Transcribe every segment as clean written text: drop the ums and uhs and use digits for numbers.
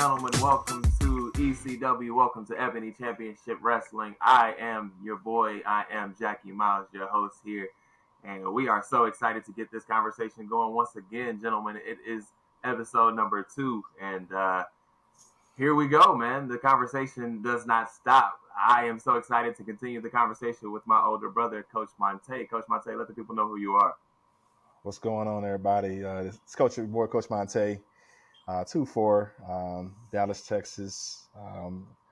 gentlemen, welcome to ECW. Welcome to Ebony Championship Wrestling. I am your boy. I am Jackie Miles, your host here. And we are so excited to get this conversation going once again, gentlemen. It is episode number 2. And here we go, man. The conversation does not stop. I am so excited to continue the conversation with my older brother, Coach Monte. Coach Monte, let the people know who you are. What's going on, everybody? It's your boy, Coach Monte. 2-4, Dallas, Texas,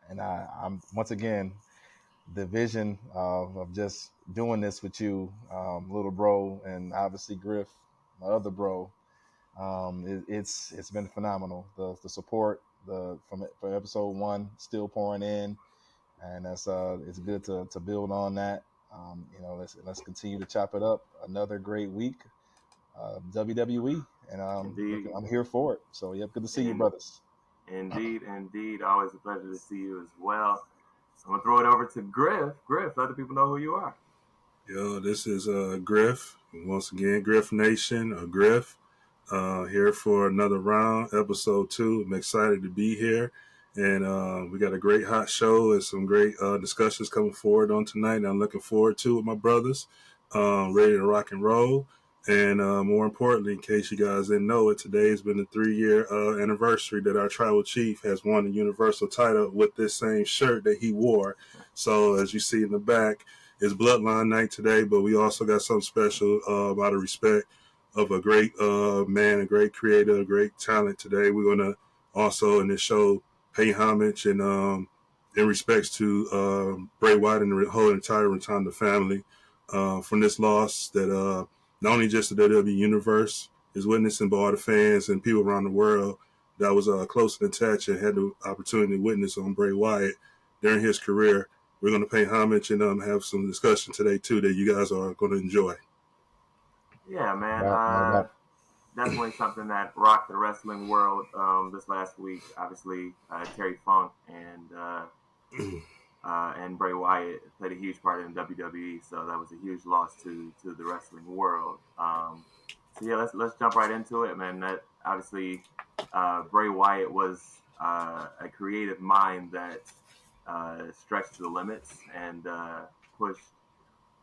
and I'm once again the vision of just doing this with you, little bro, and obviously Griff, my other bro. It's been phenomenal. The support from episode 1 still pouring in, and that's it's good to build on that. Let's continue to chop it up. Another great week. WWE, and I'm here for it. So, good to see you, brothers. Indeed. Always a pleasure to see you as well. I'm going to throw it over to Griff. Griff, let the people know who you are. Yo, this is Griff. Once again, Griff Nation, or Griff, here for another round, episode 2. I'm excited to be here. And we got a great hot show and some great discussions coming forward on tonight. And I'm looking forward to it with my brothers, ready to rock and roll. And more importantly, in case you guys didn't know it, today has been the 3-year anniversary that our tribal chief has won the Universal title with this same shirt that he wore. So as you see in the back, it's Bloodline Night today, but we also got something special out of respect of a great man, a great creator, a great talent today. We're going to also in this show pay homage and in respects to Bray Wyatt and the whole entire Rotunda family from this loss that not only just the WWE Universe is witnessing, but all the fans and people around the world that was close and attached and had the opportunity to witness on Bray Wyatt during his career. We're going to pay homage and have some discussion today, too, that you guys are going to enjoy. Yeah, man. Definitely something that rocked the wrestling world this last week. Obviously, Terry Funk and Bray Wyatt played a huge part in WWE, so that was a huge loss to the wrestling world. Let's jump right into it, man. That obviously Bray Wyatt was a creative mind that stretched the limits and pushed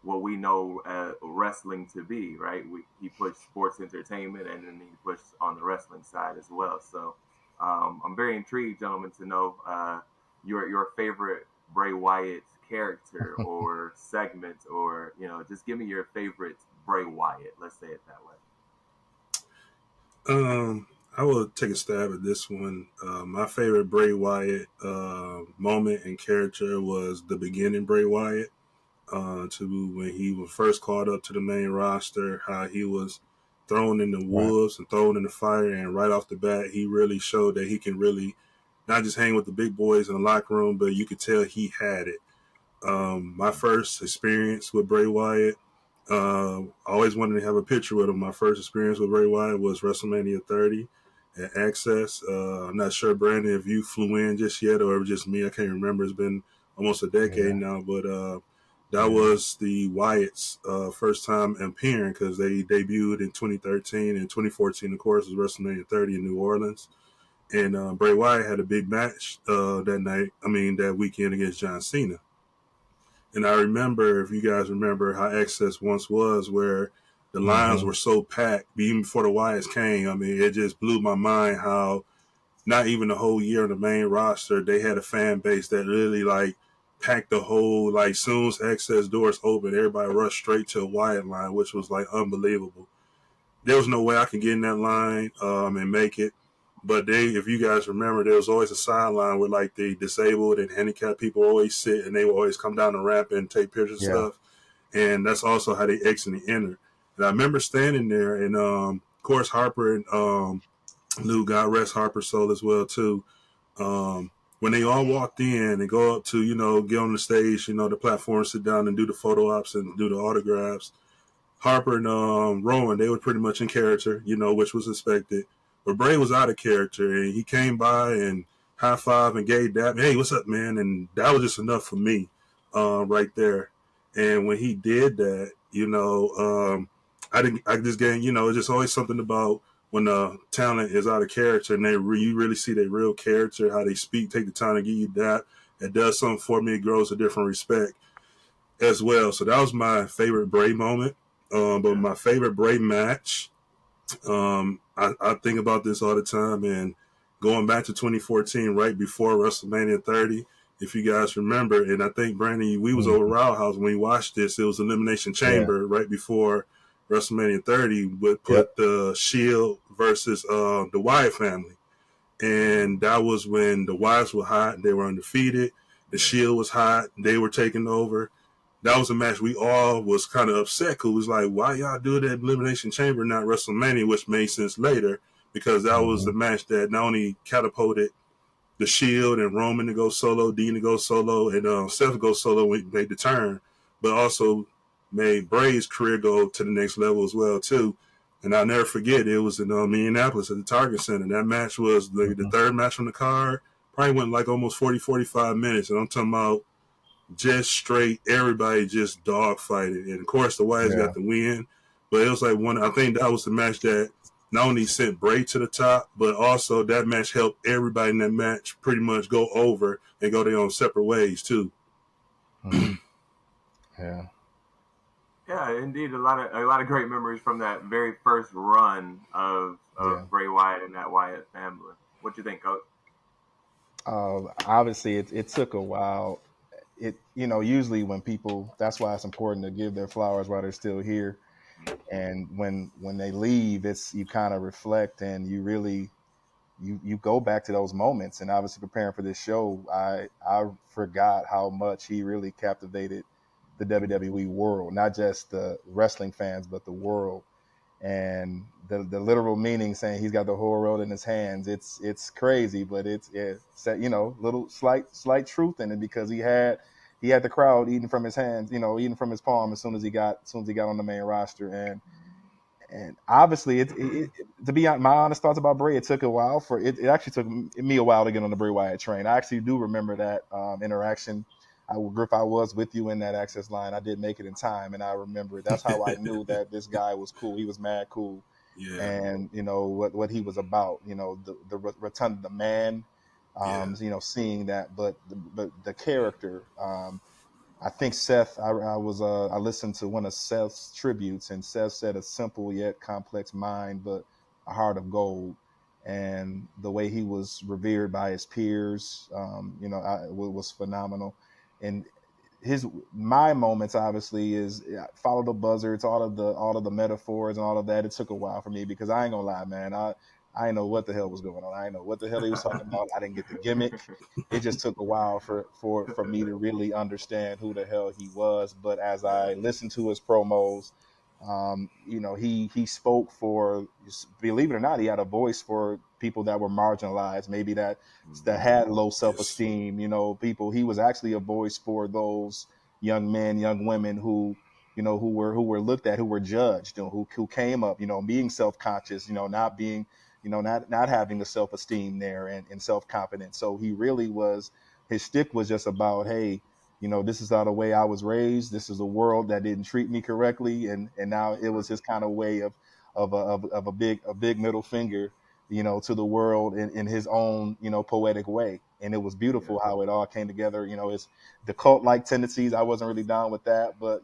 what we know wrestling to be, right? He pushed sports entertainment, and then he pushed on the wrestling side as well. So I'm very intrigued, gentlemen, to know your favorite Bray Wyatt character or segment, or just give me your favorite Bray Wyatt. Let's say it that way. I will take a stab at this one. My favorite Bray Wyatt moment and character was the beginning Bray Wyatt, to when he was first called up to the main roster, how he was thrown in the wolves and thrown in the fire, and right off the bat he really showed that he can really not just hang with the big boys in the locker room, but you could tell he had it. My first experience with Bray Wyatt, I always wanted to have a picture with him. My first experience with Bray Wyatt was WrestleMania 30 at Access. I'm not sure, Brandon, if you flew in just yet or just me. I can't remember. It's been almost a decade now, but that was the Wyatts' first time appearing because they debuted in 2013 and 2014, of course, was WrestleMania 30 in New Orleans. And Bray Wyatt had a big match that weekend against John Cena. And I remember, if you guys remember, how Access once was, where the lines were so packed, even before the Wyatts came. I mean, it just blew my mind how not even the whole year on the main roster, they had a fan base that really, packed the whole, soon as Access doors opened, everybody rushed straight to a Wyatt line, which was, unbelievable. There was no way I could get in that line and make it. But if you guys remember, there was always a sideline where the disabled and handicapped people always sit, and they would always come down the ramp and take pictures and stuff. And that's also how they exit and enter. And I remember standing there, and of course Harper and Lou, God rest Harper's soul as well too. When they all walked in and go up to get on the stage, the platform, sit down and do the photo ops and do the autographs. Harper and Rowan, they were pretty much in character, which was expected. But Bray was out of character, and he came by and high-five and gave that, hey, what's up, man? And that was just enough for me right there. And when he did that, I just getting, it's just always something about when the talent is out of character and you really see their real character, how they speak, take the time to give you that. It does something for me. It grows a different respect as well. So that was my favorite Bray moment. But my favorite Bray match, I think about this all the time. And going back to 2014, right before WrestleMania 30, if you guys remember, and I think Brandon, we was over Row House when we watched this. It was Elimination Chamber right before WrestleMania 30, would put the Shield versus the Wyatt family. And that was when the Wyatts were hot. They were undefeated. The Shield was hot. They were taking over. That was a match we all was kind of upset because it was like, why y'all do that Elimination Chamber, not WrestleMania, which made sense later because that was the match that not only catapulted the Shield and Roman to go solo, Dean to go solo, and Seth to go solo when he made the turn, but also made Bray's career go to the next level as well too. And I'll never forget, it was in Minneapolis at the Target Center. That match was the third match on the card. Probably went like almost 40, 45 minutes. And I'm talking about just straight, everybody just dogfighting. And of course, the Wyatts got the win. But it was like I think that was the match that not only sent Bray to the top, but also that match helped everybody in that match pretty much go over and go their own separate ways too. Yeah. Yeah, indeed, a lot of great memories from that very first run of Bray Wyatt and that Wyatt family. What you think, Coach? Obviously, it took a while. Usually when people, that's why it's important to give their flowers while they're still here. And when they leave, it's you kind of reflect and you really you go back to those moments. And obviously preparing for this show, I forgot how much he really captivated the WWE world, not just the wrestling fans, but the world. And the literal meaning saying he's got the whole world in his hands. It's crazy, but it's little slight truth in it because he had the crowd eating from his hands, eating from his palm as soon as he got on the main roster. And obviously, to be my honest thoughts about Bray, it took a while for it. It actually took me a while to get on the Bray Wyatt train. I actually do remember that interaction. Griff, I was with you in that access line. I did make it in time, and I remember that's how I knew that this guy was cool. He was mad cool, and what he was about. The return of the man. Seeing that, but the character. I think Seth. I listened to one of Seth's tributes, and Seth said a simple yet complex mind, but a heart of gold. And the way he was revered by his peers, was phenomenal. And my moments obviously is follow the buzzards, all of the metaphors and all of that. It took a while for me because I ain't gonna lie, man. I didn't know what the hell was going on. I didn't know what the hell he was talking about. I didn't get the gimmick. It just took a while for me to really understand who the hell he was. But as I listened to his promos, he spoke for, believe it or not, he had a voice for people that were marginalized, maybe that had low self-esteem. People. He was actually a voice for those young men, young women who were looked at, who were judged, who came up, being self-conscious, not being, not having the self-esteem there and self-confidence. So he really was, his shtick was just about, hey, this is not the way I was raised. This is a world that didn't treat me correctly, and now it was his kind of way of a big middle finger, to the world in his own, poetic way. And it was beautiful how it all came together. It's the cult-like tendencies. I wasn't really down with that, but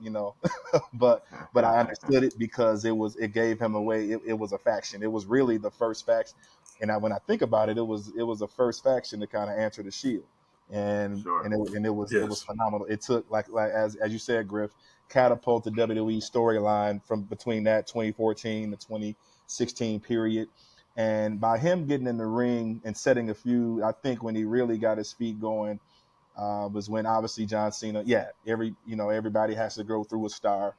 but I understood it because it gave him away. It was a faction. It was really the first faction. And when I think about it, it was the first faction to kind of answer the Shield. And it was phenomenal. It took like as you said, Griff, catapult the WWE storyline from between that 2014 to 2016 period. And by him getting in the ring and setting a feud, I think when he really got his feet going was when obviously John Cena. Yeah, everybody has to go through a star,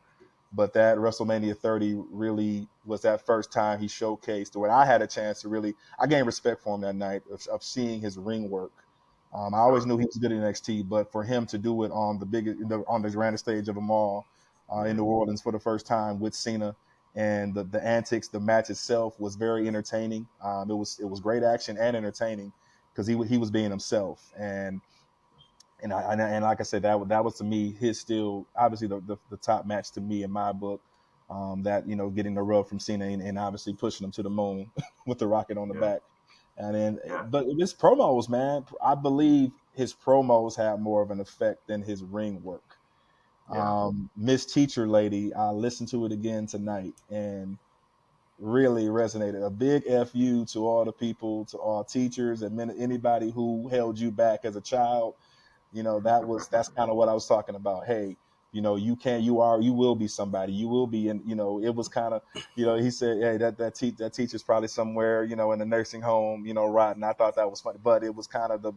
but that WrestleMania 30 really was that first time he showcased when I had a chance to really, I gained respect for him that night of seeing his ring work. I always knew he was good in NXT, but for him to do it on on the grandest stage of them all in New Orleans for the first time with Cena, and the antics, the match itself was very entertaining. It was great action and entertaining because he was being himself. And like I said, that was to me his still obviously the top match to me in my book that getting the rub from Cena and obviously pushing him to the moon with the rocket on the Yeah. back. And then, Yeah. but his promos, man, I believe his promos have more of an effect than his ring work. Yeah. Miss Teacher Lady, I listened to it again tonight and really resonated. A big FU to all the people, to all teachers, and anybody who held you back as a child. That's kind of what I was talking about. Hey, you will be somebody. You will be in, it was kind of, he said, hey, that teacher's probably somewhere, in a nursing home, rotting. I thought that was funny, but it was kind of the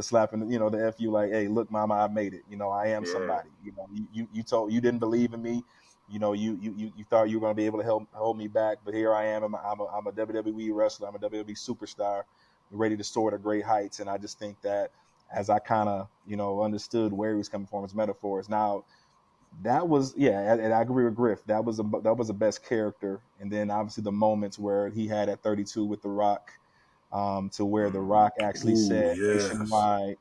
slapping, the FU, like, hey, look, mama, I made it. I am Yeah. somebody. You didn't believe in me. You thought you were going to be able to hold me back, but here I am. I'm a WWE wrestler. I'm a WWE superstar, ready to soar to great heights. And I just think that as I kind of, understood where he was coming from, his metaphors. Now, that was, and I agree with Griff. That was the best character. And then obviously the moments where he had at 32 with The Rock, to where The Mm-hmm. Rock actually Ooh, said yes. nationwide,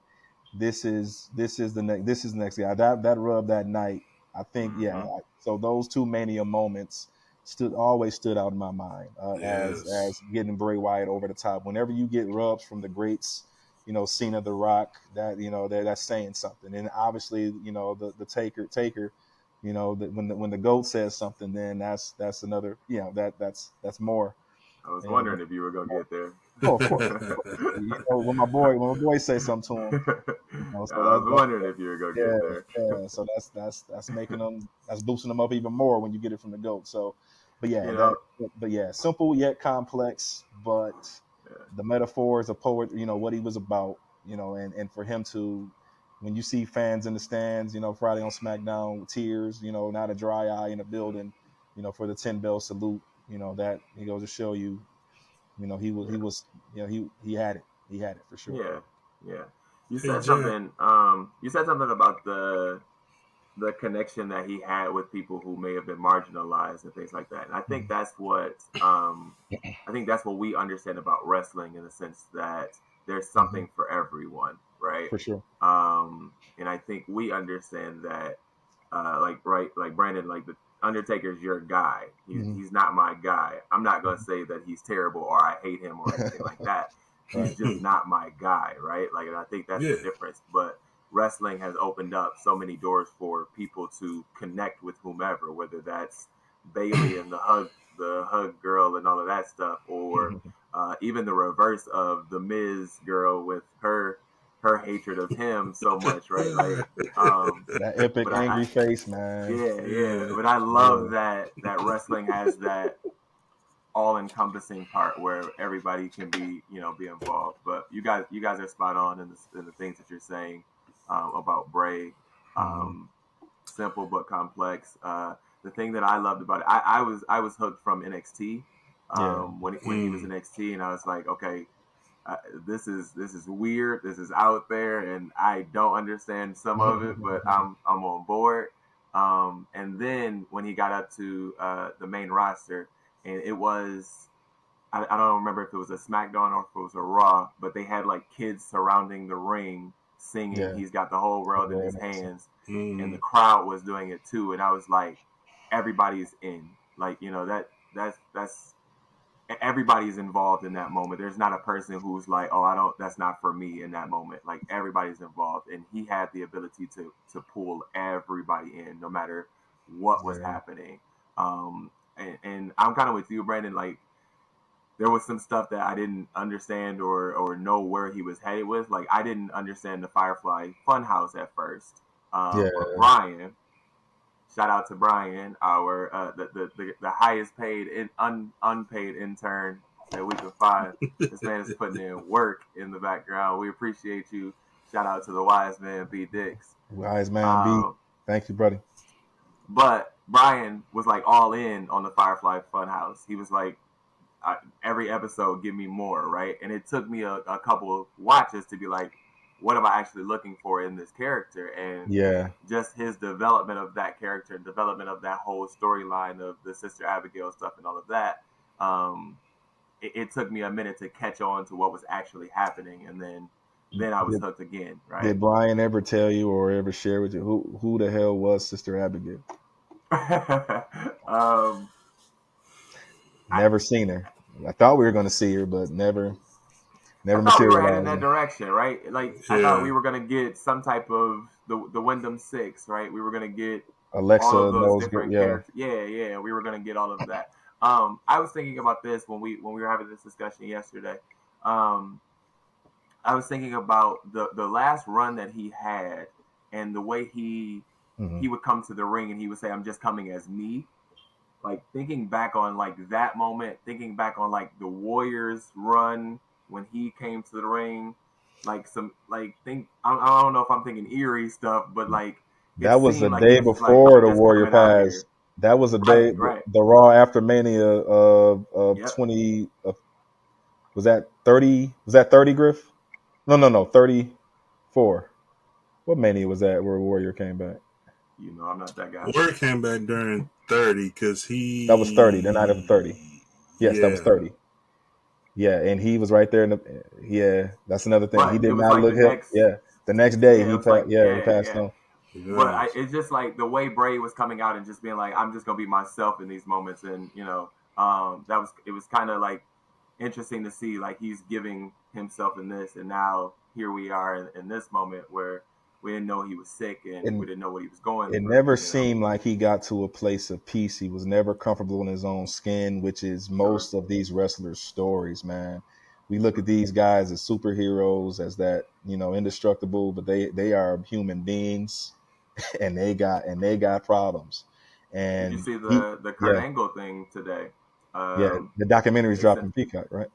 this is the next guy. That rub that night, I think, Mm-hmm. so those two Mania moments always stood out in my mind, Yes. as getting Bray Wyatt over the top. Whenever you get rubs from the greats, Cena, The Rock, that that's saying something. And obviously, the Taker, when the goat says something, then that's another, that's more. I was And wondering if you were gonna get there. oh, of course, of course. When my boy say something to him, so I was that's wondering if you were gonna yeah, get there. yeah. So that's making them, that's boosting them up even more when you get it from the goat. So, but yeah, You know. simple yet complex. But Yeah. the metaphors, the poet, what he was about, and for him to, when you see fans in the stands, Friday on SmackDown with tears, not a dry eye in the building, for the 10 bell salute, that he goes to show you, he Yeah. was, he had it for sure. Yeah. Yeah. You Hey, said Jack. something. You said something about the connection that he had with people who may have been marginalized and things like that. And Mhm. I think that's what we understand about wrestling in the sense that there's Mhm. something for everyone, right? For sure. And I think we understand that, like Brandon, like the Undertaker's your guy. Mhm. He's not my guy. I'm not gonna say that he's terrible or I hate him or anything like that. He's Right. just not my guy, right? Like, and I think that's the Yeah. difference. But wrestling has opened up so many doors for people to connect with whomever, whether that's Bailey and the hug girl and all of that stuff, or even the reverse of the Miz girl with her hatred of him so much, right? Like, um, That epic but I angry face, man. yeah, yeah. Yeah. But I Yeah. love that wrestling has that all encompassing part where everybody can be involved. But you guys are spot on in the things that you're saying about Bray. Mhm. Um, simple but complex. The thing that I loved about it, I was hooked from NXT, Yeah. when he was in Mm. NXT, and I was like, okay, this is weird, this is out there, and I don't understand some of it, but I'm on board. And then when he got up to the main roster, and it was I don't remember if it was a SmackDown or if it was a Raw, but they had like kids surrounding the ring singing Yeah. "He's Got the Whole World in Very His nice. Hands," and the Mm. crowd was doing it too, and I was like, everybody's in, like that's everybody's involved in that moment. There's not a person who's like, oh, I don't, that's not for me in that moment. Like, everybody's involved, and he had the ability to pull everybody in, no matter what was Yeah. happening. And I'm kind of with you, Brandon. Like, there was some stuff that I didn't understand or know where he was headed with. Like, I didn't understand the Firefly Funhouse at first. Yeah. But Brian, shout out to Brian, our the highest paid unpaid intern that we could find. This man is putting in work in the background. We appreciate you. Shout out to the wise man B Dix. Wise man B. Um, Thank you, buddy. but Brian was like all in on the Firefly Funhouse. He was like, every episode, give me more, right? And it took me a couple of watches to be like, what am I actually looking for in this character? And Yeah. just his development of that character, development of that whole storyline of the Sister Abigail stuff and all of that. Um, it took me a minute to catch on to what was actually happening, and then I was Did, hooked again, right? did Brian ever tell you or ever share with you who the hell was Sister Abigail? um, I, Never seen her. I thought we were going to see her, but I never thought we were heading materialized. that direction, right? Like I thought we Yeah. were gonna get some type of the Wyndham Six, right? We were gonna get all of Alexa those knows, different yeah. characters. Yeah, yeah, we were gonna get all of that. I was thinking about this when we were having this discussion yesterday. Um, I was thinking about the last run that he had and the way Hmm. he would come to the ring and he would say, "I'm just coming as me." Like thinking back on like that moment, thinking back on like the Warriors run when he came to the ring, like some like think I don't know if I'm thinking eerie stuff, but like it That was the seemed like he day was just like, before I'm the just Warrior coming out pass. here. That was a day, Right, right. the Raw after Mania of Yep. 20, was that 30? Was that 30, Griff? No, 34. What Mania was that where Warrior came back? You know, I'm not that guy. Word came back during 30 because That was 30, the night of 30. Yes, that was yeah. 30. Yeah, and he was right there in the, yeah, that's another thing. He But it did was not like look the hip. next Yeah. The next day yeah, it he was like, passed, yeah, he yeah, passed yeah. on. But Yes. it's just like the way Bray was coming out and just being like, I'm just gonna be myself in these moments, and you know, that was it was kind of like interesting to see like he's giving himself in this, and now here we are in this moment where we didn't know he was sick and we And didn't know what he was going it through, never you know. seemed like he got to a place of peace. He was never comfortable in his own skin, which is Sure, most of these wrestlers' stories, man. We look at these guys as superheroes, as that, indestructible, but they are human beings and they got problems. did you And see he, the Kurt yeah, Angle thing today? yeah, the documentary's They said dropping Peacock, right?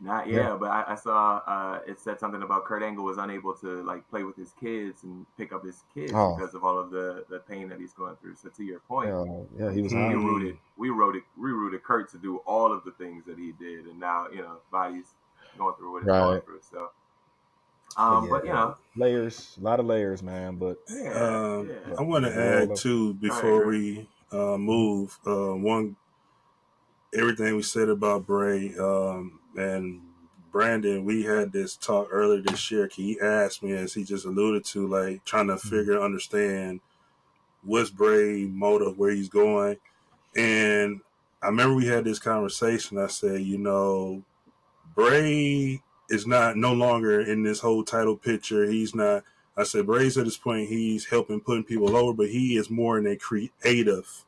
not Yeah. yeah, but I saw it said something about Kurt Angle was unable to like play with his kids and pick up his kids Oh, because of all of the pain that he's going through. So to your point, yeah, yeah, he like was hot. we rooted Kurt to do all of the things that he did, and now you know body's going through what it's going Right. through. So, But yeah, but you know, layers, a lot of layers, man. But yeah, yeah. I want the to world add of, too Go ahead, before Griff. we mhm. move. One, everything we said about Bray and Brandon, we had this talk earlier this year. He asked me, as he just alluded to, like trying to Mhm. figure understand what's Bray motive, where he's going, and I remember we had this conversation. I said, Bray is not no longer in this whole title picture. He's not. I said Bray's at this point. He's helping putting people over, but he is more in a creative.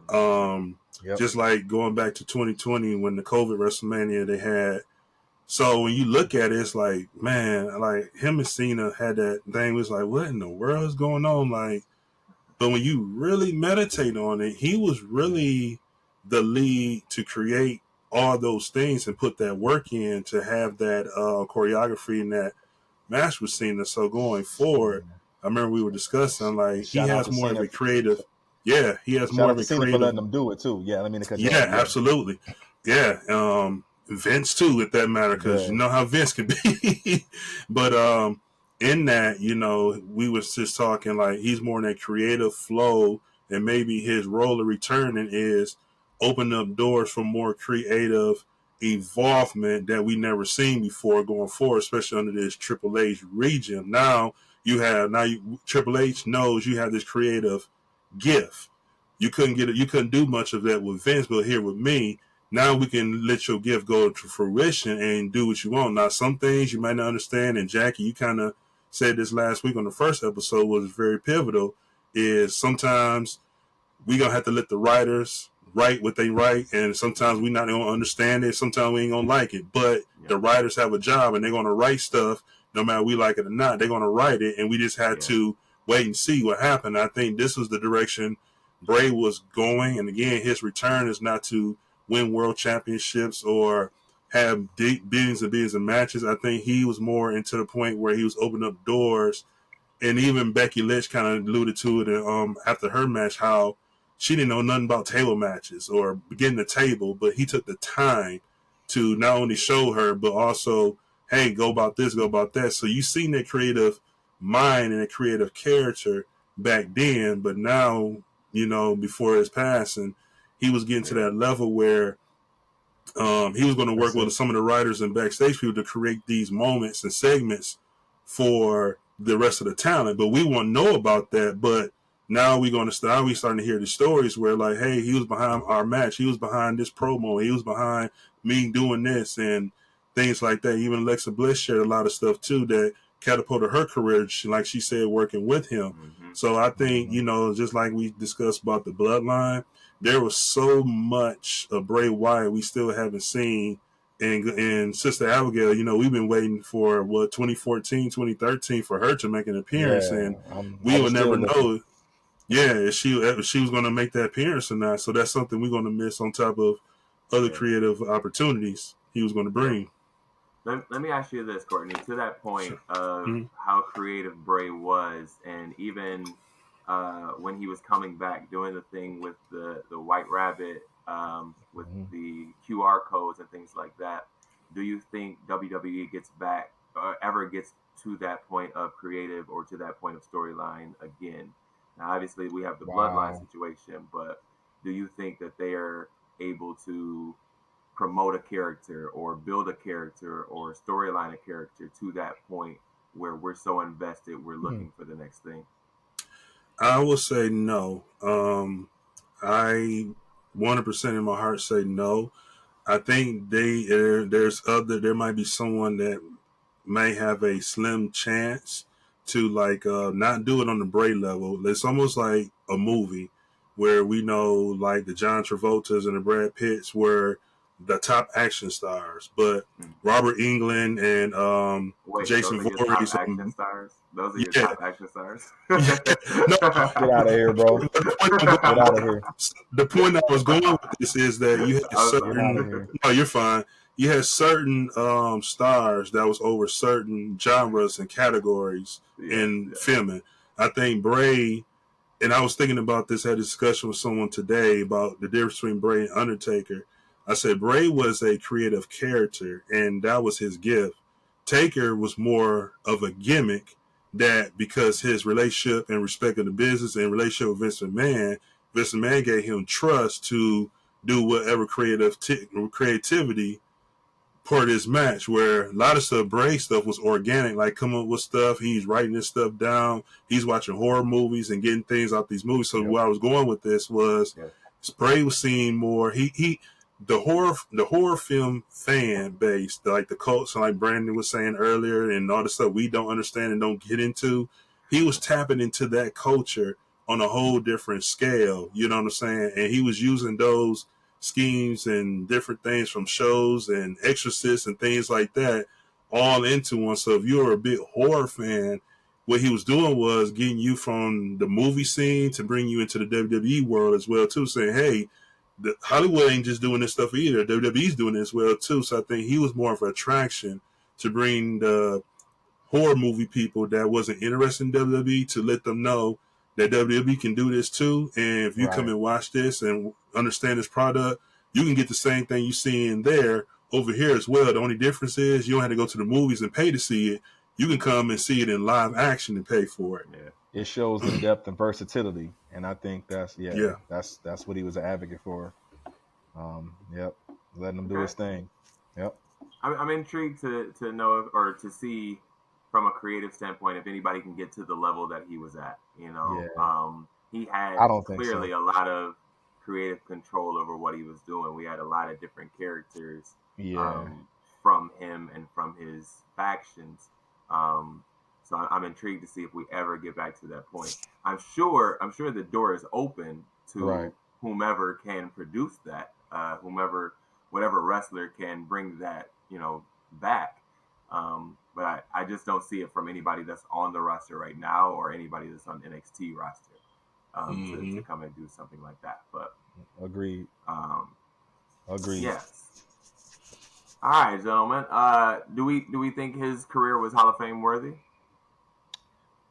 Um, Yep. just like going back to 2020 when the COVID WrestleMania they had. So when you look at it, it's like, man, like him and Cena had that thing. It was like, what in the world is going on? Like, but when you really meditate on it, he was really the lead to create all those things and put that work in to have that choreography and that match with Cena. So going forward, Yeah. I remember we were discussing And like he shout out has to more of Cena. a creative. Yeah, he has Shout more out of to a Cena for creative. letting them do it too. Yeah, let me cut you off. Yeah, Yeah, absolutely. Yeah, Vince too, with that matter, because you yeah, know how Vince can be. But in that, we was just talking like he's more in that creative flow, and maybe his role of returning is open up doors for more creative involvement that we never seen before going forward, especially under this Triple H region. Triple H knows you have this creative gift. You couldn't do much of that with Vince, but here with me, now we can let your gift go to fruition and do what you want. Now, some things you might not understand, and Jackie, you kind of said this last week on the first episode was very pivotal. Is sometimes we gonna have to let the writers write what they write, and sometimes we not gonna understand it. Sometimes we ain't gonna like it, but Yeah, the writers have a job, and they're gonna write stuff no matter we like it or not. They're gonna write it, and we just had yeah, to wait and see what happened. I think this was the direction Bray was going, and again, his return is not to win world championships or have billions and billions of matches. I think he was more into the point where he was opening up doors, and even Becky Lynch kind of alluded to it after her match, how she didn't know nothing about table matches or getting the table, but he took the time to not only show her, but also, hey, go about this, go about that. So you seen that creative mind and that creative character back then, but now, before his passing, he was getting to yeah. that level where he was going to work that's with it. some of the writers and backstage people to create these moments and segments for the rest of the talent. But we won't know about that. But Now we starting to hear the stories where like, hey, he was behind our match, he was behind this promo, he was behind me doing this and things like that. Even Alexa Bliss shared a lot of stuff too that catapulted her career, like she said, working with him. Mm-hmm. So I think, just like we discussed about the bloodline, there was so much of Bray Wyatt we still haven't seen. And Sister Abigail, we've been waiting for 2014, 2013 for her to make an appearance, Yeah, and I we was will never still looking. know. Yeah, if she was going to make that appearance or not. So that's something we're going to miss on top of other creative opportunities he was going to bring. Let me ask you this, Courtney. To that point Sure. of how creative Bray was, and even when he was coming back doing the thing with the White Rabbit, with the QR codes and things like that, do you think WWE gets back or ever gets to that point of creative or to that point of storyline again? Now, obviously, we have the bloodline Wow. situation, but do you think that they are able to promote a character or build a character or storyline a character to that point where we're so invested we're looking for the next thing? I will say no. I 100% in my heart say no. I think there might be someone that may have a slim chance to like not do it on the Bray level. It's almost like a movie where we know like the John Travoltas and the Brad Pitts were the top action stars, but Robert England and Wait, Jason those are your top Voorhees. action stars? Those are your Yeah, top action stars? no. Get out of here, bro. Get out of here. The point I was going with this is that you had I'm Get out of certain. here. No, you're fine. You had certain stars that was over certain genres and categories in filming. I think Bray, and I was thinking about this, had a discussion with someone today about the difference between Bray and Undertaker. I said Bray was a creative character, and that was his gift. Taker was more of a gimmick that because his relationship and respect of the business and relationship with Vince McMahon gave him trust to do whatever creativity for this match, where a lot of stuff, Bray stuff was organic, like coming up with stuff. He's writing this stuff down. He's watching horror movies and getting things out these movies. So where I was going with this was Bray was seeing more. The horror film fan base, like the cults, like Brandon was saying earlier, and all the stuff we don't understand and don't get into. He was tapping into that culture on a whole different scale. You know what I'm saying? And he was using those schemes and different things from shows and Exorcists and things like that all into one. So if you're a big horror fan, what he was doing was getting you from the movie scene to bring you into the WWE world as well too, saying, hey, Hollywood ain't just doing this stuff either. WWE's doing it as well too. So I think he was more of an attraction to bring the horror movie people that wasn't interested in WWE to let them know that WWE can do this too. And if you come and watch this and understand this product, you can get the same thing you see in there over here as well. The only difference is you don't have to go to the movies and pay to see it. You can come and see it in live action and pay for it. It shows the depth and versatility, and I think that's what he was an advocate for. Letting him do his thing. I'm intrigued to know or to see from a creative standpoint if anybody can get to the level that he was at. He had clearly a lot of creative control over what he was doing. We had a lot of different characters from him and from his factions. So I'm intrigued to see if we ever get back to that point. I'm sure the door is open to whomever can produce that, whatever wrestler can bring that, back. But I just don't see it from anybody that's on the roster right now or anybody that's on NXT roster to come and do something like that. But agreed. Yes. All right, gentlemen. Do we think his career was Hall of Fame worthy?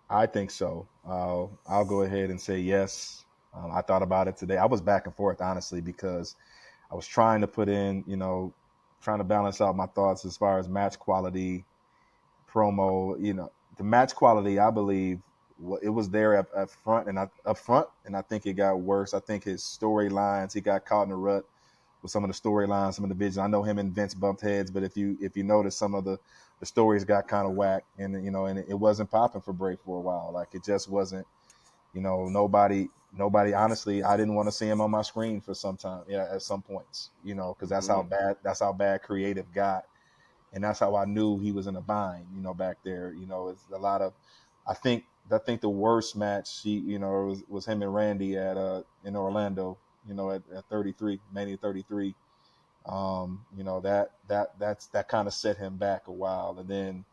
I think so. I'll go ahead and say yes. I thought about it today. I was back and forth, honestly, because I was trying to put in, trying to balance out my thoughts as far as match quality, promo. The match quality, I believe, it was there up front, and I think it got worse. I think his storylines, he got caught in a rut with some of the storylines, some of the vision. I know him and Vince bumped heads, but if you notice, some of the stories got kind of whack, and it wasn't popping for Bray for a while. Like it just wasn't. Nobody. Honestly, I didn't want to see him on my screen for some time. Yeah, at some points, because that's how Mhm. bad. That's how bad creative got, and that's how I knew he was in a bind. Back there, it's a lot of. I think the worst match was him and Randy at in Orlando. At 33, Mania 33. That kind of set him back a while, and then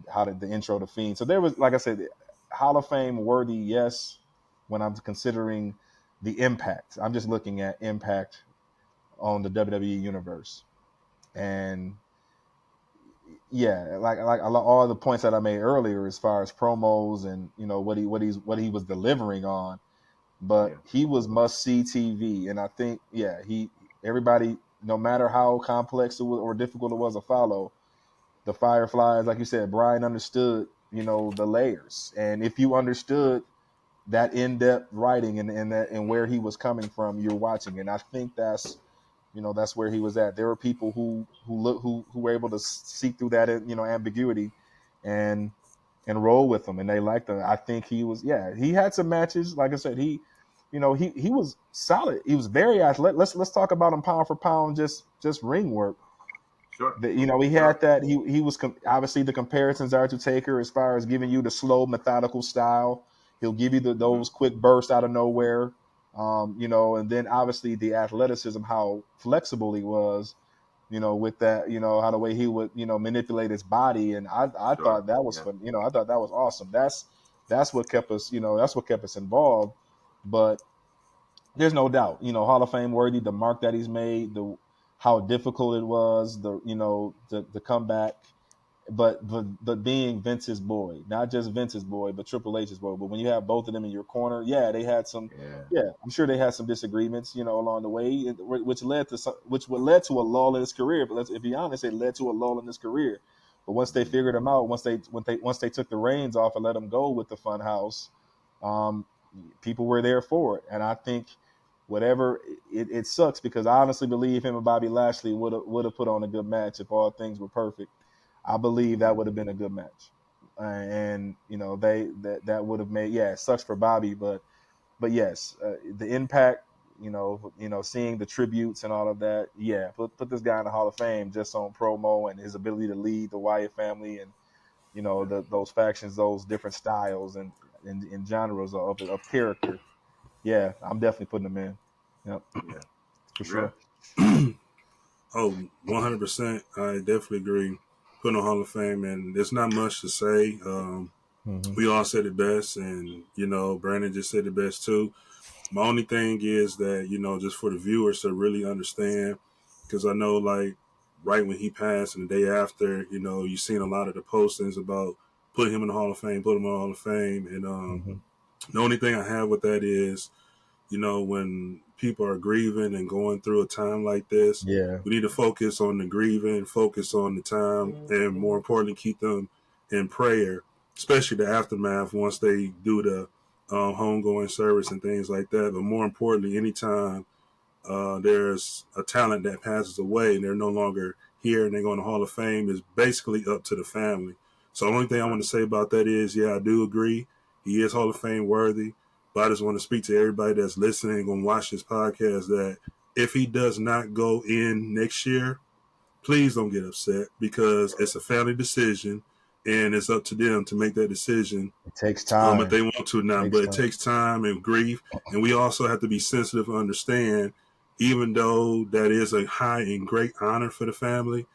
how did the intro to Fiend? So there was, like I said, Hall of Fame worthy, yes. When I'm considering the impact, I'm just looking at impact on the WWE universe, and yeah, like all the points that I made earlier, as far as promos and what he was delivering on, but Yeah. he was must see TV, and I think everybody, no matter how complex it was or difficult it was to follow, the Fireflies, like you said, Brian understood, the layers. And if you understood that in-depth writing and where he was coming from, you're watching. And I think that's where he was at. There were people who were able to see through that, ambiguity and roll with him, and they liked him. I think he had some matches. Like I said, he was solid. He was very athletic. Let's talk about him pound for pound, just ring work. Sure. He Sure. had that. He was obviously the comparisons are to Taker as far as giving you the slow, methodical style. He'll give you Mhm. those quick bursts out of nowhere, and then obviously the athleticism, how flexible he was, with that, how the way he would, manipulate his body, and I Sure. thought that was Yeah. fun. I thought that was awesome. That's what kept us, that's what kept us involved. But there's no doubt, Hall of Fame worthy, the mark that he's made, the how difficult it was, the comeback, but being Vince's boy, not just Vince's boy, but Triple H's boy. But when you have both of them in your corner, yeah, they had some, Yeah. yeah, I'm sure they had some disagreements, along the way, which would led to a lull in his career. But let's be honest, it led to a lull in his career. But once they Mhm. figured him out, once they took the reins off and let him go with the Fun House, um, people were there for it, and I think whatever it sucks because I honestly believe him and Bobby Lashley would have put on a good match if all things were perfect. I believe that Mhm. would have been a good match, and they that would have made, yeah, it sucks for Bobby, but yes, the impact, seeing the tributes and all of that, yeah, put this guy in the Hall of Fame just on promo and his ability to lead the Wyatt family and Yeah. those factions, those different styles and genres of character. Yeah, I'm definitely putting them in. Yep, Yeah. for Yeah. sure. Oh, 100%. I definitely agree. Putting on Hall of Fame, and there's not much to say. Hmm. We all said it best, and Brandon just said it best too. My only thing is that just for the viewers to really understand, because I know like right when he passed and the day after, you've seen a lot of the postings about put him in the Hall of Fame, put him in the Hall of Fame, and Hmm. the only thing I have with that is when people are grieving and going through a time like this, Yeah. we need to focus on the grieving, focus on the time, and more importantly, keep them in prayer, especially the aftermath once they do the homegoing service and things like that. But more importantly, anytime there's a talent that passes away and they're no longer here and they go in the Hall of Fame, is basically up to the family. So the only thing I Right. want to say about that is, yeah, I do agree. He is Hall of Fame worthy. But I just want to speak to everybody that's listening and going to watch this podcast that if he does not go in next year, please don't get upset because it's a family decision and it's up to them to make that decision It takes if time. they want to or It not. takes But it time. takes time and grief, and we also have to be sensitive and understand, even though that is a high and great honor for the family,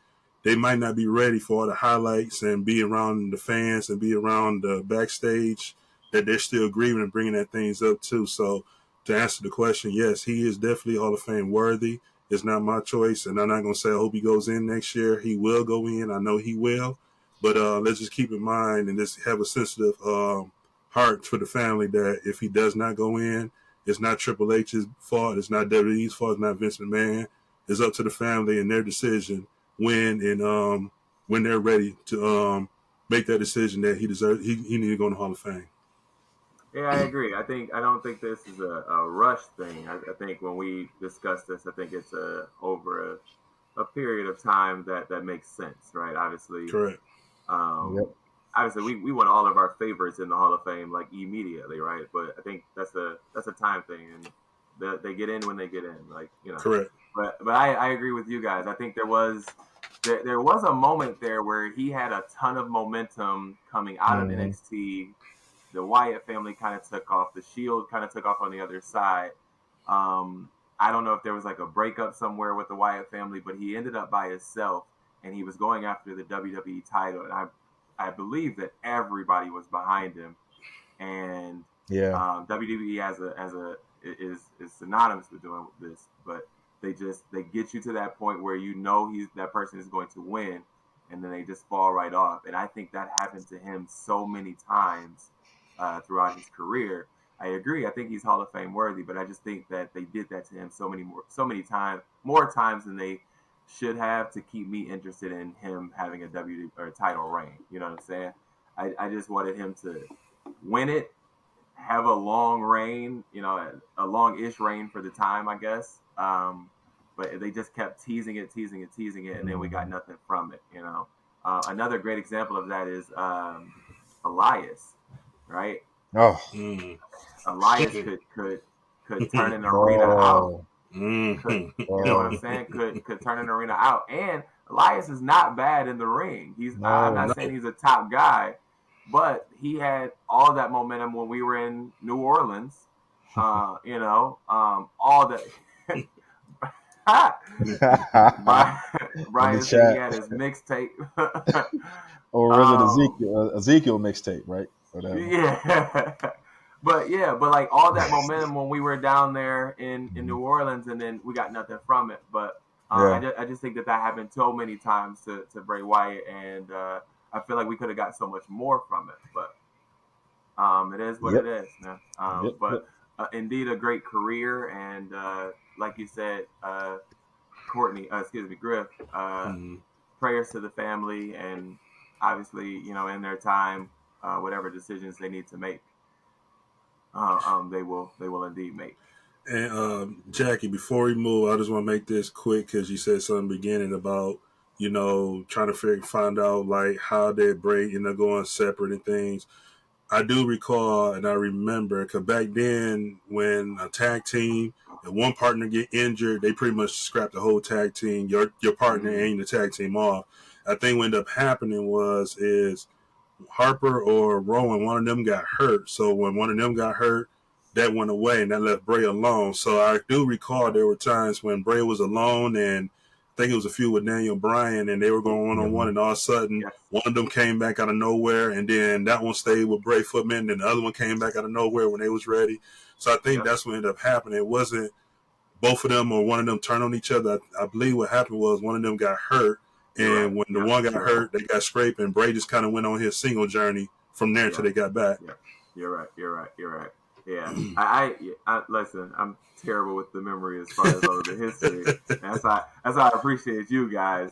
they might not be ready for all the highlights and be around the fans and be around the backstage. That they're still grieving and bringing that things up too. So to answer the question, yes, he is definitely Hall of Fame worthy. It's not my choice, and I'm not going to say I hope he goes in next year. He will go in. I know he will. But let's just keep in mind and just have a sensitive heart for the family that if he does not go in, it's not Triple H's fault. It's not WWE's fault. It's not Vince McMahon. It's up to the family and their decision when they're ready to make that decision that he deserves. He need to go in the Hall of Fame. Yeah, I agree. I don't think this is a rush thing. I think when we discuss this, I think it's over a period of time that makes sense, right? Obviously, Correct. um, Yep. obviously we want all of our favorites in the Hall of Fame like immediately, right? But I think that's a time thing, and they get in when they get in, like Correct. But I agree with you guys. I think there was a moment there where he had a ton of momentum coming out of Mhm. NXT. The Wyatt family kind of took off. The Shield kind of took off on the other side. Um, I don't know if there was like a breakup somewhere with the Wyatt family, but he ended up by himself, and he was going after the WWE title. And I believe that everybody was behind him, and Yeah. WWE is synonymous with doing this, but they get you to that point where that person is going to win, and then they just fall right off. And I think that happened to him so many times throughout his career. I agree. I think he's Hall of Fame worthy, but I just think that they did that to him so many times, more times than they should have, to keep me interested in him having a W or a title reign. You know what I'm saying? I just wanted him to win it, have a long reign, a long-ish reign for the time, I guess. But they just kept teasing it, and then we got Mhm. nothing from it. Another great example of that is Elias, right? Oh. Mm. Elias could turn an arena out. Oh. Could Mhm. You know what I'm Oh. saying? Could turn an arena out. And Elias is not bad in the ring. I'm No. not No. saying he's a top guy, but he had all that momentum when we were in New Orleans. All that. Brian, In the Brian said he chat. had his mixtape. Or is it um, Ezekiel? Ezekiel mixtape, right? Whatever. yeah, but like all that momentum when we were down there in New Mhm. Orleans, and then we got nothing from it. But Yeah. I just think that happened so many times to Bray Wyatt, and I feel like we could have got so much more from it. But it is what it Yep. is, man. Yep. But Yep. indeed, a great career, and like you said, Courtney, excuse me, Griff. Mhm. Prayers to the family, and obviously, in their time, whatever decisions they need to make, they will indeed make. And Jackie, before we move, I just want to make this quick because you said something beginning about trying to find out like how they break going separate and things. I do recall and I remember because back then when a tag team and one partner get injured, they pretty much scrap the whole tag team. Your partner Mm, ain't the tag team off. I think what ended up happening is Harper or Rowan, one of them got hurt. So when one of them got hurt, that went away and that left Bray alone. So I do recall there were times when Bray was alone, and I think it was a few with Daniel Bryan, and they were going one on one, Mhm. and all of a sudden yes, one of them came back out of nowhere, and then that one stayed with Bray Footman, and the other one came back out of nowhere when they was ready. So I think yep, that's what ended up happening. It wasn't both of them or one of them turned on each other. I believe what happened was one of them got hurt, you're right. and when the Yep, one got you're right. hurt, they got scraped, and Bray just kind of went on his single journey from there until Yep, they got back. yep, you're right. You're right. You're right. Yeah, I listen. I'm terrible with the memory as far as all of the history. That's why I appreciate you guys.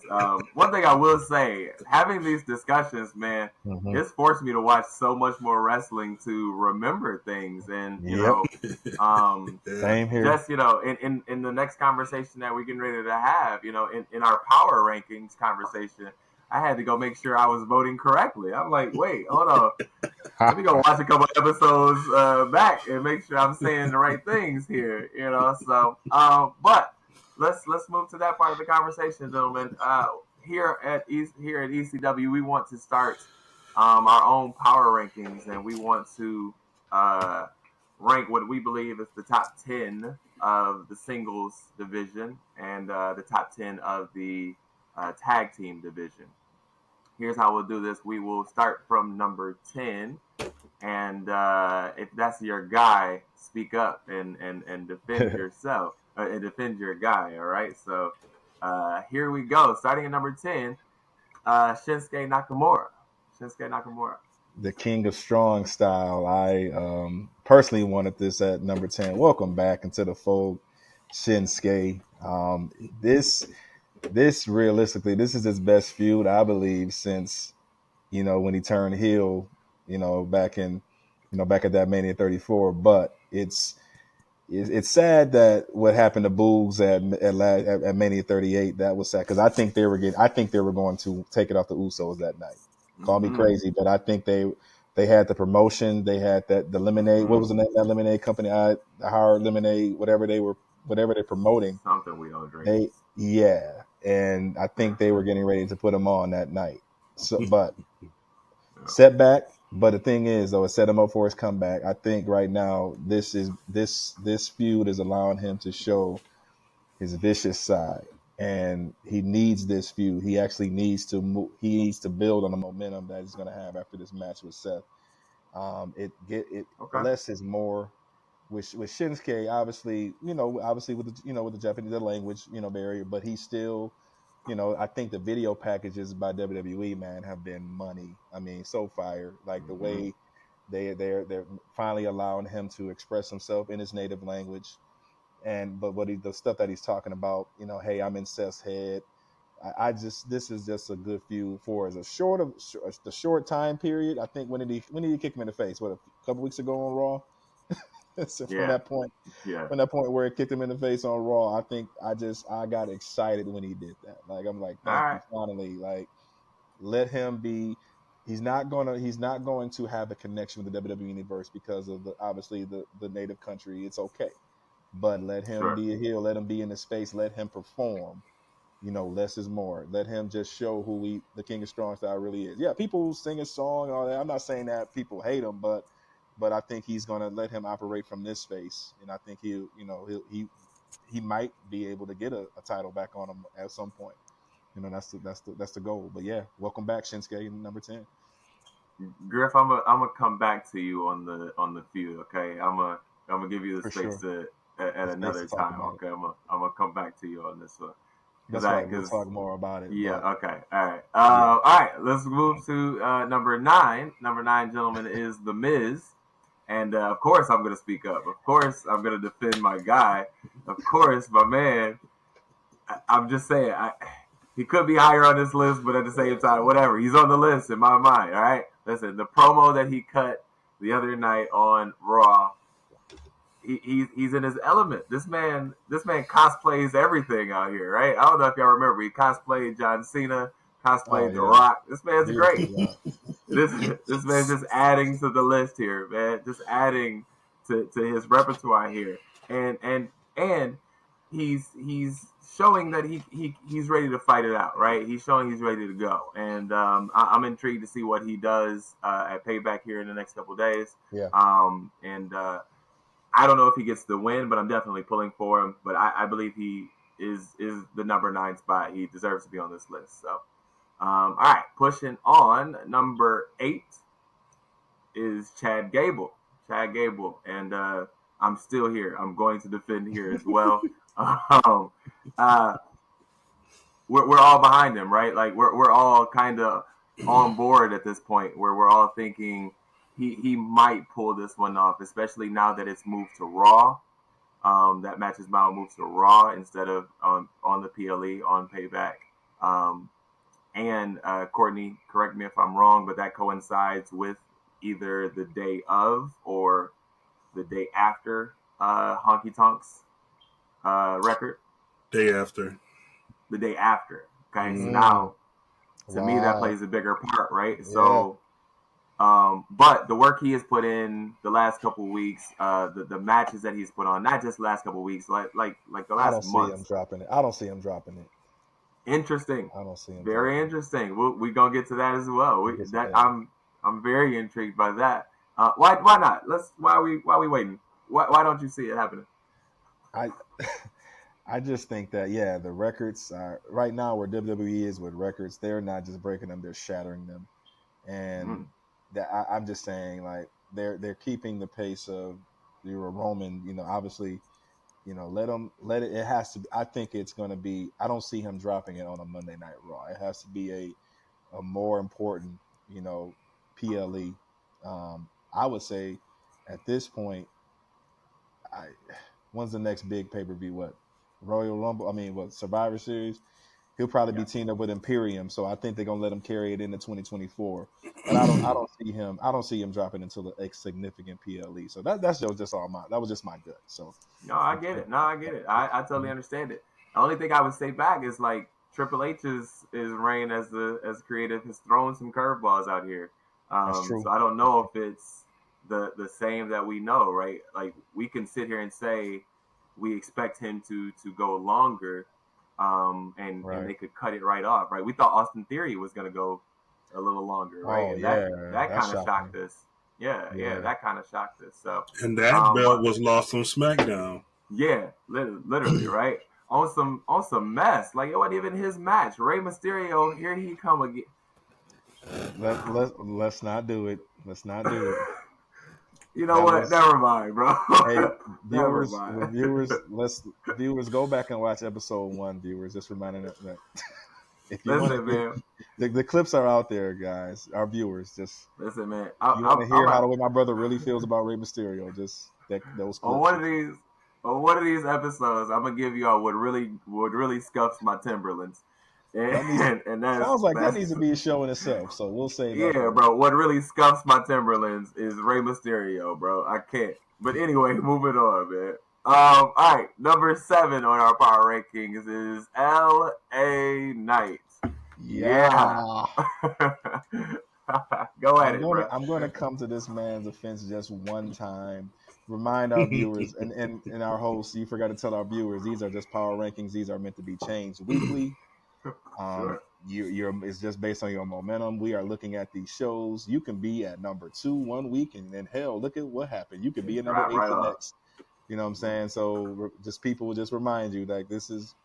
One thing I will say, having these discussions, man, Mhm. it's forced me to watch so much more wrestling to remember things, and Yep. um, Yeah. Same here. just in the next conversation that we're getting ready to have, in our power rankings conversation, I had to go make sure I was voting correctly. I'm like, wait, hold on, let me go watch a couple episodes back and make sure I'm saying the right things here. So but let's move to that part of the conversation, gentlemen. Here at ECW, we want to start our own power rankings, and we want to uh, rank what we believe is the top 10 of the singles division, and the top 10 of the tag team division. Here's how we'll do this. We will start from number 10, and if that's your guy, speak up and defend yourself, and defend your guy. All right. So here we go. Starting at number 10, Shinsuke Nakamura. Shinsuke Nakamura. The King of Strong Style. I personally wanted this at number 10. Welcome back into the fold, Shinsuke. This this realistically, this is his best feud, I believe, since when he turned heel, back in back at that Mania 34. But it's sad that what happened to Boogs at Mania 38. That was sad because I think they were going to take it off the Usos that night. Call me Mm-hmm. crazy, but I think they had the promotion. They had the lemonade. What Mm-hmm. was the name of that lemonade company? The Hard Lemonade, whatever they're promoting. Something we don't drink. Yeah, and I think they were getting ready to put him on that night. So, but Yeah. setback. But the thing is, though, it set him up for his comeback. I think right now this feud is allowing him to show his vicious side, and he needs this feud. He actually needs to move. He needs to build on the momentum that he's going to have after this match with Seth. It Okay. less is more with Shinsuke. Obviously, obviously with the Japanese the language barrier, but he's still. I think the video packages by WWE, man, have been money. I mean, so fire. Like the Mm-hmm. way they're finally allowing him to express himself in his native language, but the stuff that he's talking about, hey, I'm in Seth's head. I just this is just a good feud for as the short time period. I think when did he kick him in the face? What, a couple weeks ago on Raw? So Yeah. Yeah. from that point where it kicked him in the face on Raw, I think I got excited when he did that. Like, I'm like, All thank you, right. finally. Like, let him be. He's not going to have a connection with the WWE universe because of obviously the native country. It's okay, but let him Sure. be a heel. Let him be in the space. Let him perform. Less is more. Let him just show who the King of Strong Style really is. Yeah, people sing his song and all that. I'm not saying that people hate him, but I think he's gonna let him operate from this space, and I think he might be able to get a title back on him at some point. That's the goal. But yeah, welcome back, Shinsuke, number 10. Griff, I'm gonna come back to you on the feud. Okay. I'm gonna give you the For space sure. to at The space another to talk time. about it. Okay. I'm gonna come back to you on this one. That's right. We'll Cause talk more about it. yeah. But Okay. All right. yeah, All right. Let's move to number 9. Number 9, gentlemen, is the Miz. And of course, I'm going to speak up. Of course, I'm going to defend my guy. Of course, my man. I'm just saying, he could be higher on this list, but at the same time, whatever. He's on the list in my mind. All right. Listen, the promo that he cut the other night on Raw, he's in his element. This man cosplays everything out here, right? I don't know if y'all remember. He cosplayed John Cena, oh cosplayed The yeah, Rock. This man's great. beautiful job. This this man's just adding to the list here, man. Just adding to his repertoire here, and he's showing that he's ready to fight it out, right? He's showing he's ready to go, and I'm intrigued to see what he does at Payback here in the next couple of days. Yeah, And I don't know if he gets the win, but I'm definitely pulling for him. But I believe he is the number 9 spot. He deserves to be on this list. So. All right, pushing on. Number 8 is Chad Gable. Chad Gable, and I'm still here. I'm going to defend here as well. Um, uh, we're all behind him, right? Like we're all kind of on board at this point, where we're all thinking he might pull this one off, especially now that it's moved to Raw. That match is now moved to Raw instead of on the PLE on Payback. Um, and Courtney, correct me if I'm wrong, but that coincides with either the day of or the day after Honky Tonk's record. Day after. The day after. Okay, so Mm-hmm. mm, now to me that wow, plays a bigger part, right? yeah. So, but the work he has put in the last couple of weeks, the matches that he's put on, not just the last couple of weeks, like the I last don't see him months. dropping it. I don't see him dropping it. Interesting, I don't see him very dropping it. interesting. We gonna get to that as well. We'll get to That yeah. I'm very intrigued by that. Why not? Why we waiting? Why don't you see it happening? I I just think that yeah, the records are right now where WWE is with records, they're not just breaking them, they're shattering them. And Mm, that I'm just saying, like, they're keeping the pace of your Roman, obviously, let it has to be, I think it's going to be, I don't see him dropping it on a Monday Night Raw. It has to be a more important, PLE. I would say at this point, I when's the next big pay-per-view? What, Royal Rumble? I mean, what, Survivor Series? He'll probably yeah. be teamed up with Imperium, so I think they're gonna let him carry it into 2024. But I don't see him dropping until a significant PLE. So that's just all that was just my gut. So No, I if, get if, it. No, I get it. I totally mhm. understand it. The only thing I would say back is like Triple H's reign as creative has thrown some curveballs out here. That's true. So I don't know if it's the same that we know, right? Like we can sit here and say we expect him to go longer, and they could cut it right off, right? We thought Austin Theory was going to go a little longer, right? Oh And yeah, that kind of shocked shocked me. us. Yeah, that kind of shocked us. So And that belt was lost on SmackDown. yeah, literally, right? On some mess. Like it wasn't even his match. Rey Mysterio, here he come again. Let's not do it. Let's not do it. You know what? Never mind, bro. Hey, Never viewers, mind. viewers, go back and watch episode 1. Viewers, just reminding that if you Listen, man. The clips are out there, guys. Our viewers, just listen, man. You want to hear how the way my brother really feels about Rey Mysterio? Just those clips. On one of these episodes, I'm gonna give y'all what really scuffs my Timberlands. And that sounds like that needs to be a show in itself. So we'll say that. Yeah, bro. What really scuffs my Timberlands is Rey Mysterio, bro. I can't. But anyway, moving on, man. All right, number 7 on our power rankings is L.A. Knight. Yeah. Go ahead, bro. I'm going to come to this man's defense just one time. Remind our viewers and our hosts, you forgot to tell our viewers, these are just power rankings. These are meant to be changed weekly. Sure. It's just based on your momentum. We are looking at these shows. You can be at number 2 one week, and then hell, look at what happened. You could be at number 8 the next. You know what I'm saying? So just people will just remind you that this is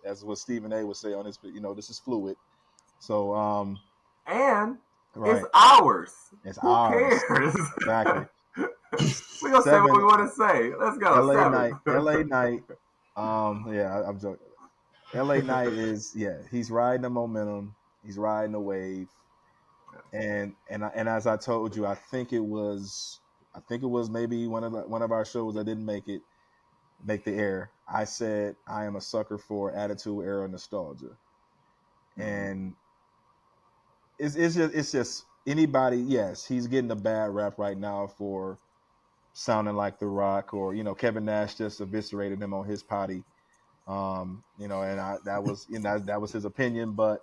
as what Stephen A would say on his, this is fluid. So and it's ours. It's Who ours. Cares? Exactly. We're gonna say what we want to say. Let's go. LA Knight. I'm joking. LA Knight he's riding the momentum. He's riding the wave. And as I told you, I think it was maybe one of our shows that didn't make the air. I said I am a sucker for Attitude Era nostalgia. And it's just anybody, yes, he's getting a bad rap right now for sounding like The Rock, or Kevin Nash just eviscerated him on his potty. And that was his opinion, but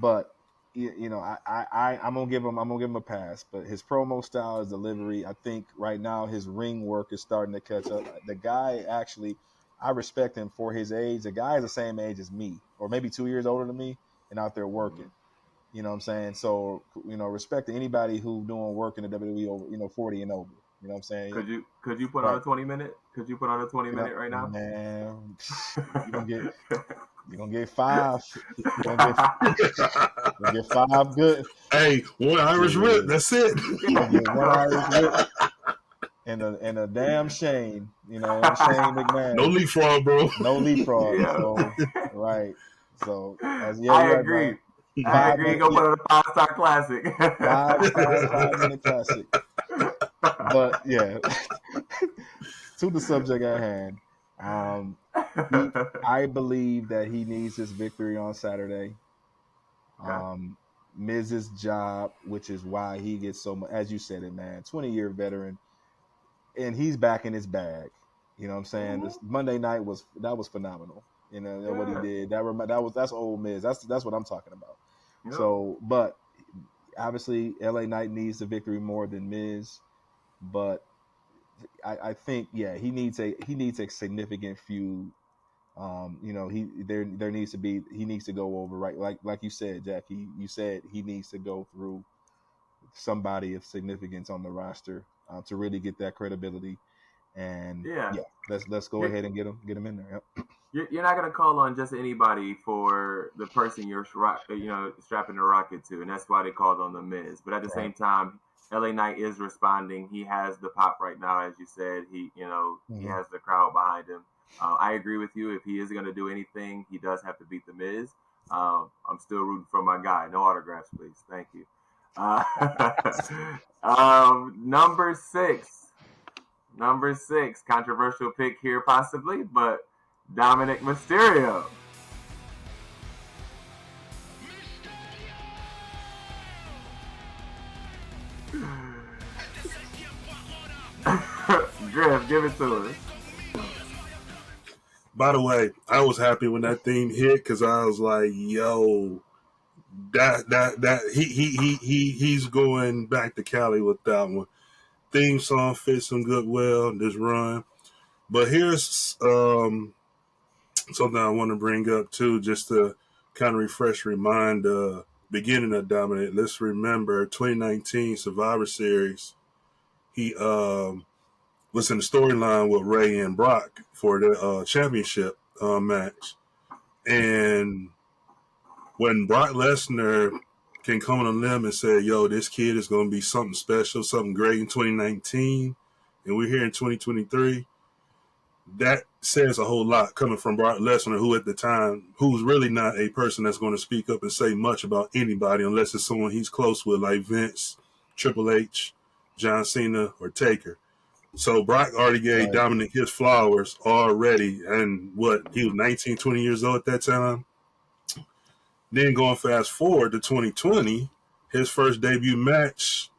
I'm gonna give him a pass. But his promo style, his delivery, I think right now his ring work is starting to catch up. The guy actually, I respect him for his age. The guy is the same age as me, or maybe 2 years older than me, and out there working. You know what I'm saying? So, respect to anybody who doing work in the WWE over, 40 and over. You know what I'm saying? Could you put on a 20-minute? Could you put on a 20-minute right now? Man, you're gonna get 5. You're gonna get 5 good. Hey, one Irish whip. That's it. You're gonna get 1 Irish whip and a damn Shane. Shane McMahon. No leapfrog, bro. No leapfrog. Yeah. So right. So I agree. Right. I agree. Go put on a 5-star classic. 5-minute classic. But yeah, to the subject at hand, I believe that he needs this victory on Saturday. Miz's job, which is why he gets so much, as you said it, man, 20-year veteran, and he's back in his bag. You know what I'm saying? This Monday night was phenomenal. What he did. That's old Miz. That's what I'm talking about. Yep. So, but obviously, LA Knight needs the victory more than Miz. But I think, he needs a significant feud. There needs to be, he needs to go over, right? Like you said, Jack. You said he needs to go through somebody of significance on the roster to really get that credibility. And let's go ahead and get him in there. Yep. You're not gonna call on just anybody for the person you're strapping the rocket to, and that's why they called on the Miz. But at the same time, LA Knight is responding. He has the pop right now, as you said. He has the crowd behind him. I agree with you. If he is gonna do anything, he does have to beat the Miz. I'm still rooting for my guy. No autographs, please. Thank you. Number 6, controversial pick here possibly, but Dominic Mysterio. Griff, give it to us. By the way, I was happy when that theme hit because I was like, "Yo, he's going back to Cali with that one." Theme song fits him good well. This run, but here's something I want to bring up too, just to kind of remind the beginning of Dominant. Let's remember 2019 Survivor Series. He was in the storyline with Ray and Brock for the championship match, and when Brock Lesnar can come on a limb and say, "Yo, this kid is going to be something special, something great in 2019," and we're here in 2023. That says a whole lot coming from Brock Lesnar, who at the time, who's really not a person that's going to speak up and say much about anybody unless it's someone he's close with, like Vince, Triple H, John Cena, or Taker. So Brock already gave Dominic his flowers already, and he was 19, 20 years old at that time. Then going fast forward to 2020, his first debut match,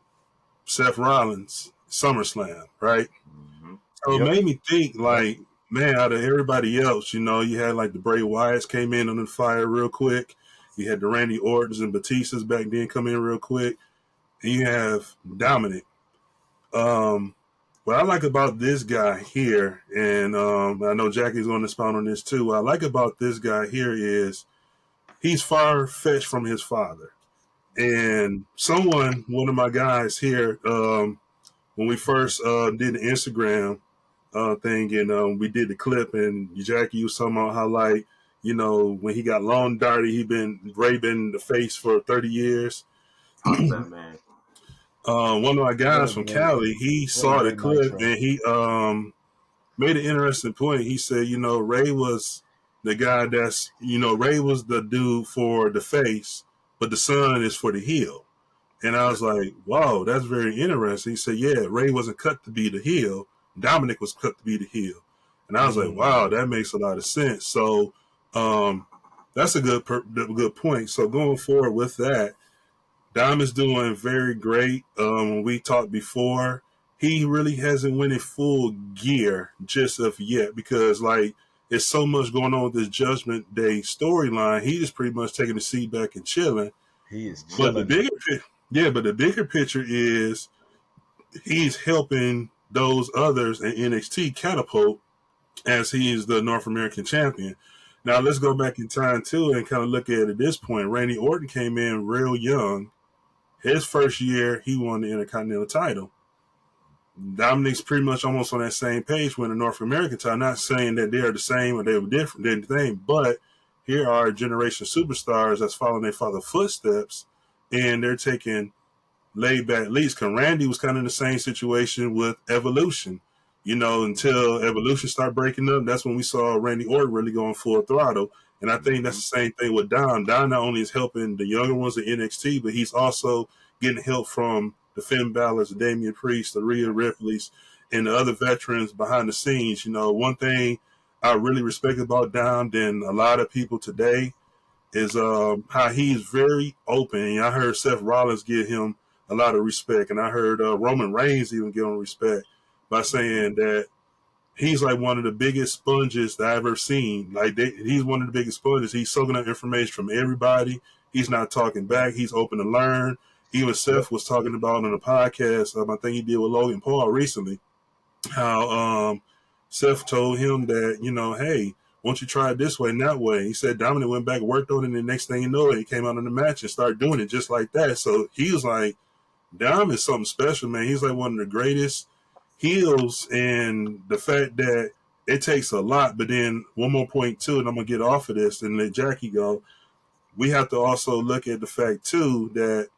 Seth Rollins, SummerSlam, right? Mm-hmm. So it made me think, like, man, out of everybody else, you had like the Bray Wyatts came in on the fire real quick. You had the Randy Ortons and Batistas back then come in real quick. And you have Dominic. What I like about this guy here, and I know Jackie's going to expound on this too, what I like about this guy here is he's far-fetched from his father. And one of my guys here, when we first did the Instagram thing and we did the clip, and Jackie was talking about how, like, when he got long darty, Ray been the face for 30 years. That man. One of my guys from Cali, he saw the clip and he made an interesting point. He said, Ray was the guy Ray was the dude for the face, but the son is for the heel. And I was like, wow, that's very interesting. He said, yeah, Ray wasn't cut to be the heel. Dominic was cut to be the heel. And I was like, wow, that makes a lot of sense. So that's a good point. So going forward with that, Dom is doing very great. When we talked before, he really hasn't went in full gear just of yet because, like, there's so much going on with this Judgment Day storyline. He just pretty much taking the seat back and chilling. He is chilling. But the bigger picture is he's helping those others in NXT catapult as he is the North American champion. Now let's go back in time too and kind of look at this point. Randy Orton came in real young. His first year, he won the Intercontinental title. Dominic's pretty much almost on that same page with the North American title. Not saying that they're the same or they were different, they're the same, but here are generation superstars that's following their father's footsteps, and they're taking laid back leads. Because Randy was kind of in the same situation with Evolution. Until Evolution started breaking up, that's when we saw Randy Orton really going full throttle. And I think that's the same thing with Don. Don not only is helping the younger ones at NXT, but he's also getting help from the Finn Balor's, the Damian Priest, the Rhea Ripley's, and the other veterans behind the scenes. One thing I really respect about Don than a lot of people today is how he's very open. And I heard Seth Rollins give him a lot of respect, and I heard Roman Reigns even give him respect by saying that he's like one of the biggest sponges that I've ever seen. Like he's one of the biggest sponges. He's soaking up information from everybody. He's not talking back. He's open to learn. Even Seth was talking about on a podcast, I think he did with Logan Paul recently, how Seth told him that, hey, why don't you try it this way and that way? He said Dominic went back and worked on it, and the next thing you know, he came out in the match and started doing it just like that. So he was like, Dom is something special, man. He's like one of the greatest heels, and the fact that it takes a lot. But then one more point too, and I'm gonna get off of this and let Jackie go. We have to also look at the fact too that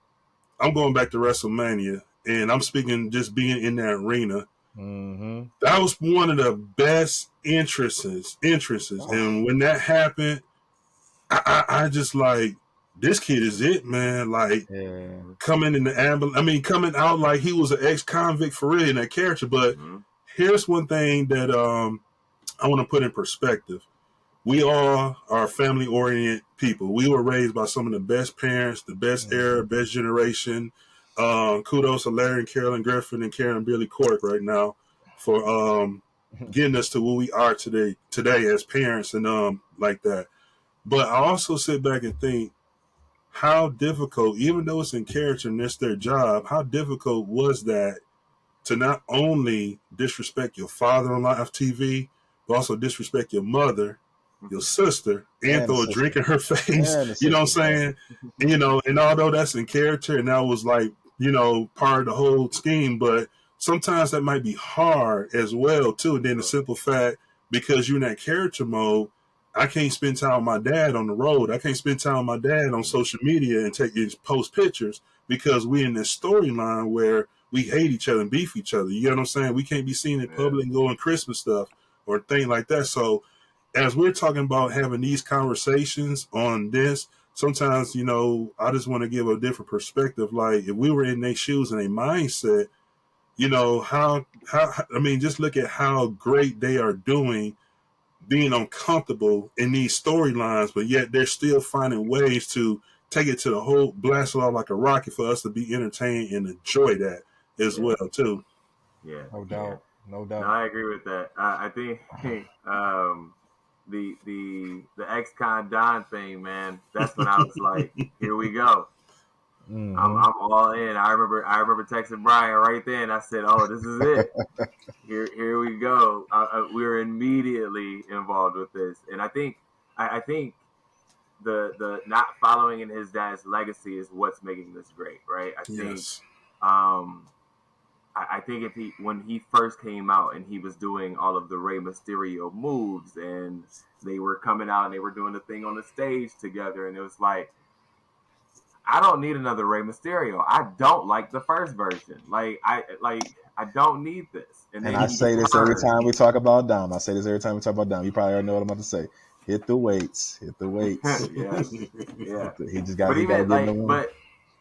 I'm going back to WrestleMania, and I'm speaking just being in that arena. Mm-hmm. That was one of the best entrances. And when that happened, I just like, this kid is it, man. Like, coming in the ambulance. I mean, coming out like he was an ex-convict for real in that character. But here's one thing that I want to put in perspective. We all are family-oriented people. We were raised by some of the best parents, the best era, best generation. Kudos to Larry and Carolyn Griffin and Karen Billy Cork right now for getting us to where we are today as parents and like that. But I also sit back and think how difficult, even though it's in character and it's their job, how difficult was that to not only disrespect your father on live TV, but also disrespect your mother, your sister, and And the throw a drink sister. in her face. And the You know what sister. I'm saying? And although that's in character and that was like, part of the whole scheme, but sometimes that might be hard as well too. And then the simple fact, because you're in that character mode, I can't spend time with my dad on the road. I can't spend time with my dad on social media and post pictures because we're in this storyline where we hate each other and beef each other. You know what I'm saying? We can't be seen in public and going Christmas stuff or thing like that. So as we're talking about having these conversations on this, sometimes, I just want to give a different perspective. Like if we were in their shoes and their mindset, how I mean, just look at how great they are doing being uncomfortable in these storylines, but yet they're still finding ways to take it to the whole blast it off like a rocket for us to be entertained and enjoy that as Yeah. well too. Yeah. No Yeah. doubt. No No, doubt. I agree with that. I think the ex-con Don thing, man. That's when I was like, here we go. Hmm. I'm all in. I remember texting Brian right then. I said, "Oh, this is it. Here we go." We were immediately involved with this, and I think the not following in his dad's legacy is what's making this great, right? I think Yes. um, I think if when he first came out and he was doing all of the Rey Mysterio moves and they were coming out and they were doing the thing on the stage together, and it was like, I don't need another Rey Mysterio. I don't like the first version. I don't need this. And And then I he say this every turned. time we talk about Dom. I say this every time we talk about Dom. You probably already know what I'm about to say. Hit the weights. Hit the weights. Yeah, yeah. He just got But he got to even get in the like, ring.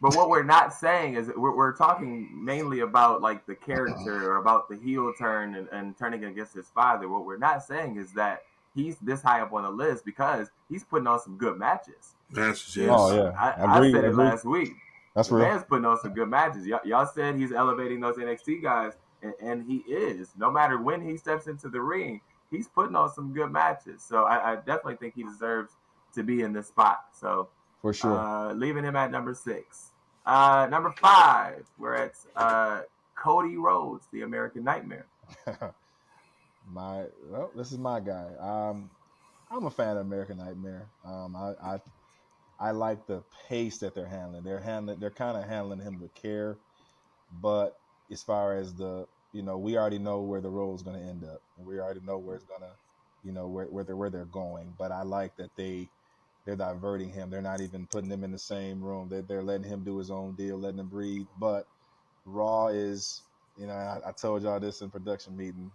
but what we're not saying is we're talking mainly about like the character or about the heel turn and turning against his father. What we're not saying is that he's this high up on the list because he's putting on some good matches. Matches, You Oh yes. know, yeah, I agree, said it agree. last week. That's The real. man's putting on some good matches. Y'all said he's elevating those NXT guys, and he is. No matter when he steps into the ring, he's putting on some good matches. So I definitely think he deserves to be in this spot. So For sure. leaving him at number 6. Number 5, we're at Cody Rhodes, the American Nightmare. This is my guy. I'm a fan of American Nightmare. I like the pace that they're handling. They're kind of handling him with care, but as far as we already know where the role is going to end up, and we already know where it's gonna, where they're going. But I like that they're diverting him. They're not even putting him in the same room. They're letting him do his own deal, letting him breathe. But Raw is, I told y'all this in production meeting.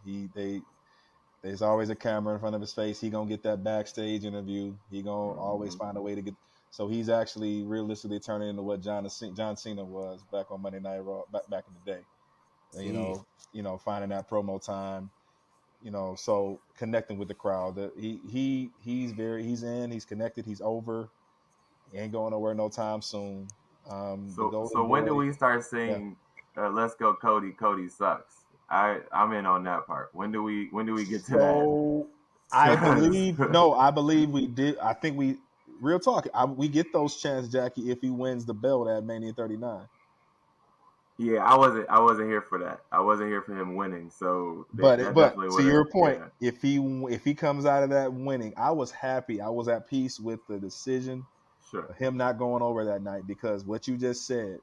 There's always a camera in front of his face. He gonna get that backstage interview. He gonna always find a way to get. So he's actually realistically turning into what John Cena was back on Monday Night Raw back in the day. You Mm. know, finding that promo time. So connecting with the crowd. He's in. He's connected. He's over. He ain't going nowhere no time soon. The So Golden when do Boy. we start Yeah. saying "Let's go, Cody"? Cody sucks. I'm in on that part. When do we get to that? So I believe no, I believe we did. I think real talk. We get those chances, Jackie, if he wins the belt at Mania 39. Yeah, I wasn't here for that. I wasn't here for him winning. So that But definitely to would have. your point, Yeah, if he comes out of that winning, I was happy. I was at peace with the decision sure. of him not going over that night because what you just said,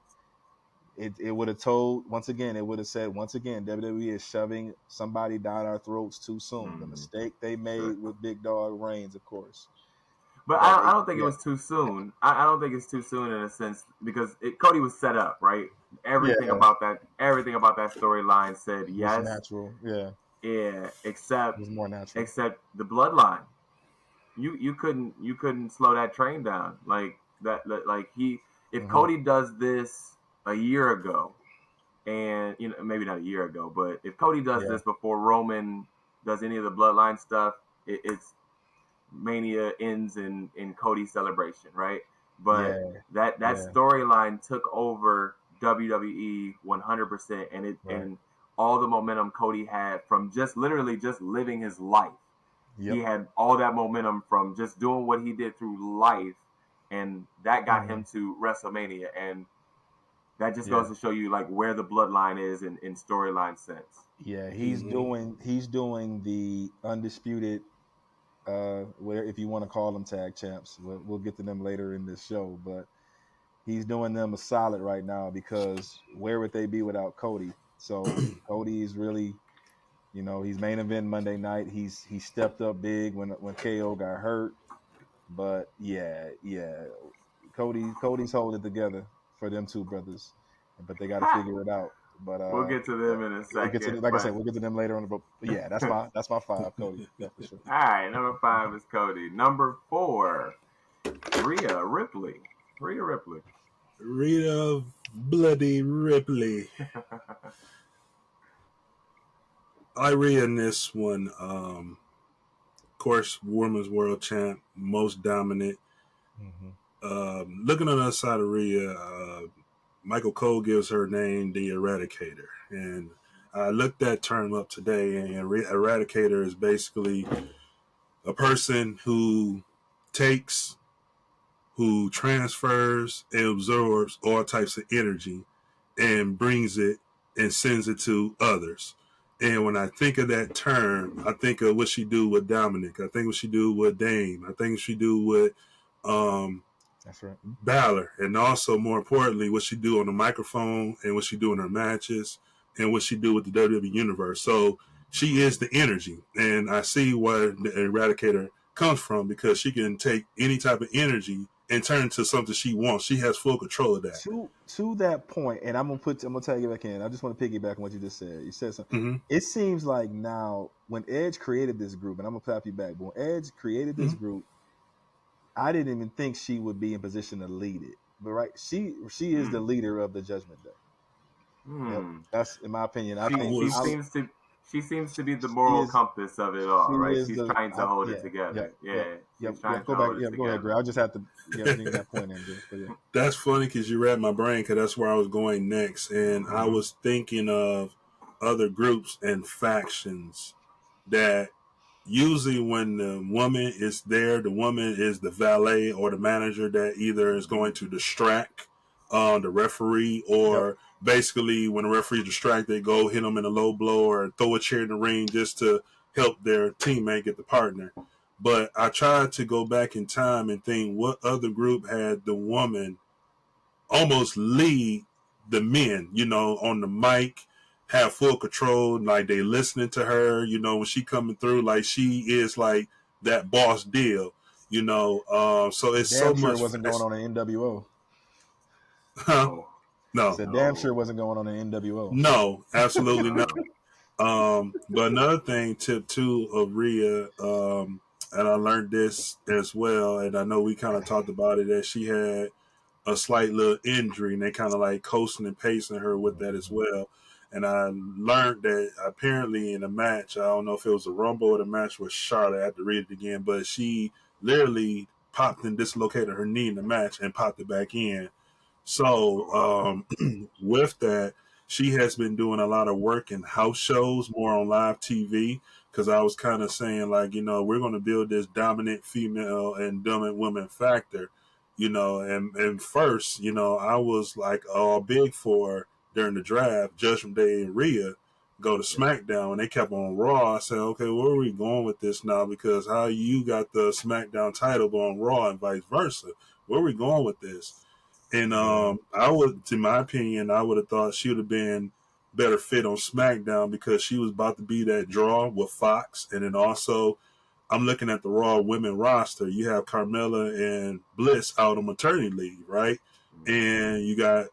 it would have told once again. It would have said once again, WWE is shoving somebody down our throats too soon. The Mm, mistake they sure. made with Big Dog Reigns, of course. But But I don't think it yeah, was too soon. I don't think it's too soon in a sense because Cody was set up right. yeah, Everything about that storyline said was yes. natural. Yeah, Yeah, it except was more natural. except the bloodline. You couldn't slow that train down like that. Like he, if Hmm. Cody does this a year ago, and maybe not a year ago, but if Cody does Yeah, this before Roman does any of the bloodline stuff, it's Mania ends in Cody's celebration, right? But yeah, that yeah. storyline took over WWE 100%, and it Right. and all the momentum Cody had from just literally just living his life. Yep. He had all that momentum from just doing what he did through life, and that got him to WrestleMania. And that just goes to show you like where the bloodline is in storyline sense. Yeah, he's doing the undisputed, where if you want to call them tag champs, we'll get to them later in this show, but he's doing them a solid right now because where would they be without Cody? So Cody is really, he's main event Monday night. He stepped up big when KO got hurt, but yeah, Cody's holding it together for them two brothers, but they got to figure it out. But we'll get to them in a second. Like I said, we'll get to them later on. But yeah, that's my 5, Cody. Yeah, for sure. All right, number 5 is Cody. Number 4, Rhea Ripley. Rhea Bloody Ripley. I Rhea in this one. Of course, Women's World Champ, most dominant. Looking on the other side of Rhea, Michael Cole gives her name the Eradicator. And I looked that term up today, and Eradicator is basically a person who takes, who transfers and absorbs all types of energy and brings it and sends it to others. And when I think of that term, I think of what she do with Dominic. I think what she do with Dame. I think what she do with that's right, Balor. And also, more importantly, what she do on the microphone and what she do in her matches and what she do with the WWE Universe. So she is the energy. And I see where the Eradicator comes from, because she can take any type of energy and turn into something she wants. She has full control of that. To that point, and I'm gonna tag you back in. I just want to piggyback on what you just said. You said something. Mm-hmm. It seems like now when Edge created this group, and I'm gonna clap you back, but when Edge created this group, I didn't even think she would be in position to lead it. But right, she is the leader of the Judgment Day. Yep. That's in my opinion. I think she seems to be the moral compass of it all, right? She's trying to hold it together. Go ahead, Greg. I'll just have to bring that point in. But yeah. That's funny because you read my brain, because that's where I was going next. And I was thinking of other groups and factions that usually when the woman is there, the woman is the valet or the manager that either is going to distract the referee, or basically when the referee is distracted, they go hit them in a low blow or throw a chair in the ring just to help their teammate get the partner. But I tried to go back in time and think what other group had the woman almost lead the men, on the mic, have full control, like they listening to her, when she coming through, like she is like that boss deal, so it's damn so sure much. Wasn't going on in NWO. Huh? No. Said damn sure wasn't going on in NWO. No, absolutely not. But another thing, tip 2 of Rhea, and I learned this as well, and I know we kind of talked about it, that she had a slight little injury, and they kind of like coasting and pacing her with that as well. And I learned that apparently in a match, I don't know if it was a Rumble or the match with Charlotte, I had to read it again, but she literally popped and dislocated her knee in the match and popped it back in. So with that, she has been doing a lot of work in house shows, more on live TV, because I was kind of saying, like, we're going to build this dominant female and dominant woman factor, and first, I was like all big for during the draft, Judgment Day and Rhea go to SmackDown, and they kept on Raw. I said, okay, where are we going with this now? Because how you got the SmackDown title on Raw and vice versa. Where are we going with this? And I would, in my opinion, I would have thought she would have been better fit on SmackDown, because she was about to be that draw with Fox. And then also, I'm looking at the Raw women roster. You have Carmella and Bliss out on maternity leave, right? And you got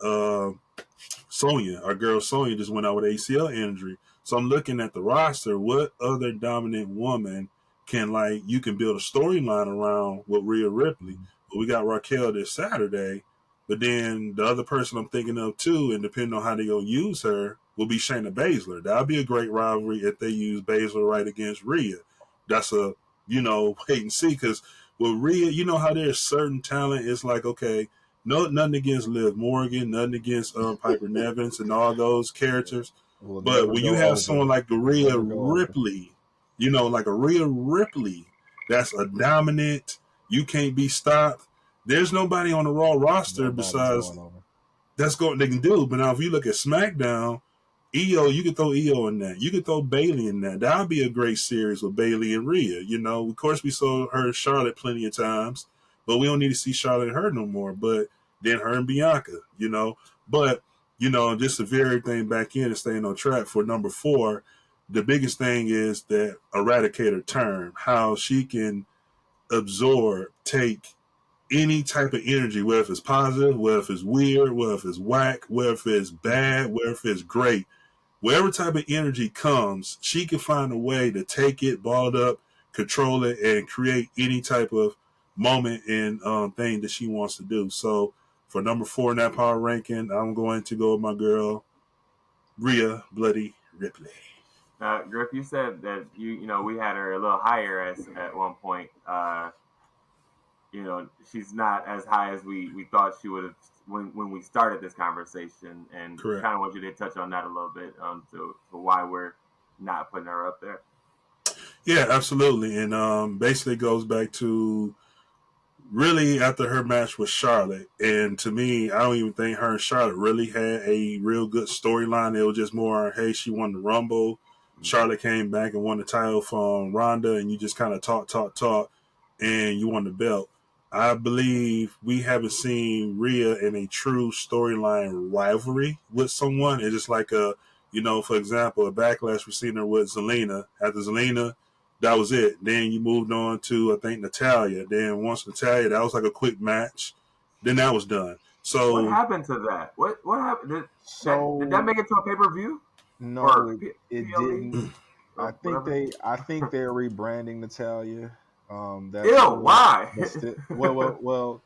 Sonya, our girl Sonya, just went out with ACL injury. So I'm looking at the roster. What other dominant woman you can build a storyline around with Rhea Ripley? But we got Raquel this Saturday. But then the other person I'm thinking of too, and depending on how they gonna use her, will be Shayna Baszler. That'll be a great rivalry if they use Baszler right against Rhea. That's a wait and see, because with Rhea, how there's certain talent. It's like, okay, nothing against Liv Morgan, nothing against Piper Nevins and all those characters. will But never when you go have over. someone like Rhea Never go over. Ripley, like a Rhea Ripley, that's a dominant. You can't be stopped. There's nobody on the Raw roster Nobody's besides going over. that's going they can do. But now if you look at SmackDown, EO, you could throw EO in that. You could throw Bailey in that. That would be a great series with Bailey and Rhea. Of course we saw her and Charlotte plenty of times, but we don't need to see Charlotte and her no more. But then her and Bianca, But, just to veer everything back in and staying on track for number 4, the biggest thing is that Eradicator term, how she can absorb, take any type of energy, whether if it's positive, whether if it's weird, whether if it's whack, whether if it's bad, whether if it's great. Whatever type of energy comes, she can find a way to take it, ball it up, control it, and create any type of moment and thing that she wants to do. So for number 4 in that power ranking, I'm going to go with my girl, Rhea Bloody Ripley. Griff, you said that we had her a little higher at one point. She's not as high as we thought she would have when we started this conversation, and Correct. kind of want you to touch on that a little bit to why we're not putting her up there. Yeah, absolutely, and basically goes back to really after her match with Charlotte, and to me, I don't even think her and Charlotte really had a real good storyline. It was just more, hey, she won the Rumble. Charlotte came back and won the title from Ronda, and you just kind of talk, and you won the belt. I believe we haven't seen Rhea in a true storyline rivalry with someone. It's just like for example, a Backlash, we've seen her with Zelina. After Zelina, that was it. Then you moved on to, I think, Natalya. Then once Natalya, that was like a quick match. Then that was done. So what happened to that? What happened? Did that make it to a pay-per-view? No, Or it PLE? didn't. Or I think whatever? they're rebranding Natalia. That's Ew, still, why? but still, well.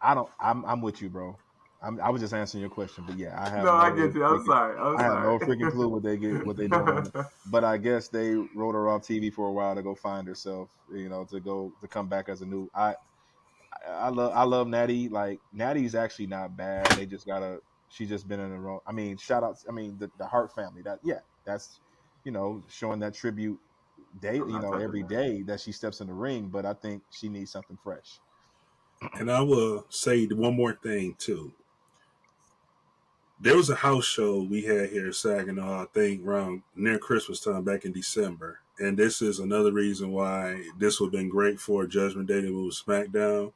I don't. I'm with you, bro. I was just answering your question, but yeah, I have No, I no get you. I'm freaking. sorry. I have no freaking clue what they doing. But I guess they wrote her off TV for a while to go find herself. To come back as a new. I love Natty. Like Natty's actually not bad. They just gotta. She's just been in the wrong. I mean, shout outs. I mean, the Hart family. That's showing that tribute day. I'm not touching Every that. day that she steps in the ring. But I think she needs something fresh. and I will say one more thing too. There was a house show we had here in Saginaw, I think around near Christmas time back in December. And this is another reason why this would have been great for Judgment Day to move SmackDown,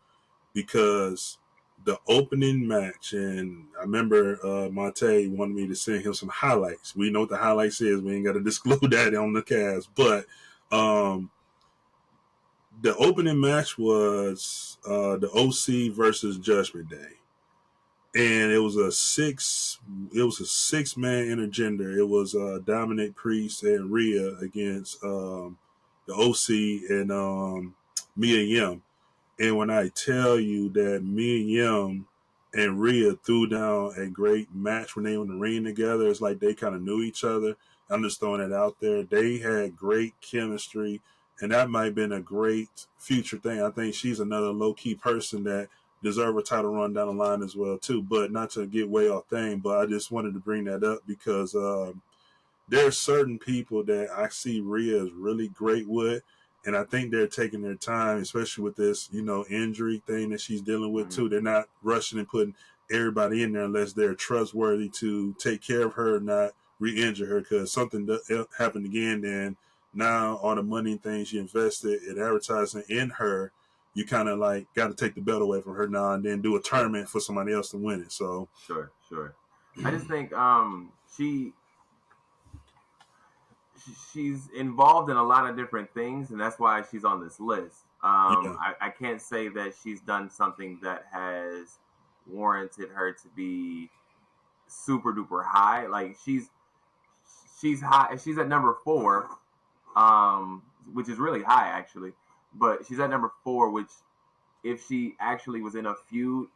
because the opening match, and I remember Monte wanted me to send him some highlights. We know what the highlights is. We ain't got to disclose that on the cast. But the opening match was the OC versus Judgment Day. And it was a 6-man intergender. It was Dominic Priest and Rhea against the OC and Mia Yim. And when I tell you that Mia Yim and Rhea threw down a great match when they were in the ring together, it's like they kind of knew each other. I'm just throwing it out there. They had great chemistry, and that might have been a great future thing. I think she's another low-key person that deserve a title run down the line as well too. But not to get way off thing, but I just wanted to bring that up because there are certain people that I see Rhea is really great with, and I think they're taking their time, especially with this injury thing that she's dealing with too. They're not rushing and putting everybody in there unless they're trustworthy to take care of her and not re-injure her, because something happened again, then now all the money and things you invested in advertising in her, you kind of like got to take the belt away from her now and then do a tournament for somebody else to win it. So Sure. I just think she's involved in a lot of different things, and that's why she's on this list. yeah, I can't say that she's done something that has warranted her to be super duper high. Like she's high. She's at number 4, which is really high actually. But she's at number 4, which if she actually was in a feud,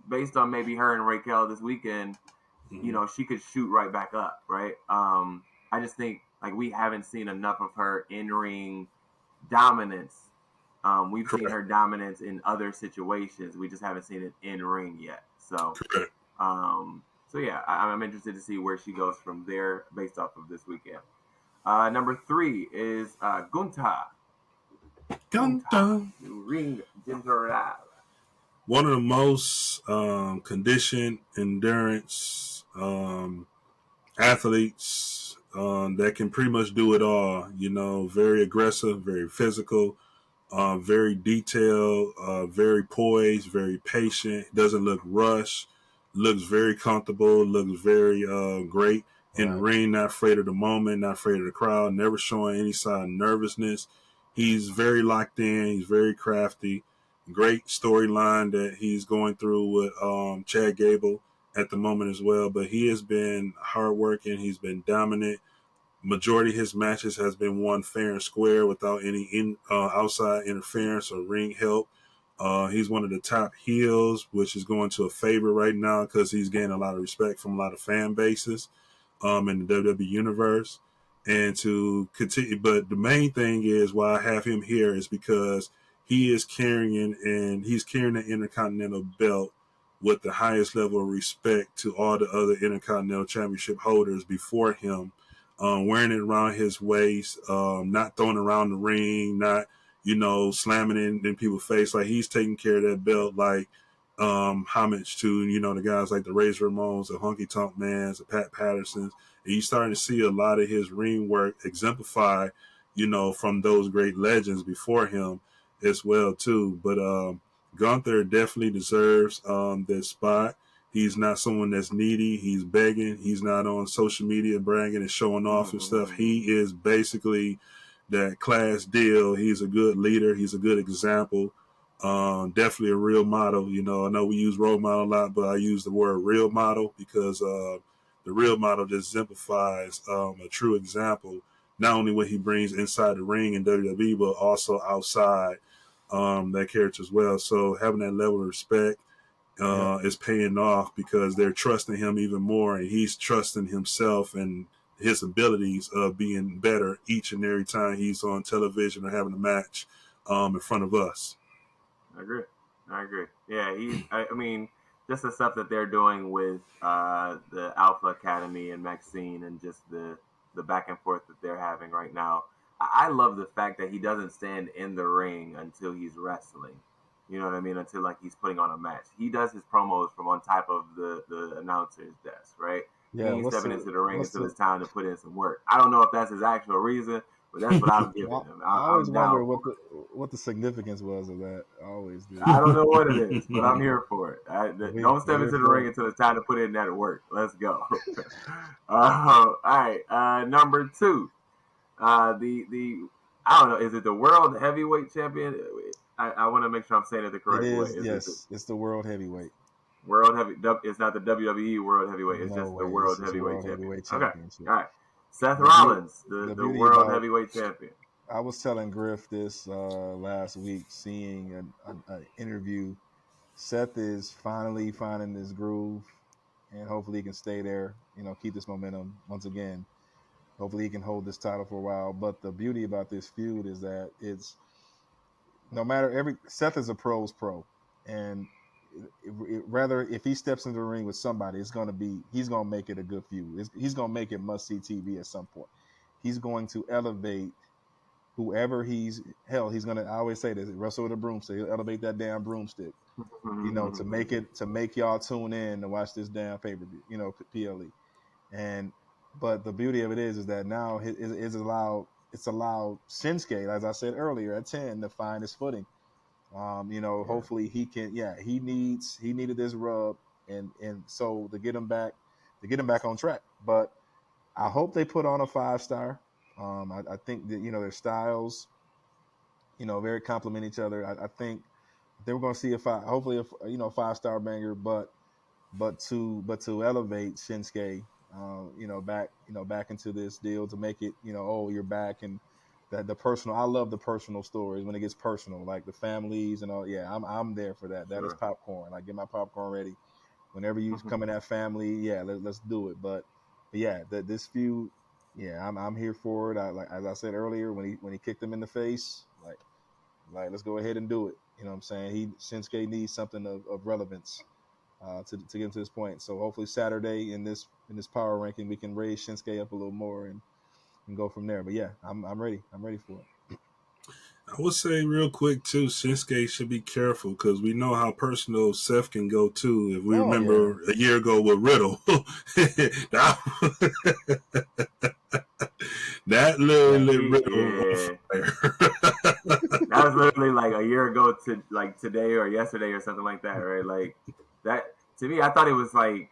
based on maybe her and Raquel this weekend, she could shoot right back up, right? I just think like we haven't seen enough of her in ring dominance. We've correct. seen her dominance in other situations. We just haven't seen it in ring yet. So, Correct. So yeah, I'm interested to see where she goes from there based off of this weekend. Number 3 is Gunta. Gunta, Gunta. the ring general. One of the most conditioned endurance athletes that can pretty much do it all. Very aggressive, very physical, very detailed, very poised, very patient. Doesn't look rushed. Looks very comfortable. Looks very great in the Right. ring. Not afraid of the moment. Not afraid of the crowd. Never showing any sign of nervousness. He's very locked in. He's very crafty. Great storyline that he's going through with Chad Gable at the moment as well. But he has been hardworking. He's been dominant. Majority of his matches has been won fair and square without any outside interference or ring help. He's one of the top heels, which is going to a favor right now because he's gaining a lot of respect from a lot of fan bases in the WWE universe. And to continue, but the main thing is why I have him here is because he's carrying the Intercontinental belt with the highest level of respect to all the other Intercontinental Championship holders before him, wearing it around his waist, not throwing around the ring, not slamming it in people's face. Like he's taking care of that belt, like homage to the guys like the Razor Ramones, the Honky Tonk Mans, the Pat Pattersons. And you're starting to see a lot of his ring work exemplify, from those great legends before him as well too. But Gunther definitely deserves that spot. He's not someone that's needy. He's begging. He's not on social media bragging and showing off and stuff. He is basically that class deal. He's a good leader. He's a good example. Definitely a real model. I know we use role model a lot, but I use the word real model because the real model just exemplifies a true example. Not only what he brings inside the ring in WWE, but also outside that character as well. So having that level of respect is paying off because they're trusting him even more, and he's trusting himself and his abilities of being better each and every time he's on television or having a match in front of us. I agree. I agree. Yeah, I mean, just the stuff that they're doing with the Alpha Academy and Maxine, and just the back and forth that they're having right now. I love the fact that he doesn't stand in the ring until he's wrestling. You know what I mean? Until like he's putting on a match. He does his promos from on top of the announcer's desk, right? He Yeah. ain't What's stepping the into the ring what's until the it's time to put in some work. I don't know if that's his actual reason, but that's what I'm giving I, him. I always I'm wonder down what for the what the significance was of that. I always it. do. I don't know what it is, but I'm here for it. Don't We step here into the for ring it. until it's time to put in that work. Let's go. All right, number 2. The I don't know. Is it the world heavyweight champion? I want to make sure I'm saying it the It correct way. is, Is it the yes. It's the world heavyweight. world heavy? It's not the WWE world heavyweight. It's No just the way. world It's a heavyweight world champion. heavyweight Okay. championship. All right. Seth The beauty, Rollins, the the the beauty world about heavyweight champion. I was telling Griff this last week, seeing an interview. Seth is finally finding this groove, and hopefully he can stay there. Keep this momentum once again. Hopefully he can hold this title for a while. But the beauty about this feud is that it's no matter every Seth is a pro's pro, and rather if he steps into the ring with somebody, he's gonna make it a good feud. He's gonna make it must see TV at some point. He's going to elevate whoever he's gonna. I always say this: wrestle with a broomstick. He'll elevate that damn broomstick. To make y'all tune in to watch this damn pay per view. PLE. And but the beauty of it is that now it's allowed Shinsuke, as I said earlier, at 10 to find his footing. Yeah. Hopefully he can. Yeah, he needed this rub, and so to get him back on track. But I hope they put on a 5-star. I think that their styles, very complement each other. I think they were going to see hopefully a 5-star banger, but to elevate Shinsuke, back into this deal to make it, oh, you're back, and that the personal. I love the personal stories when it gets personal, like the families and all. Yeah, I'm there for that. That is Sure. popcorn. Like get my popcorn ready. Whenever you come in that family, yeah, let's do it. But yeah, this feud, yeah, I'm here for it. Like as I said earlier, when he kicked him in the face, like let's go ahead and do it. You know what I'm saying? Shinsuke needs something of relevance to get to this point. So hopefully Saturday in this power ranking we can raise Shinsuke up a little more and go from there. But yeah, I'm ready. I'm ready for it. I would say real quick too, Shinsuke should be careful because we know how personal Seth can go too. If we remember a year ago with Riddle, that literally Riddle on fire. That was literally like a year ago to like today or yesterday or something like that, right? Like that to me, I thought it was like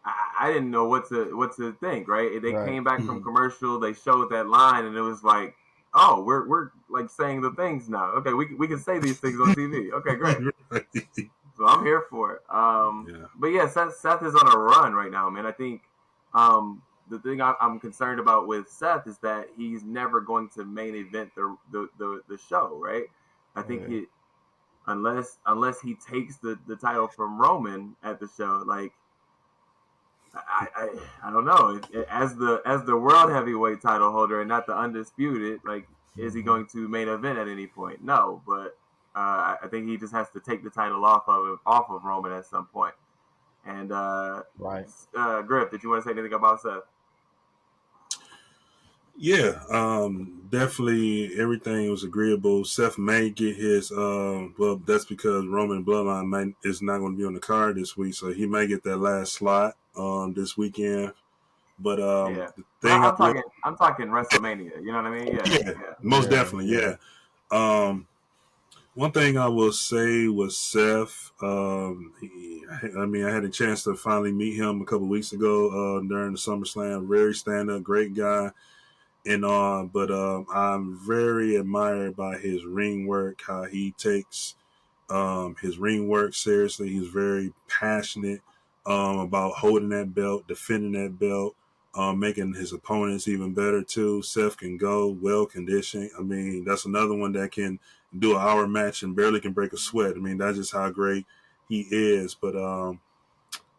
I didn't know what to think, right? They came back from commercial, they showed that line, and it was like, oh, we're like saying the things now. Okay, we can say these things on TV. Okay, great. So I'm here for it. But yeah, Seth is on a run right now, man. I think the thing I'm concerned about with Seth is that he's never going to main event the show, right? I think he unless he takes the title from Roman at the show, like I don't know. As the world heavyweight title holder and not the undisputed, like is he going to main event at any point? No, but I think he just has to take the title off of Roman at some point. And Griff, did you want to say anything about Seth? Yeah, definitely everything was agreeable. Seth may get his, well, that's because Roman Bloodline is not going to be on the card this week, so he may get that last slot this weekend. But the thing I'm talking WrestleMania. You know what I mean? Yeah, most definitely. Yeah. One thing I will say was Seth. I had a chance to finally meet him a couple weeks ago during the SummerSlam. Very stand-up, great guy. And but I'm very admired by his ring work, how he takes his ring work seriously. He's very passionate about holding that belt, defending that belt, making his opponents even better too. Seth can go, well conditioned. I mean, that's another one that can do an hour match and barely can break a sweat. I mean, that's just how great he is. But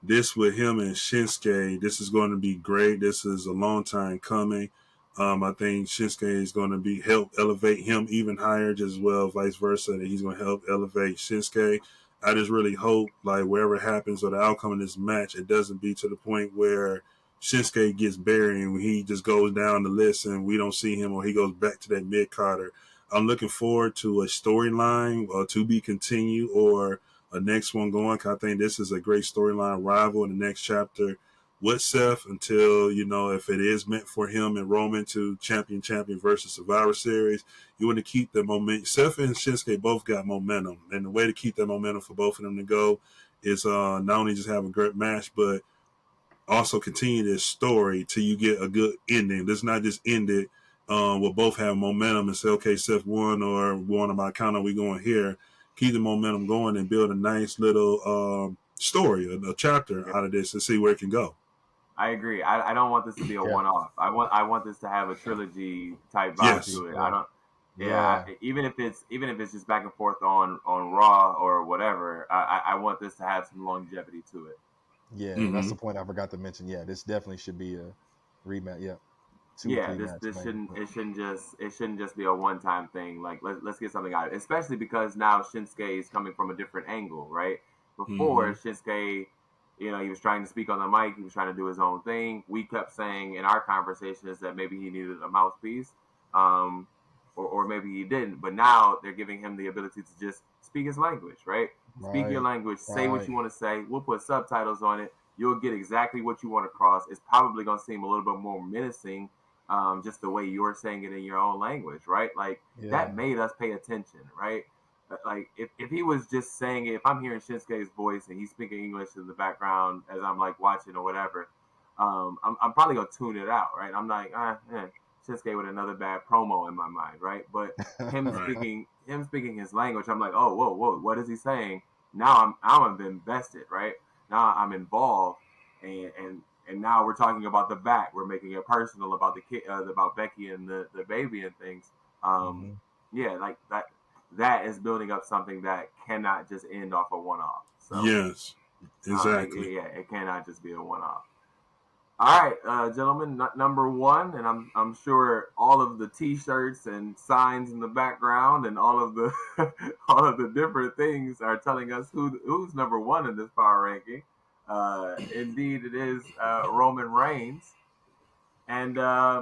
this with him and Shinsuke, this is going to be great. This is a long time coming. I think Shinsuke is going to help elevate him even higher, just as well, vice versa, that he's going to help elevate Shinsuke. I just really hope, like, wherever it happens or the outcome of this match, it doesn't be to the point where Shinsuke gets buried and he just goes down the list and we don't see him or he goes back to that mid-carder. I'm looking forward to a storyline to be continued or a next one going. I think this is a great storyline rival in the next chapter with Seth until, if it is meant for him and Roman to champion versus Survivor Series, you want to keep the momentum. Seth and Shinsuke both got momentum, and the way to keep that momentum for both of them to go is not only just have a great match, but also continue this story till you get a good ending. Let's not just end it we'll both have momentum and say, okay, Seth won or won by count, are we going here? Keep the momentum going and build a nice little story, a chapter out of this and see where it can go. I agree. I don't want this to be a one-off. I want this to have a trilogy type vibe to it. I don't. Even if it's just back and forth on Raw or whatever, I want this to have some longevity to it. Yeah, that's the point I forgot to mention. Yeah, this definitely should be a rematch. Yeah. This shouldn't just be a one-time thing. Like let's get something out of it, especially because now Shinsuke is coming from a different angle, right? Before Shinsuke, he was trying to speak on the mic. He was trying to do his own thing. We kept saying in our conversations that maybe he needed a mouthpiece, or maybe he didn't. But now they're giving him the ability to just speak his language, right? Speak your language. Say what you want to say. We'll put subtitles on it. You'll get exactly what you want across. It's probably going to seem a little bit more menacing, just the way you're saying it in your own language, right? Like that made us pay attention, right? Like if he was just saying it, if I'm hearing Shinsuke's voice and he's speaking English in the background as I'm like watching or whatever, I'm probably gonna tune it out, right? I'm like, Shinsuke with another bad promo in my mind, right? But him speaking his language, I'm like, oh, whoa, what is he saying? Now I'm invested, right? Now I'm involved, and now we're talking about the back. We're making it personal about the kid, about Becky and the baby and things. Yeah, like that. That is building up something that cannot just end off a one-off. So, yes, exactly. It cannot just be a one-off. All right, gentlemen, number one, and I'm sure all of the T-shirts and signs in the background and all of the all of the different things are telling us who's number one in this power ranking. Indeed, it is Roman Reigns, and I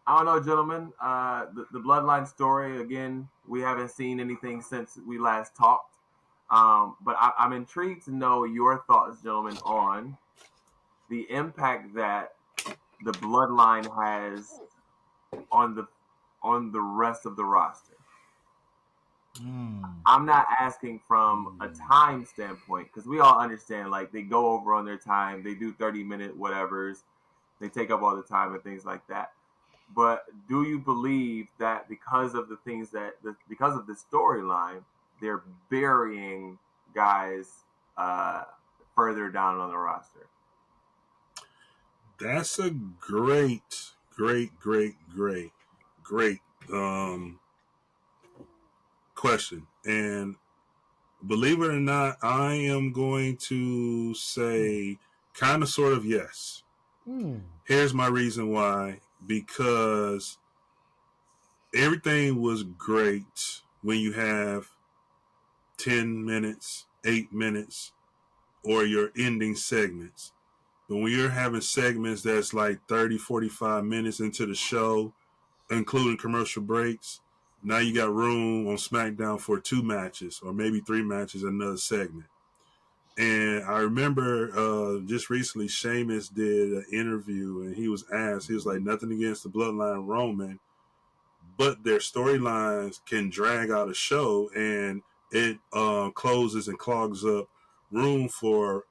don't know, gentlemen. The Bloodline story again. We haven't seen anything since we last talked, but I'm intrigued to know your thoughts, gentlemen, on the impact that the bloodline has on the rest of the roster. Mm. I'm not asking from a Mm. time standpoint because we all understand like they go over on their time, they do 30-minute whatevers, they take up all the time and things like that. But do you believe that because of the things because of the storyline, they're burying guys uh, further down on the roster? That's a great um, question. And believe it or not, I am going to say kind of, sort of, yes. Mm. Here's my reason why. Because everything was great when you have 10 minutes, 8 minutes, or your ending segments. But when you're having segments that's like 30, 45 minutes into the show, including commercial breaks, now you got room on SmackDown for 2 matches or maybe 3 matches, another segment. And I remember just recently, Sheamus did an interview and he was asked, he was like, nothing against the Bloodline Roman, but their storylines can drag out a show and it closes and clogs up room for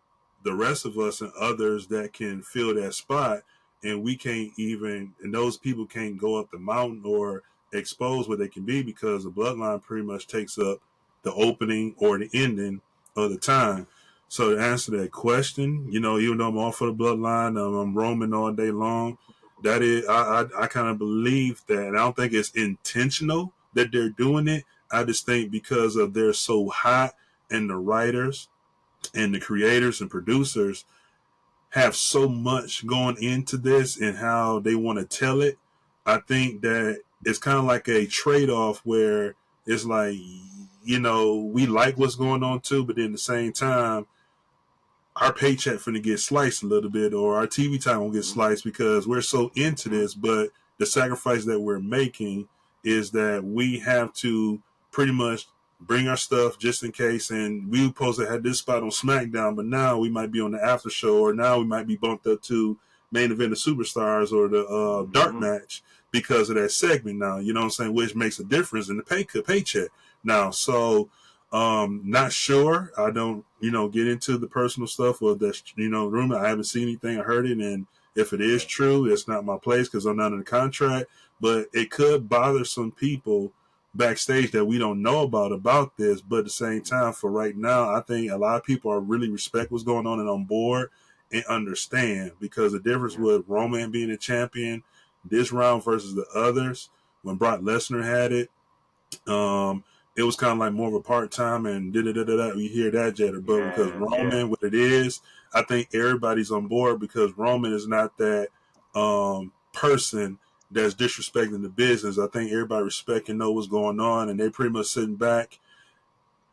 the rest of us and others that can fill that spot. And we can't even, and those people can't go up the mountain or expose what they can be because the bloodline pretty much takes up the opening or the ending of the time. So to answer that question, even though I'm all for the bloodline, I'm roaming all day long. That is, I kind of believe that, and I don't think it's intentional that they're doing it. I just think because of they're so hot, and the writers and the creators and producers have so much going into this and how they want to tell it. I think that it's kind of like a trade off where it's like, we like what's going on too, but then at the same time, our paycheck finna get sliced a little bit, or our TV time will get Mm-hmm. sliced because we're so into this. But the sacrifice that we're making is that we have to pretty much bring our stuff just in case. And we were supposed to have this spot on SmackDown, but now we might be on the after show, or now we might be bumped up to main event of Superstars or the dark Mm-hmm. match because of that segment. Now, you know what I'm saying, which makes a difference in the paycheck. Now, so not sure. I don't, get into the personal stuff or that's, rumor. I haven't seen anything. I heard it, and if it is true, it's not my place because I'm not in the contract. But it could bother some people backstage that we don't know about this. But at the same time, for right now, I think a lot of people are really respect what's going on and on board and understand because the difference Yeah. with Roman being a champion this round versus the others when Brock Lesnar had it. It was kind of like more of a part time and da da da da. You hear that jetter, but because Yes. Yes. Roman, what it is, I think everybody's on board because Roman is not that person that's disrespecting the business. I think everybody respect and know what's going on, and they pretty much sitting back,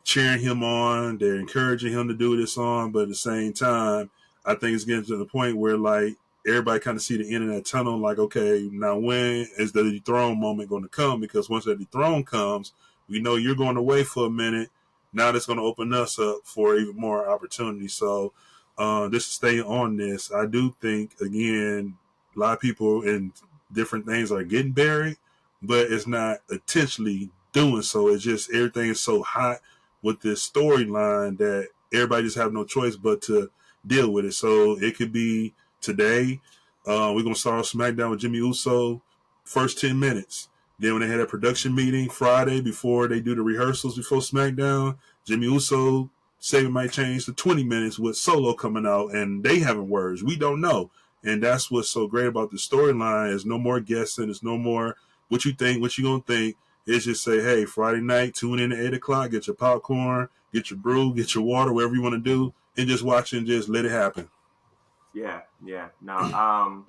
cheering him on. They're encouraging him to do this on, but at the same time, I think it's getting to the point where like everybody kind of see the end of that tunnel. Like, okay, now when is the dethrone moment going to come? Because once that dethrone comes, we know you're going away for a minute. Now that's going to open us up for even more opportunity. So, just to stay on this, I do think again, a lot of people and different things are getting buried, but it's not intentionally doing so. It's just everything is so hot with this storyline that everybody just have no choice but to deal with it. So it could be today. We're gonna start SmackDown with Jimmy Uso, first 10 minutes. Then when they had a production meeting Friday before they do the rehearsals before SmackDown, Jimmy Uso segment might change to 20 minutes with Solo coming out, and they having words. We don't know, and that's what's so great about the storyline. Is no more guessing. It's no more what you think, what you gonna think. It's just say, hey, Friday night, tune in at 8 o'clock, get your popcorn, get your brew, get your water, whatever you want to do, and just watch and just let it happen. Yeah. No.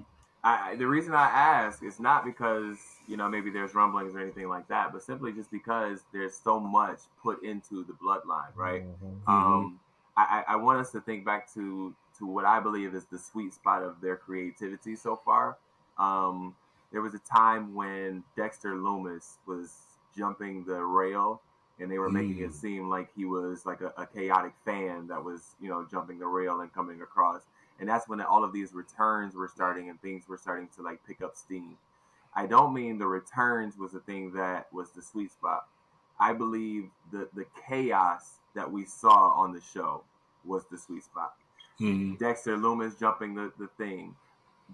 The reason I ask is not because maybe there's rumblings or anything like that, but simply just because there's so much put into the bloodline, right? Hmm. Mm-hmm. I want us to think back to what I believe is the sweet spot of their creativity so far. Um, there was a time when Dexter Loomis was jumping the rail, and they were making it Mm. seem like he was like a chaotic fan that was jumping the rail and coming across, and that's when all of these returns were starting and things were starting to like pick up steam. I don't mean the returns was the thing that was the sweet spot. I believe the chaos that we saw on the show was the sweet spot. Mm. Dexter Loomis jumping the thing,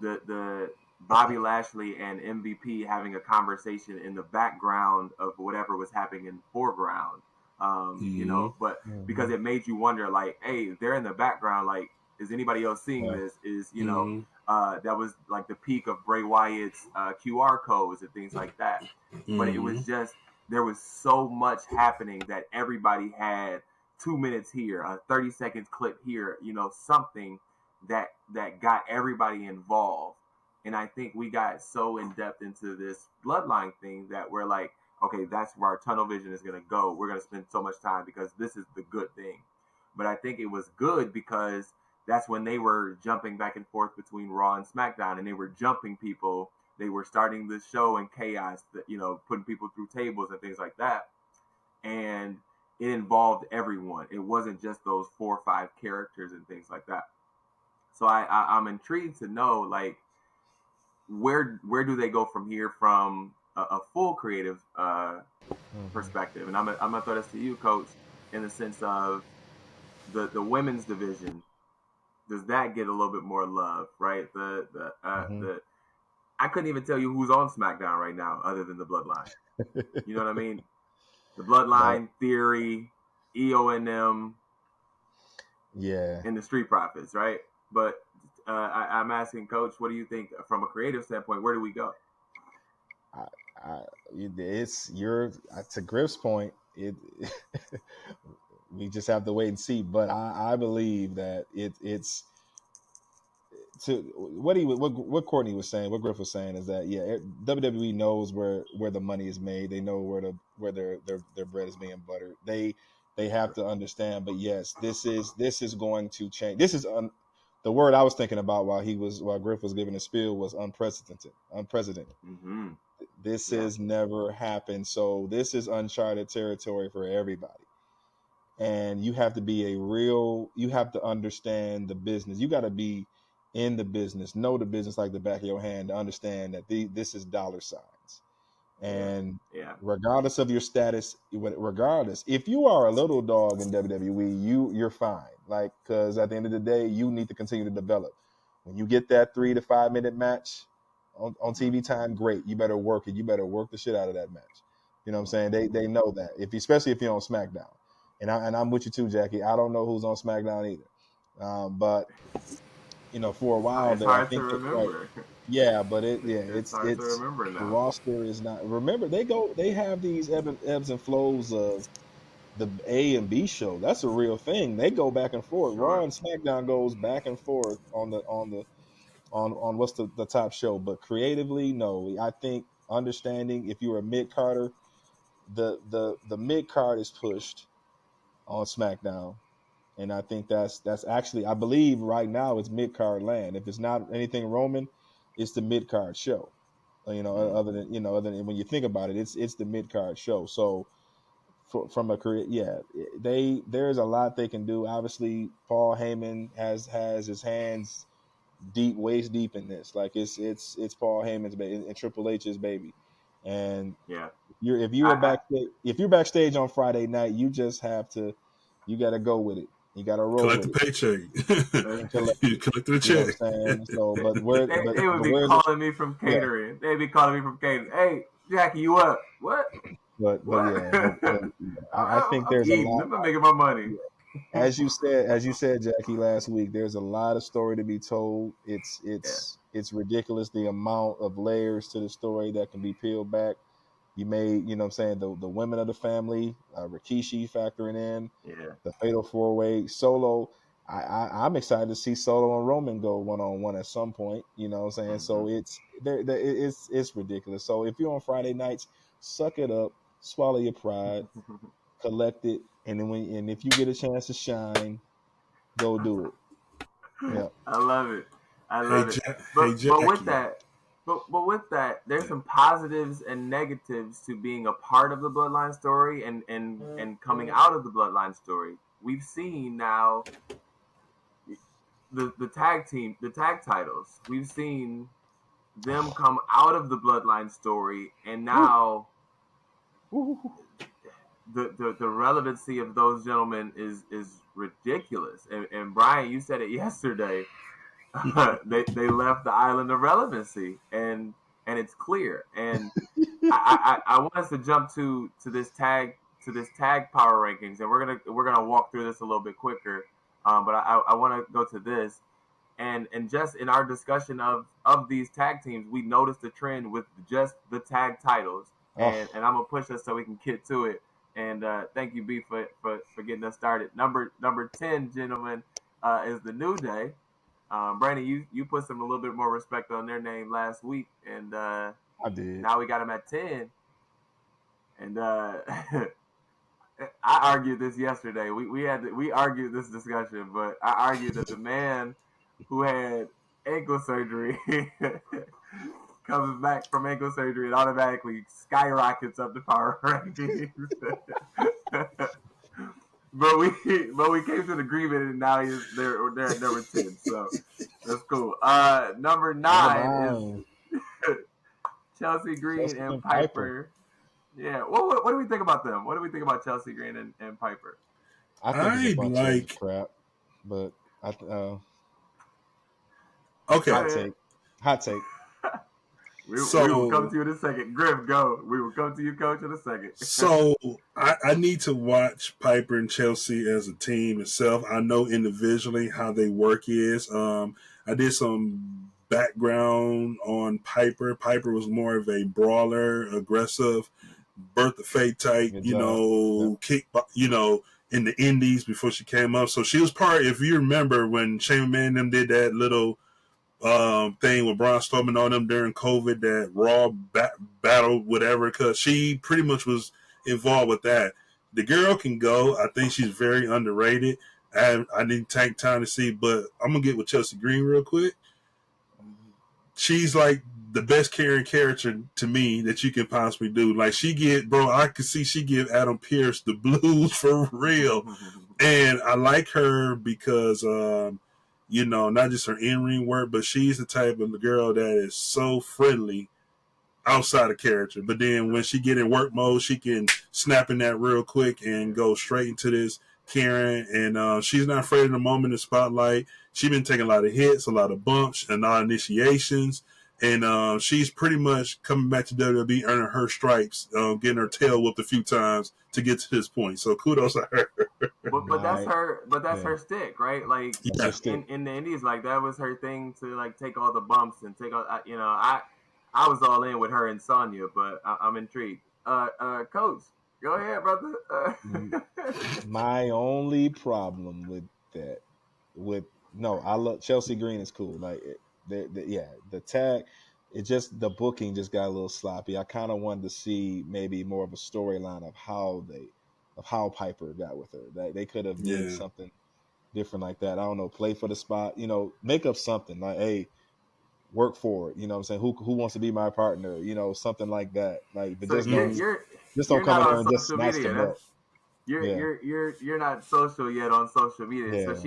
the Bobby Lashley and MVP having a conversation in the background of whatever was happening in the foreground. Mm. But because Hmm. it made you wonder, like, hey, they're in the background, like, is anybody else seeing Yeah. this? Is Mm. that was like the peak of Bray Wyatt's QR codes and things like that. But it Mm. was just there was so much happening that everybody had 2 minutes here, a 30 seconds clip here, something that got everybody involved. And I think we got so in depth into this bloodline thing that we're like, okay, that's where our tunnel vision is going to go. We're going to spend so much time because this is the good thing. But I think it was good because that's when they were jumping back and forth between Raw and SmackDown, and they were jumping people. They were starting the show in chaos, putting people through tables and things like that. And it involved everyone. It wasn't just those 4 or 5 characters and things like that. So I'm intrigued to know, like, where do they go from here from a full creative Hmm. perspective. And I'm gonna throw this to you, Coach, in the sense of the women's division. Does that get a little bit more love, right? Hmm. The I couldn't even tell you who's on SmackDown right now, other than the Bloodline. You know what I mean? The That, Bloodline, Theory, EONM, yeah. and the Street Profits, right? But I'm asking, Coach, what do you think from a creative standpoint? Where do we go? I, I, it's your to Griff's point. It we just have to wait and see. But I believe that it's to what Courtney was saying, what Griff was saying is that WWE knows where the money is made. They know where their bread is being buttered. They have to understand. But yes, this is going to change. The word I was thinking about while Griff was giving a spiel was unprecedented. Unprecedented. Mm-hmm. This Yeah. has never happened. So this is uncharted territory for everybody. And you have to understand the business. You got to be in the business, know the business like the back of your hand to understand that this is dollar signs. Yeah. And Yeah. regardless of your status, regardless, if you are a little dog in WWE, you're fine. Like, because at the end of the day, you need to continue to develop. When you get that 3 to 5 minute match on Mm-hmm. TV time, great. You better work it. You better work the shit out of that match. You know what I'm saying? Mm-hmm. They know that. Especially if you're on SmackDown. And I'm with you too, Jackie. I don't know who's on SmackDown either. But for a while It's there, I hard to think that, right. remember. Yeah, but It's hard to it's remember the now. roster is not. Remember, they have these ebbs and flows of the A and B show. That's a real thing. They go back and forth. Raw Sure. and SmackDown goes back and forth on what's the top show. But creatively, no. I think understanding if you're a mid Carter, the mid card is pushed on SmackDown. And I think that's actually, I believe right now it's mid card land. If it's not anything Roman, it's the mid card show. Mm. Other than when you think about it, it's the mid card show. So from a career, yeah, there's a lot they can do. Obviously, Paul Heyman has his hands deep, waist deep in this. Like it's Paul Heyman's baby and Triple H's baby. And Yeah. if you're backstage on Friday night, you just have to you got to go with it. You got to roll Collect with the it paycheck. and collect You it. collect the You know check. what I'm saying? So, but where They would but be where's the calling me from yeah? catering. They'd be calling me from catering. Hey, Jackie, you up? What? But What? yeah, but yeah, I think I'm there's a eating. lot. I'm not making my money. As you said, Jackie, last week, there's a lot of story to be told. It's Yeah. it's it's ridiculous the amount of layers to the story that can be peeled back. You made, what I'm saying, the women of the family, Rikishi factoring in Yeah. the fatal 4-way solo. I'm excited to see Solo and Roman go 1-on-1 at some point. You know what I'm saying? Mm-hmm. So it's ridiculous. So if you're on Friday nights, suck it up, swallow your pride, collect it, and then and if you get a chance to shine, go do it. Yeah. I love it. I Hey, love it. hey But with Jackie. that, with that, there's some positives and negatives to being a part of the Bloodline story and coming out of the Bloodline story. We've seen now the tag titles. We've seen them come out of the Bloodline story, and Woo, now woo. the relevancy of those gentlemen is ridiculous. And Brian, you said it yesterday. They left the island of relevancy, and it's clear. And I want us to jump to this tag power rankings, and we're gonna walk through this a little bit quicker. But I want to go to this, and just in our discussion of these tag teams, we noticed a trend with just the tag titles, Oh, and I'm gonna push us so we can get to it. And thank you, B, for getting us started. Number 10, gentlemen, is the New Day. Brandon, you put some a little bit more respect on their name last week, and I did. now we got them at 10. And I argued this yesterday. We argued this discussion, but I argued that the man who had ankle surgery comes back from ankle surgery and automatically skyrockets up the power rankings. but we came to an agreement, and now they're at number 10. So that's cool. Number Number 9 is 9, Chelsea Green Chelsea and and Piper. Piper. Yeah. What do we think about them? What do we think about Chelsea Green and Piper? I think it's a I bunch of like. crap, but Okay, hot Go ahead. take, hot take. We will come so to you in a second. Griff, go. We will come to you, coach, in a second. so I need to watch Piper and Chelsea as a team itself. I know individually how they work is. I did some background on Piper. Piper was more of a brawler, aggressive, Bertha Faye type, Good job. Yep. kick, in the Indies before she came up. So she was part. If you remember when Shane McMahon them did that little thing with Braun Strowman on them during COVID, that Raw battle, whatever, because she pretty much was involved with that. The girl can go. I think she's very underrated. I didn't take time to see, but I'm gonna get with Chelsea Green real quick. She's like the best carrying character to me that you can possibly do. Like I could see she give Adam Pearce the blues for real. And I like her because not just her in-ring work, but she's the type of girl that is so friendly outside of character. But then when she get in work mode, she can snap in that real quick and go straight into this Karen. And she's not afraid of the moment in the spotlight. She's been taking a lot of hits, a lot of bumps, and a lot of initiations. And she's pretty much coming back to WWE, earning her stripes, getting her tail whooped a few times to get to this point. So kudos to her. But that's Right. her. But that's Yeah. her stick, right? Like That's Yeah. her stick. in the Indies, like that was her thing to like take all the bumps and take all. I was all in with her and Sonya, but I'm intrigued. Coach, go ahead, brother. My only problem with that, with no, I love Chelsea Green is cool. Like, the tag, it just the booking just got a little sloppy. I kind of wanted to see maybe more of a storyline of how Piper got with her. That they could have did Yeah. something different like that. I don't know, play for the spot. Make up something like, hey, work for it. You know what I'm saying? Who wants to be my partner? Something like that. Like, but So just you're don't Mhm. you're just don't you're come not in there on and just social snatch the media. belt. Yeah, You're not social yet on social media. So yeah,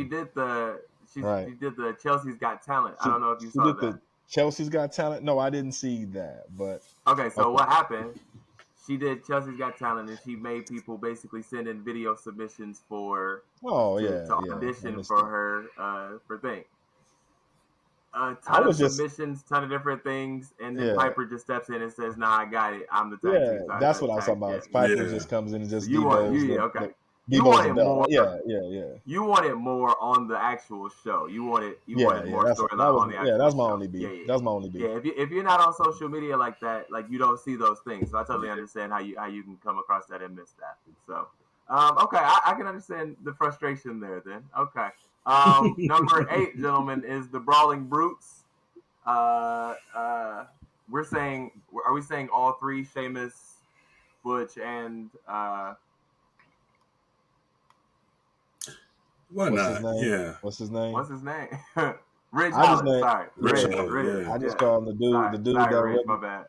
she right. did the Chelsea's Got Talent. I She don't know if you she saw did that. the Chelsea's Got Talent. No, I didn't see that, but Okay, so okay. what happened? She did Chelsea's Got Talent, and she made people basically send in video submissions for Oh to yeah, yeah. I audition missed for that. her for thing. A I ton of was just submissions, ton of different things, and then yeah, Piper just steps in and says, "Nah, I got it. I'm the tag yeah. team That's what I was tag. talking Yeah, about. yeah. Piper Yeah. just comes in and So just yeah, okay. You deboes the wanted belt. more. Yeah, yeah, yeah, You wanted more on the actual show. You wanted yeah. more storyline on the actual That's my show. only Yeah, beef. yeah, That's my only yeah. beef. If you're not on social media like that, like you don't see those things. So I totally Yeah. understand how you can come across that and miss that. So okay, I can understand the frustration there. Then okay. Number 8, gentlemen, is the Brawling Brutes. Uh, uh, we're saying, are we saying all three? Sheamus, Butch, and Why What's his not? name? Yeah. What's his name? what's his name? Ridge I just Holland. name Sorry, Rich Ridge. Holland, Ridge. yeah. I just Yeah. call him the dude, Sorry, the dude sorry, that Ridge. My wrecked, bad.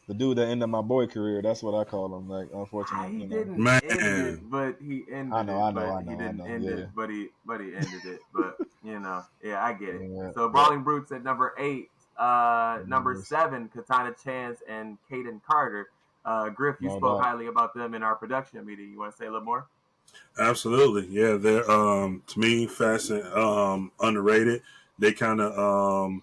the dude that ended my boy career. That's what I call him. Like, unfortunately, He you know. didn't end it, Man. but he I ended know, it. I know, But I he know, I didn't know. end Yeah, it, but he ended it. But yeah, I get it. yeah, So yeah. Brawling Brutes at number 8. Number 7, Katana Chance and Kaden Carter. Griff, you No spoke doubt. highly about them in our production meeting. You want to say a little more? Absolutely. Yeah, they're to me fast and underrated. They kind of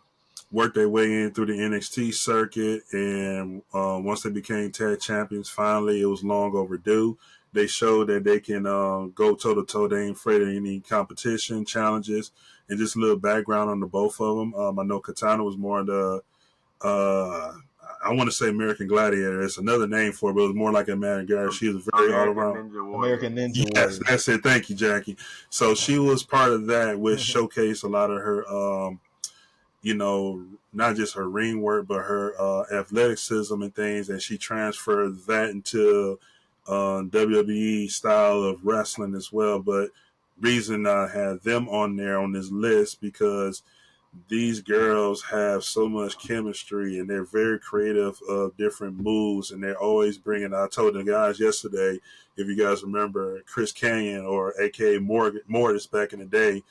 worked their way in through the NXT circuit, and once they became tag champions, finally it was long overdue. They showed that they can go toe to toe. They ain't afraid of any competition, challenges, and just a little background on the both of them. I know Katana was more the uh, I want to say American Gladiator. It's another name for it, but it was more like American Gladiator. She was very all American around. Ninja Warrior. American Ninja Yes, Warrior. that's it. Thank you, Jackie. So she was part of that, which showcased a lot of her, you know, not just her ring work, but her athleticism and things. And she transferred that into WWE style of wrestling as well. But reason I had them on there on this list because these girls have so much chemistry and they're very creative of different moves and they're always bringing. I told the guys yesterday, if you guys remember Chris Canyon or aka Mortis back in the day,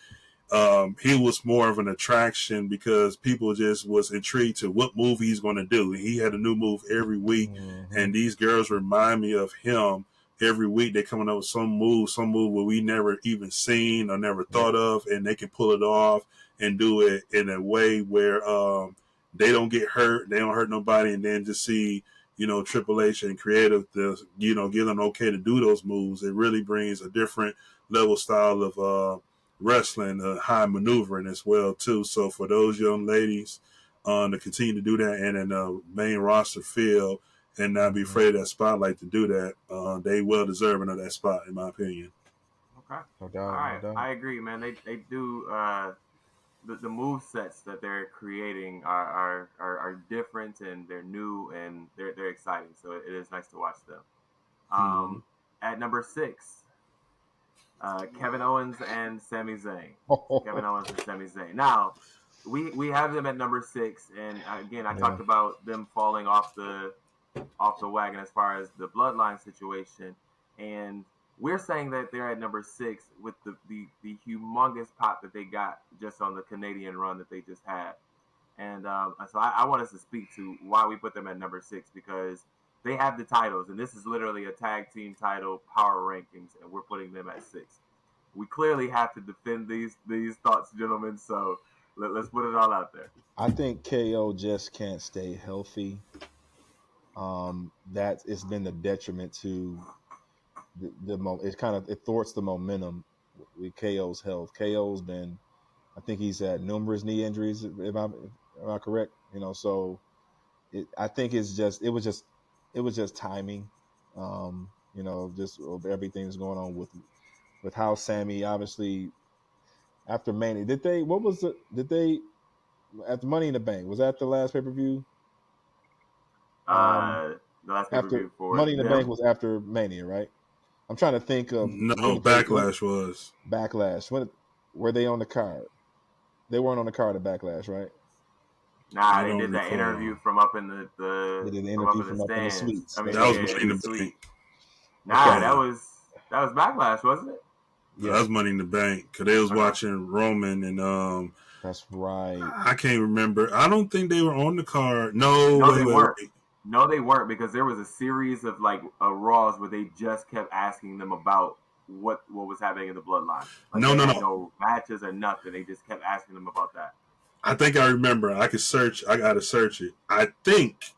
he was more of an attraction because people just was intrigued to what move he's going to do. He had a new move every week, Mm-hmm. and these girls remind me of him every week. They're coming up with some move where we never even seen or never Yep. thought of, and they can pull it off and do it in a way where they don't get hurt, they don't hurt nobody, and then just see Triple H and creative to give them okay to do those moves. It really brings a different level style of wrestling, high maneuvering as well too. So for those young ladies to continue to do that and in the main roster field and not be Mm-hmm. afraid of that spotlight to do that, they well deserving of that spot in my opinion. Okay. No All doubt, no right. doubt. I agree, man. They do the move sets that they're creating are different and they're new and they're exciting. So it is nice to watch them. Mm-hmm. At number 6, Kevin Owens and Sami Zayn. Kevin Owens and Sami Zayn. Now, we have them at number 6, and again, I Yeah. talked about them falling off the wagon as far as the bloodline situation, and we're saying that they're at number 6 with the humongous pop that they got just on the Canadian run that they just had. And so I want us to speak to why we put them at number 6 because they have the titles, and this is literally a tag team title power rankings, and we're putting them at 6. We clearly have to defend these thoughts, gentlemen. So let's put it all out there. I think KO just can't stay healthy. That it's been the detriment to it kind of it thwarts the momentum with KO's health. KO's been, I think he's had numerous knee injuries. Am I correct? So I think it was just timing. Just of everything that's going on with how Sammy obviously after Mania. Did they after Money in the Bank, was that the last pay per view? Um, The last pay per After view for Money in the Bank them. was after Mania, right? I'm trying to think of No, when Backlash was. Backlash. When were they on the card? They weren't on the card at Backlash, right? Nah, I they don't did that interview recall. from up in They did an from up interview in the from up in the stands. suites. I mean, That's That was yeah, right. Money in in the the suite. Bank. Nah, Okay. Yeah, that was Backlash, wasn't it? that Yeah, was Money in the Bank because they was Okay. watching Roman and that's right. I can't remember. I don't think they were on the card. No, No, they weren't. wait. No, they weren't because there was a series of like Raws where they just kept asking them about what was happening in the bloodline. Like No, they no, had no. no matches or nothing. They just kept asking them about that. I think I remember. I could search. I gotta search it. I think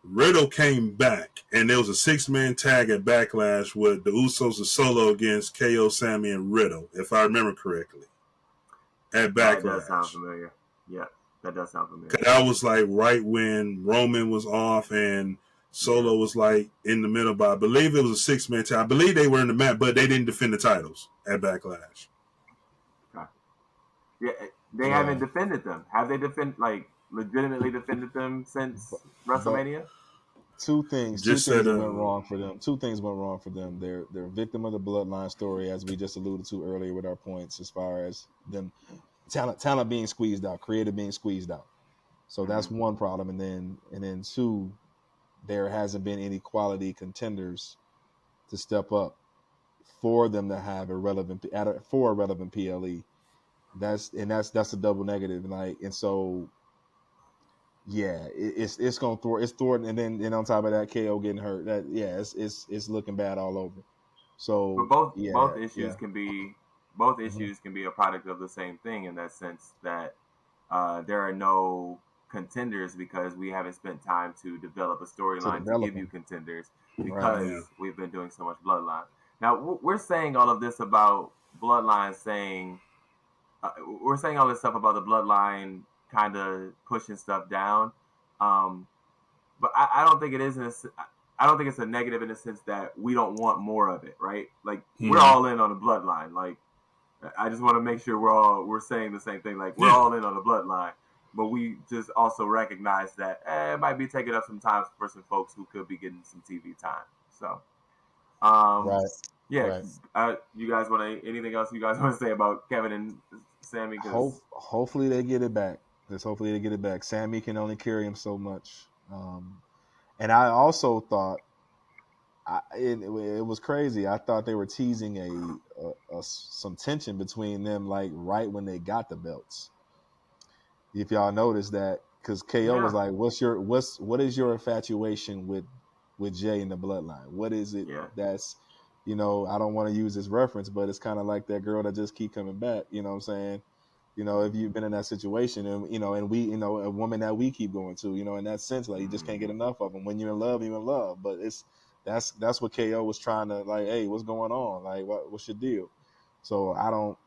Riddle came back, and there was a 6-man tag at Backlash with the Usos and Solo against KO, Sammy, and Riddle, if I remember correctly, at That does sound Backlash. familiar. Yeah, that does sound familiar. Cause that was like right when Roman was off and Yeah. Solo was like in the middle. But I believe it was a 6-man tag. I believe they were in the match, but they didn't defend the titles at Backlash. Okay. Yeah, they haven't defended them. Have they legitimately defended them since but WrestleMania? two things Just said, that went wrong for them. Two things went wrong for them. They're a victim of the bloodline story, as we just alluded to earlier with our points, as far as them talent being squeezed out, creative being squeezed out. So that's one problem, and then two, there hasn't been any quality contenders to step up for them to have a relevant PLE. That's a double negative, and so yeah, it's gonna throw it's Thornton, and then on top of that, KO getting hurt. That it's looking bad all over. But So both issues yeah. can be Mm-hmm. a product of the same thing in that sense that there are no contenders because we haven't spent time to develop a To storyline to develop give you them, contenders right? because yeah. we've been doing so much bloodline. Now we're saying all of this about bloodline saying we're saying all this stuff about the bloodline kind of pushing stuff down. Um, but I don't think it is. I don't think it's a negative in the sense that we don't want more of it, right? Like we're Mm-hmm. all in on the bloodline. Like I just want to make sure we're saying the same thing. Like we're Yeah. all in on the bloodline, but we just also recognize that it might be taking up some time for some folks who could be getting some TV time. So, um, Right, yeah, right. you guys want anything else you guys want to say about Kevin and Sammy? Because Hopefully they get it back. Hopefully they get it back. Sammy can only carry him so much. And I also thought it was crazy. I thought they were teasing some tension between them, like right when they got the belts. If y'all noticed that, because KO was yeah, like, what is your infatuation with Jay and the Bloodline? What is it yeah, that's I don't want to use this reference, but it's kind of like that girl that just keep coming back. You know what I'm saying? If you've been in that situation, and we, a woman that we keep going to, in that sense, like you just can't get enough of them. When you're in love, you're in love. But that's what KO was trying to, like, hey, what's going on? Like, what's your deal? So I don't,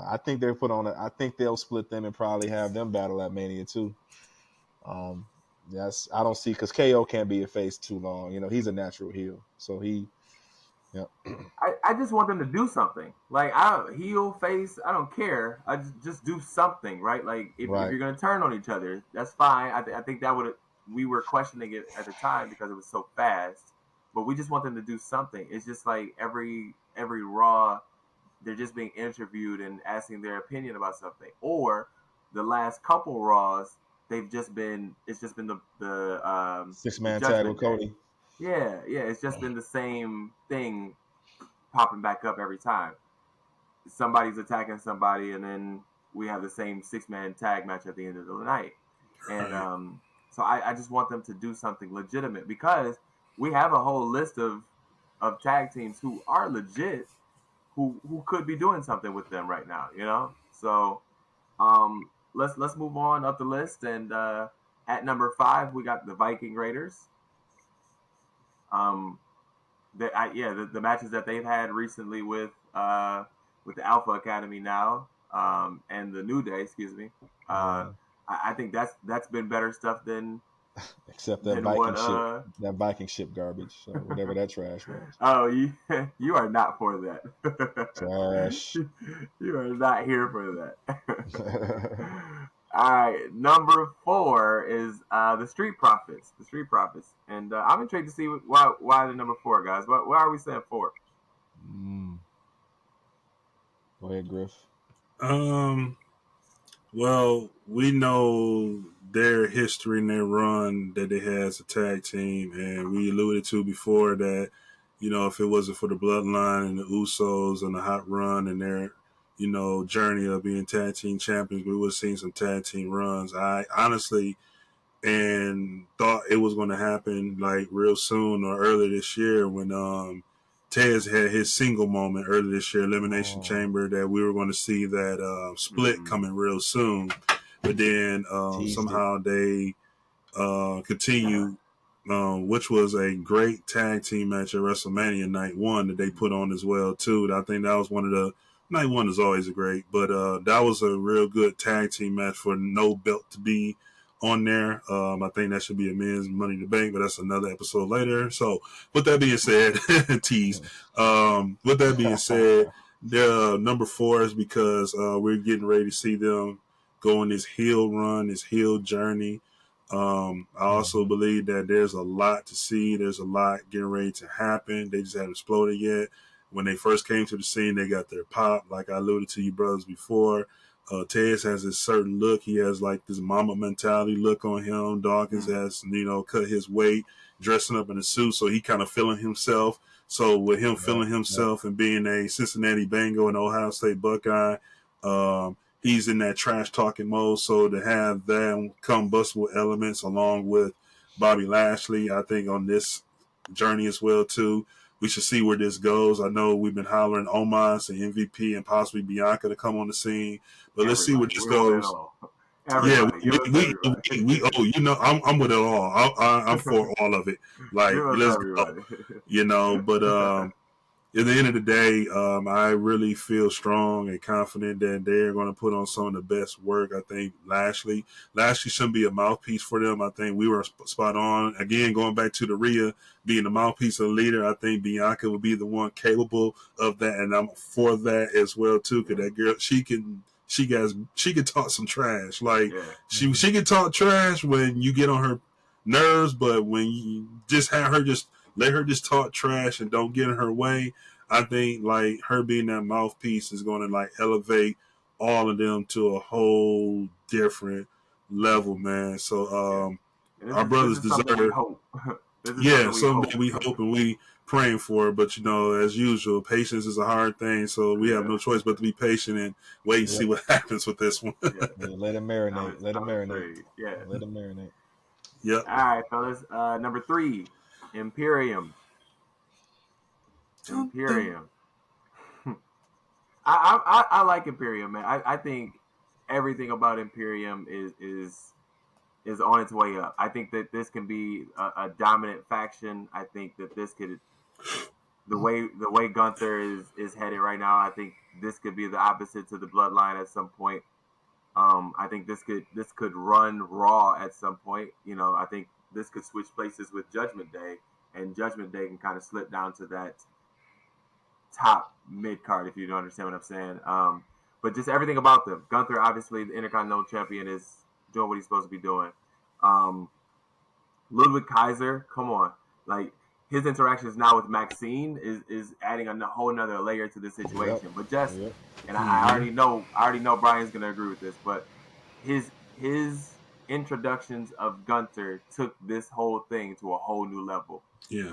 I think they're put on it. I think they'll split them and probably have them battle at Mania too. I don't see, because KO can't be a face too long. He's a natural heel, so yeah. I just want them to do something. Like I don't heel face, I don't care. I just do something, right? Like if Right. you're gonna turn on each other, that's fine. I think that would we were questioning it at the time because it was so fast, but we just want them to do something. It's just like every Raw, they're just being interviewed and asking their opinion about something. Or the last couple Raws, it's just been the 6-man tag with Judgment Day. Cody. Yeah, it's just been the same thing popping back up every time. Somebody's attacking somebody, and then we have the same 6-man tag match at the end of the night. And Right. so I just want them to do something legitimate because we have a whole list of tag teams who are legit, who could be doing something with them right now. So let's move on up the list, and at number 5 we got the Viking Raiders. Um, the matches that they've had recently with the Alpha Academy now, and the New Day, excuse me. Yeah. I think that's been better stuff than Except than what. that Viking ship garbage. So whatever that trash was. Oh, you you are not for that. Trash. You are not here for that. All right, number 4 is the Street Profits. The Street Profits, and I'm intrigued to see why the number 4, guys. Why are we saying 4? Mm. Go ahead, Griff. Um. Well, we know their history and their run that they had as a tag team, and we alluded to before that, if it wasn't for the Bloodline and the Usos and the hot run and their, journey of being tag team champions, we would have seen some tag team runs. I honestly and thought it was going to happen like real soon or early this year when Tez had his single moment earlier this year, Elimination Chamber, that we were going to see that split coming real soon. But then somehow they continued, which was a great tag team match at WrestleMania Night 1 that they put on as well, too. I think that was one of the, Night 1 is always great, but that was a real good tag team match for no belt to be on there. I think that should be a men's Money in the Bank, but that's another episode later. So with that being said, tease. With that being said, The number 4 is because we're getting ready to see them go on this heel run, this heel journey. I also believe that there's a lot to see. There's a lot getting ready to happen. They just haven't exploded yet. When they first came to the scene, they got their pop, like I alluded to you brothers before. Tez has this certain look. He has like this mama mentality look on him. Dawkins has, cut his weight, dressing up in a suit, so he kind of feeling himself. So with him feeling himself and being a Cincinnati Bengal and Ohio State Buckeye, he's in that trash talking mode. So to have that combustible elements along with Bobby Lashley, I think on this journey as well too. We should see where this goes. I know we've been hollering Omos and MVP and possibly Bianca to come on the scene, but let's see where this goes. Yeah, we I'm with it all. I'm for all of it. Like, let's go. But at the end of the day, I really feel strong and confident that they're going to put on some of the best work. I think Lashley shouldn't be a mouthpiece for them. I think we were spot on. Again, going back to the Rhea being the mouthpiece of the leader, I think Bianca would be the one capable of that, and I'm for that as well too. Because that girl, she can talk some trash. Like she can talk trash when you get on her nerves, but when you just have her let her just talk trash and don't get in her way. I think like her being that mouthpiece is going to like elevate all of them to a whole different level, man. So our brothers deserve. Something we hope and we praying for. But as usual, patience is a hard thing, so we have no choice but to be patient and wait and see what happens with this one. Let it marinate. Let it marinate. Let it marinate. Yep. All right, fellas. Number 3. Imperium. I like Imperium, man. I think everything about Imperium is on its way up. I think that this can be a dominant faction. I think that this could the way Gunther is headed right now. I think this could be the opposite to the Bloodline at some point. I think this could run Raw at some point. I think this could switch places with Judgment Day, and Judgment Day can kind of slip down to that top mid card, if you don't understand what I'm saying. But just everything about them. Gunther, obviously, the Intercontinental Champion, is doing what he's supposed to be doing. Ludwig Kaiser, come on, like his interactions now with Maxine is adding a whole another layer to the situation. But and I already know Brian's gonna agree with this, but his introductions of Gunther took this whole thing to a whole new level. Yes.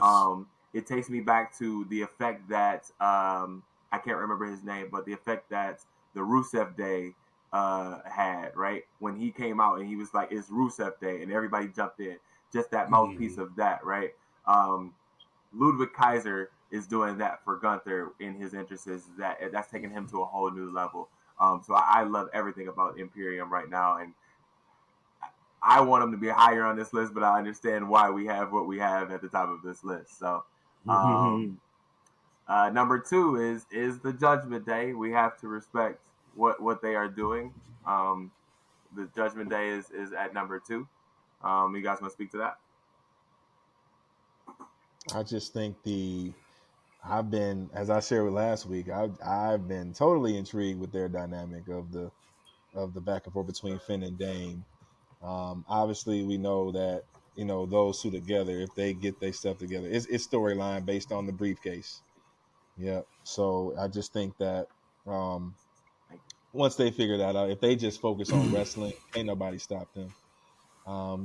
It takes me back to the effect that I can't remember his name, but the effect that the Rusev Day had, right? When he came out and he was like, "It's Rusev Day," and everybody jumped in. Just that mouthpiece of that, right? Ludwig Kaiser is doing that for Gunther in his interests. That's taking him to a whole new level. So I love everything about Imperium right now, and I want them to be higher on this list, but I understand why we have what we have at the top of this list. So number 2 is the Judgment Day. We have to respect what they are doing. The Judgment Day is at number 2. You guys want to speak to that? I just think I've been, as I shared with last week, I've been totally intrigued with their dynamic of the back and forth between Finn and Dame. Obviously, we know that those two together, if they get their stuff together, it's storyline based on the briefcase. Yeah. So I just think that once they figure that out, if they just focus on wrestling, ain't nobody stop them.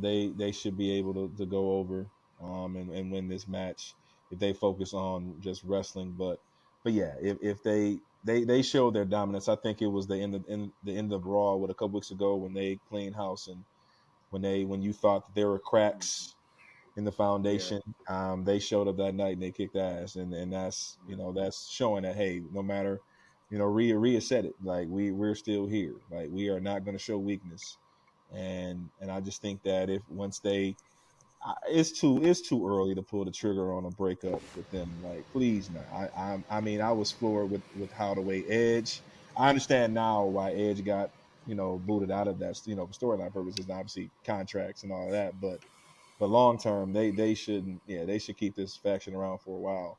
They should be able to go over and win this match if they focus on just wrestling. But yeah, if they show their dominance, I think it was the end of Raw a couple weeks ago when they cleaned house, and when you thought that there were cracks in the foundation, they showed up that night and they kicked ass, and that's that's showing that, hey, no matter Rhea said it, like we're still here, like we are not going to show weakness. And I just think that if once it's too early to pull the trigger on a breakup with them. Like, please, no. I mean, I was floored with how the way Edge. I understand now why Edge got booted out of that for storyline purposes, and obviously contracts and all of that. But long term, they should keep this faction around for a while.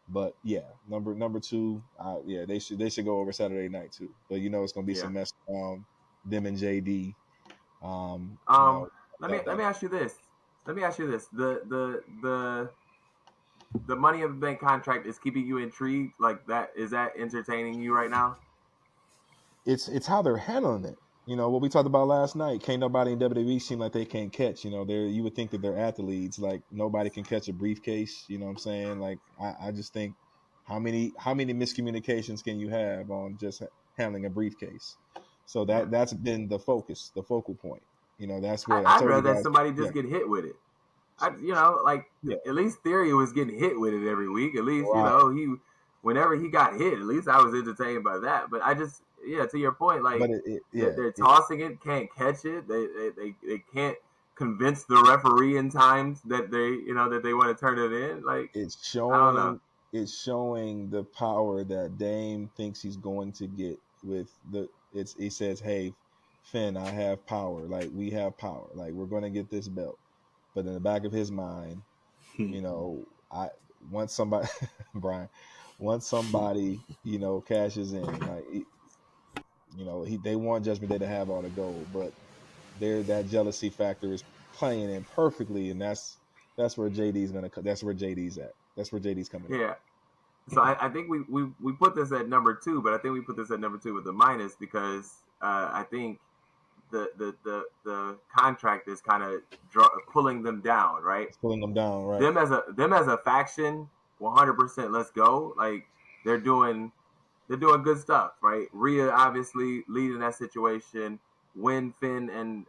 But yeah, number two, yeah, they should go over Saturday night too. But it's gonna be Yeah. some mess. Them and JD. Um, let That me ask you this. Let me ask you this. The Money in the Bank contract is keeping you intrigued. Like that, is that entertaining you right now? it's how they're handling it. What we talked about last night. Can't nobody in WWE seem like they can't catch. They're you would think that they're athletes. Like nobody can catch a briefcase. You know what I'm saying? Like I just think how many miscommunications can you have on just handling a briefcase? So Yeah. that's been the focal point. That's where I I'd told you rather guys. somebody Yeah, just get hit with it. Like yeah, at least Theory was getting hit with it every week. At least right. whenever he got hit, at least I was entertained by that. But I just, yeah, to your point, like But it yeah, they're tossing it, can't catch it. They can't convince the referee in times that they want to turn it in. Like it's I don't know. showing it's showing the power that Dame thinks he's going to get with the it's he says, "Hey, Finn, I have power. Like we have power. Like we're going to get this belt." But in the back of his mind, I once somebody Brian, once somebody, cashes in, like they want Judgment Day to have all the gold, but that jealousy factor is playing in perfectly, and that's where JD's gonna. That's where JD's at. That's where JD's coming in. Yeah. So I think we put this at number two, but I think we put this at number two with the minus because I think the contract is kind of pulling them down, right? It's pulling them down, right? Them as a faction, 100%. Let's go. Like they're doing they're doing good stuff, right? Rhea obviously leading that situation. When Finn and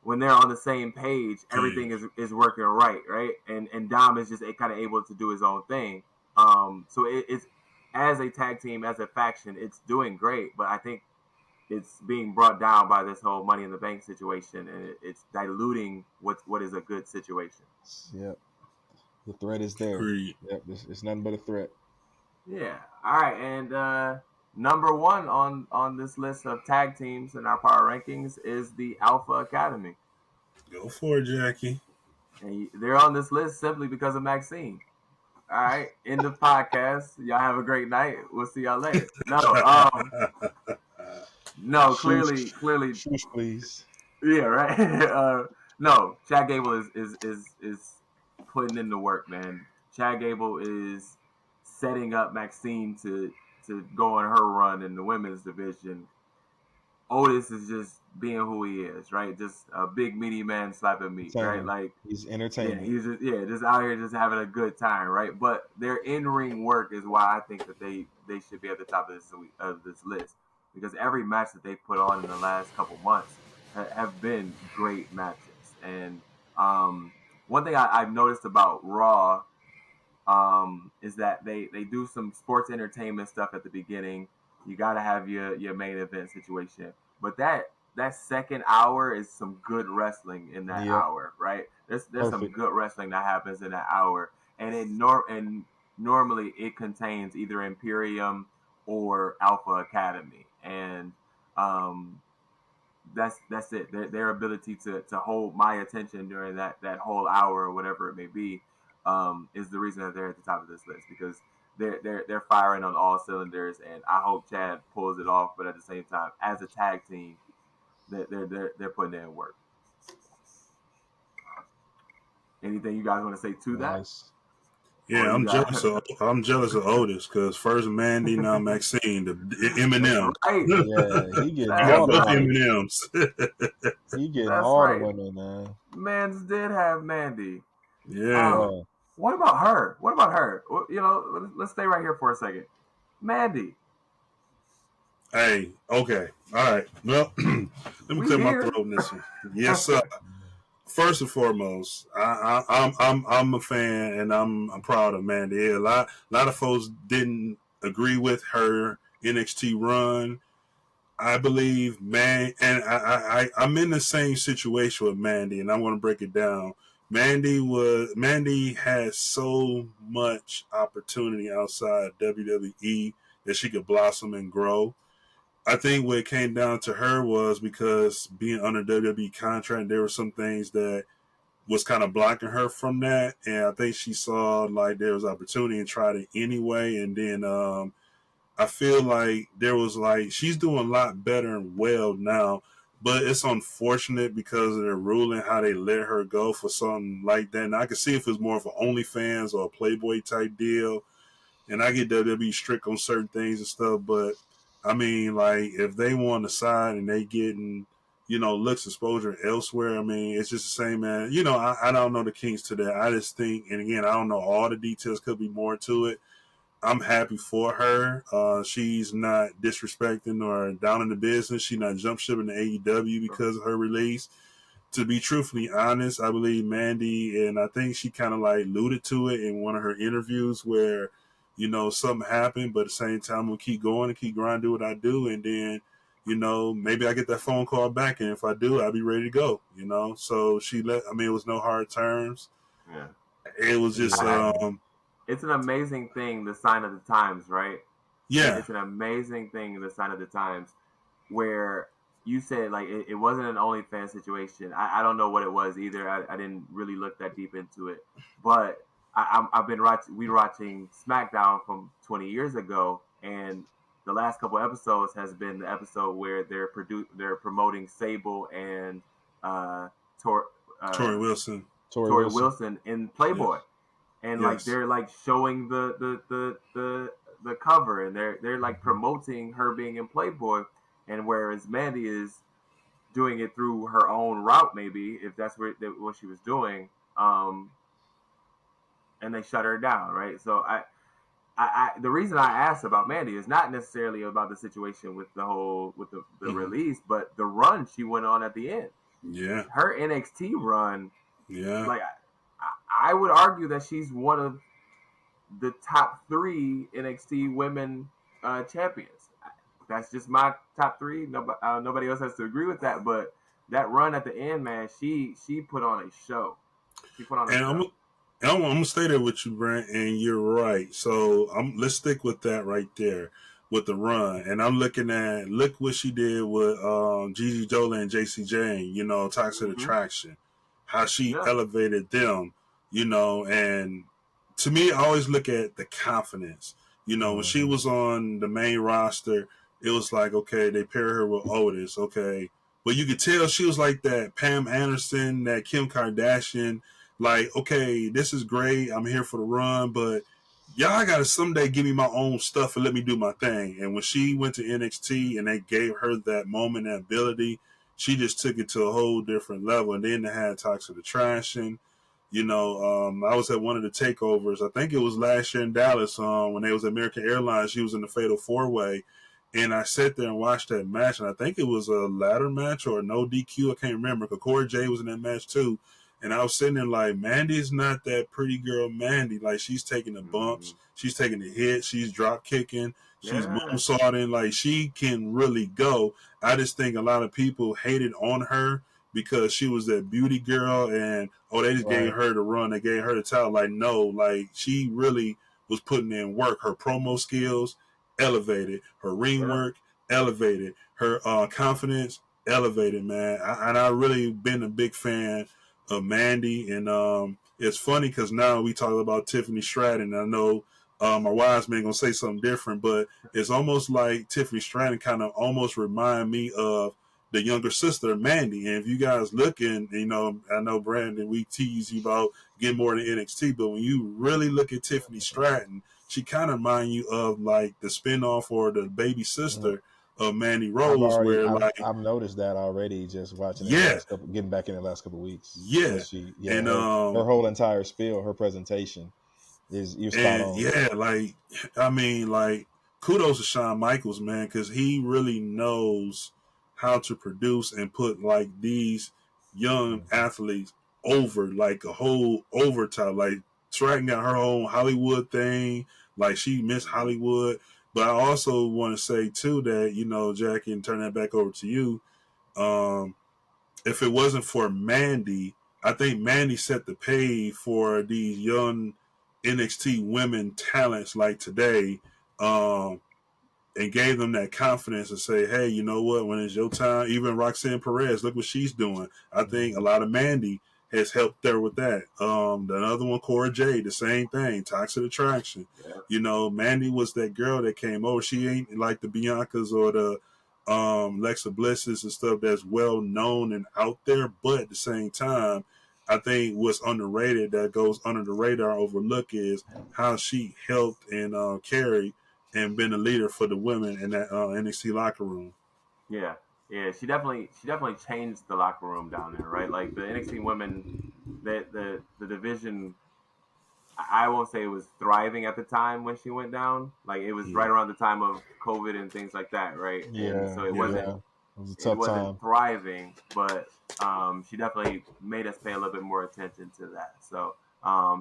when they're on the same page, everything is working right? And Dom is just kind of able to do his own thing. So it's as a tag team, as a faction, it's doing great. But I think it's being brought down by this whole Money in the Bank situation, and it's diluting what is a good situation. Yep. The threat is there. Agreed. Yep. It's nothing but a threat. Yeah. All right. And number one on this list of tag teams in our power rankings is the Alpha Academy, Go for it, Jackie. and they're on this list simply because of Maxine. All right. End of podcast. Y'all have a great night. We'll see y'all later. No. Shoosh, Clearly, shoosh, please. yeah. Right. No. Chad Gable is putting in the work, man. Chad Gable is setting up Maxine to go on her run in the women's division. Otis is just being who he is, right? Just a big meaty man slapping meat, right? Entertainment. Like, He's yeah, entertainment. he's just out here just having a good time, right? But their in ring work is why I think that they should be at the top of this list because every match that they put on in the last couple months have been great matches. And um, one thing I've noticed about Raw is that they do some sports entertainment stuff at the beginning. You got to have your main event situation, but that second hour is some good wrestling in that Yep. hour, right? There's some Perfect. good wrestling that happens in that hour, and normally it contains either Imperium or Alpha Academy, and um, that's it. Their ability to hold my attention during that whole hour or whatever it may be is the reason that they're at the top of this list because they're firing on all cylinders, and I hope Chad pulls it off. But at the same time, as a tag team, they're putting in work. Anything you guys want to say to that, Nice. or Yeah, you got? I'm jealous of Otis because first Mandy, now Maxine, the That's Eminem. right. Yeah, he getting He That's got all the both right. women. M&Ms. He getting That's all the right. women, man. Mans did have Mandy. Yeah. Um, Yeah. what about her? What about her? Well, let's stay right here for a second. Mandy, Hey. Okay. All right. Well, let me we clear my here. throat in this one. Yes, sir. First and foremost, I'm a fan and I'm proud of Mandy. Yeah, a lot of folks didn't agree with her NXT run. I believe, man, and I'm in the same situation with Mandy, and I'm going to break it down. Mandy had so much opportunity outside WWE that she could blossom and grow. I think what it came down to her was because being under WWE contract, there were some things that was kind of blocking her from that, and I think she saw like there was opportunity and tried it anyway. And then I feel like there was like she's doing a lot better and well now, but it's unfortunate because of their ruling how they let her go for something like that. And I could see if it was more of an OnlyFans or a Playboy type deal, and I get WWE strict on certain things and stuff, but I mean, like if they want to side and they getting looks exposure elsewhere, I mean, it's just the same, man. I don't know the kinks to that. I just think, and again, I don't know all the details. Could be more to it. I'm happy for her. She's not disrespecting or down in the business. She's not jump shipping to AEW because of her release. To be truthfully honest, I believe Mandy, and I think she kind of like alluded to it in one of her interviews where, something happened, but at the same time, I'm going to keep going and keep grinding, do what I do. And then, maybe I get that phone call back. And if I do, I'll be ready to go, So it was no hard terms. Yeah. It was just, it's an amazing thing, the sign of the times, right? Yeah. It's an amazing thing, the sign of the times, where you said like it wasn't an OnlyFans situation. I don't know what it was either. I didn't really look that deep into it, but I've been watching SmackDown from 20 years ago, and the last couple episodes has been the episode where they're promoting Sable and Tori Wilson. Tori Wilson in Playboy. Yes. And like they're like showing the cover, and they're like promoting her being in Playboy, and whereas Mandy is doing it through her own route, maybe if that's what she was doing, and they shut her down, right? So I the reason I asked about Mandy is not necessarily about the situation with the release, but the run she went on at the end. Yeah, her NXT run. Yeah, like I would argue that she's one of the top 3 NXT women champions. That's just my top 3. Nobody else has to agree with that. But that run at the end, man, she put on a show. She put on a show. I'm gonna stay there with you, Brent, and you're right. So let's stick with that right there with the run. And I'm look what she did with Gigi Dolan and JC Jane. Toxic Attraction, how she elevated them. And to me, I always look at the confidence. When she was on the main roster, it was like, okay, they pair her with Otis, okay. But you could tell she was like that Pam Anderson, that Kim Kardashian, like, okay, this is great. I'm here for the run, but y'all got to someday give me my own stuff and let me do my thing. And when she went to NXT and they gave her that moment, that ability, she just took it to a whole different level. And then they had Toxic Attraction. I was at one of the takeovers. I think it was last year in Dallas when they was at American Airlines. She was in the Fatal 4-Way. And I sat there and watched that match. And I think it was a ladder match or no DQ. I can't remember. Because Corey J was in that match too. And I was sitting there like, Mandy's not that pretty girl Mandy. Like, she's taking the bumps. She's taking the hits. She's drop kicking. She's moonsaulting. Like, she can really go. I just think a lot of people hated on her because she was that beauty girl and, they just gave her the run. They gave her the title. Like, no. Like, she really was putting in work. Her promo skills elevated. Her ring work elevated. Her confidence elevated, man. I really been a big fan of Mandy, and it's funny because now we talk about Tiffany Stratton. I know our wise man gonna say something different, but it's almost like Tiffany Stratton kind of almost remind me of the younger sister Mandy. And if you guys looking, I know Brandon, we tease you about getting more into NXT, but when you really look at Tiffany Stratton, she kind of remind you of like the spinoff or the baby sister of Mandy Rose, I've noticed that already just watching getting back in the last couple of weeks. Yeah. And her whole entire spiel, her presentation is spot on. Yeah, like kudos to Shawn Michaels, man, because he really knows how to produce and put like these young athletes over, like a whole overtime. Like Stratton got her own Hollywood thing, like she Miss Hollywood. But I also want to say, too, that, Jackie, and turn that back over to you. If it wasn't for Mandy, I think Mandy set the pace for these young NXT women talents like today and gave them that confidence to say, hey, you know what, when it's your time, even Roxanne Perez, look what she's doing. I think a lot of Mandy has helped her with that. The other one, Cora Jade, the same thing, Toxic Attraction. Yeah. You know, Mandy was that girl that came over. She ain't like the Biancas or the Lexa Blisses and stuff that's well known and out there, but at the same time, I think what's underrated that goes under the radar, overlooked, is how she helped and carried and been a leader for the women in that NXT locker room. Yeah, yeah, she definitely changed the locker room down there, right? Like the NXT women, the division. I won't say it was thriving at the time when she went down. Like it was right Mm. around the time of COVID and things like that, right? And Yeah, so it Yeah. wasn't yeah. It was a it tough wasn't time. thriving, but she definitely made us pay a little bit more attention to that. So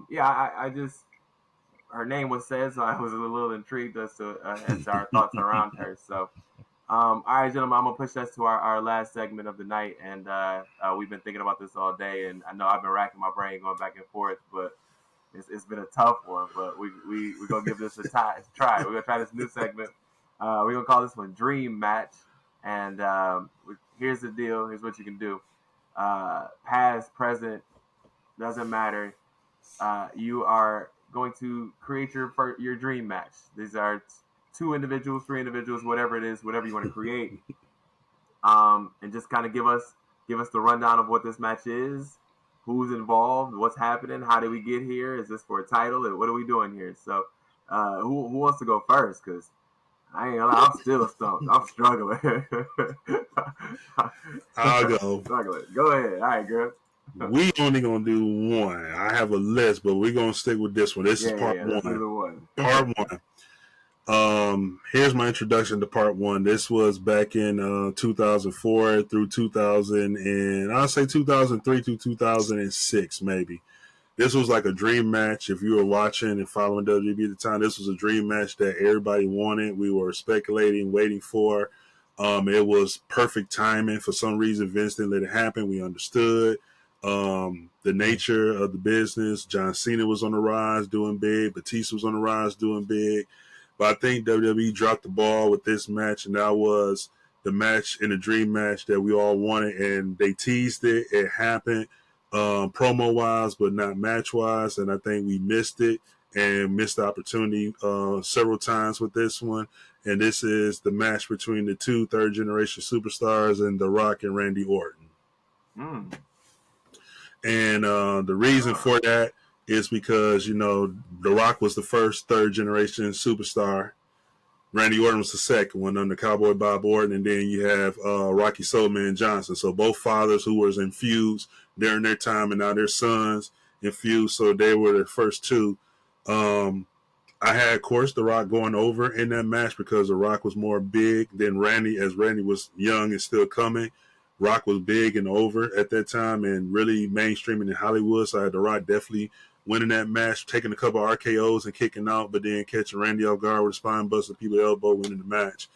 yeah, I just her name was said, so I was a little intrigued as to our thoughts around her. So all right, gentlemen, I'm gonna push us to our last segment of the night, and we've been thinking about this all day, and I know I've been racking my brain going back and forth, but it's been a tough one. But we're gonna give this a try. We're gonna try this new segment. We're gonna call this one Dream Match, and here's the deal. Here's what you can do. Past, present, doesn't matter. You are going to create your dream match. These are two individuals, three individuals, whatever it is, whatever you want to create, and just kind of give us the rundown of what this match is, who's involved, what's happening, how did we get here? Is this for a title? What are we doing here? So, who wants to go first? Because I ain't gonna lie, I'm still stumped. I'm struggling. I'll go. Struggling. Go ahead. All right, girl. We only gonna do one. I have a list, but we're gonna stick with this one. This is part Let's do one. the one. Part one. Here's my introduction to part one. This was back in 2004 through 2000, and I'll say 2003 through 2006, maybe. This was like a dream match. If you were watching and following WWE at the time, this was a dream match that everybody wanted. We were speculating, waiting for. It was perfect timing. For some reason, Vince didn't let it happen. We understood the nature of the business. John Cena was on the rise, doing big. Batista was on the rise, doing big. But I think WWE dropped the ball with this match, and that was the match in the dream match that we all wanted. And they teased it. It happened promo wise, but not match wise. And I think we missed it and missed the opportunity several times with this one. And this is the match between the two third generation superstars and The Rock and Randy Orton. Mm. And the reason for that is because, you know, The Rock was the first third generation superstar. Randy Orton was the second one under Cowboy Bob Orton. And then you have Rocky Soulman Johnson. So both fathers who was infused during their time, and now their sons infused. So they were the first two. I had, of course, The Rock going over in that match because The Rock was more big than Randy, as Randy was young and still coming. Rock was big and over at that time and really mainstreaming in Hollywood. So I had The Rock definitely winning that match, taking a couple of RKOs and kicking out, but then catching Randy off guard with a spine buster, people elbow, winning the match.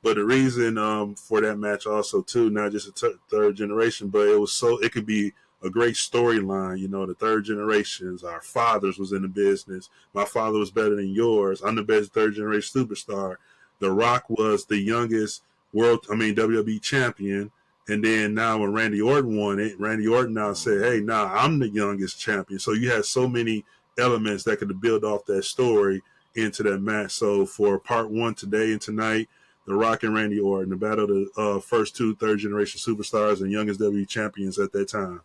But the reason for that match also, too, not just a third generation, but it could be a great storyline. You know, the third generations, our fathers was in the business. My father was better than yours. I'm the best third generation superstar. The Rock was the youngest WWE champion. And then now when Randy Orton won it, Randy Orton now said, hey, now I'm the youngest champion. So you had so many elements that could build off that story into that match. So for part one today and tonight, The Rock and Randy Orton, the battle of the first two third-generation superstars and youngest WWE champions at that time.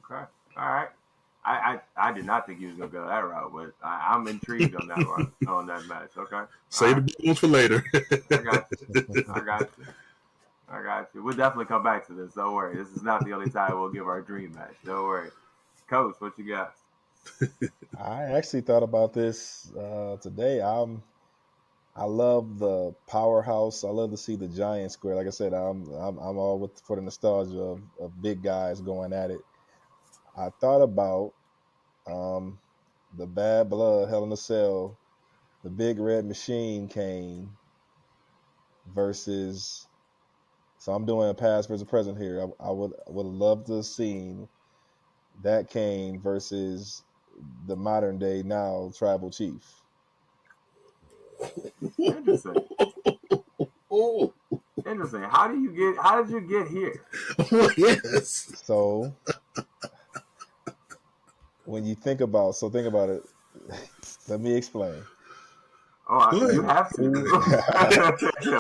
Okay. All right. I did not think he was gonna go that route, but I'm intrigued on that one on that match. Okay. Save the big ones for later. I got you. I got you. We'll definitely come back to this. Don't worry. This is not the only time we'll give our dream match. Don't worry. Coach, what you got? I actually thought about this today. I love the powerhouse. I love to see the giant square. Like I said, I'm all for the nostalgia of big guys going at it. I thought about the Bad Blood, Hell in a Cell, the Big Red Machine Kane versus. So I'm doing a past versus present here. I would love to have seen that Kane versus the modern day now Tribal Chief. Interesting. Interesting. How did you get here? Yes. So when you think about it. Let me explain. Oh, Go you ahead. have to. Who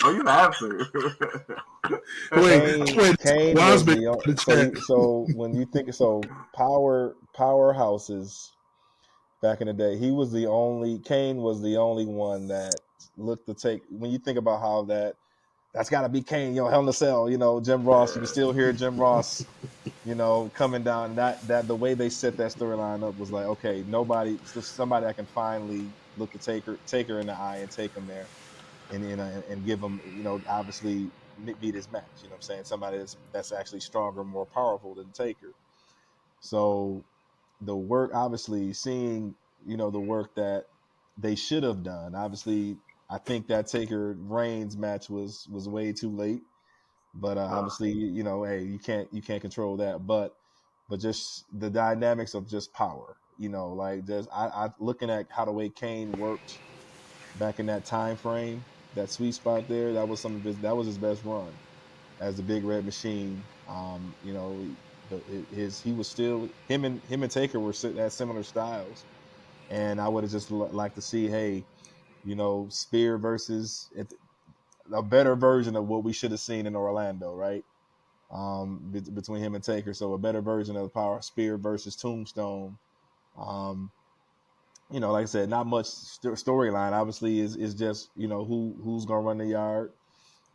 Oh, you have to. Kane Wise was man the in the chat. so when you think powerhouses back in the day, Kane was the only one that looked to take. When you think about how that's got to be Kane, Hell in a Cell, Jim Ross. You can still hear Jim Ross, coming down. That the way they set that storyline up was like, okay, somebody that can finally look to take her in the eye and take him there, and give him, obviously beat his match. You know what I'm saying? Somebody that's actually stronger, more powerful than Taker. So the work, obviously, seeing the work that they should have done. Obviously, I think that Taker Reigns match was way too late. But obviously, hey, you can't control that. But just the dynamics of just power. Like just I looking at how the way Kane worked back in that time frame, that sweet spot there, that was his best run as the Big Red Machine. He was still him and Taker were at similar styles, and I would have just liked to see, hey, Spear versus a better version of what we should have seen in Orlando, right? Between him and Taker, so a better version of the Power Spear versus Tombstone. Um, like I said, not much storyline. Obviously, is just who's gonna run the yard.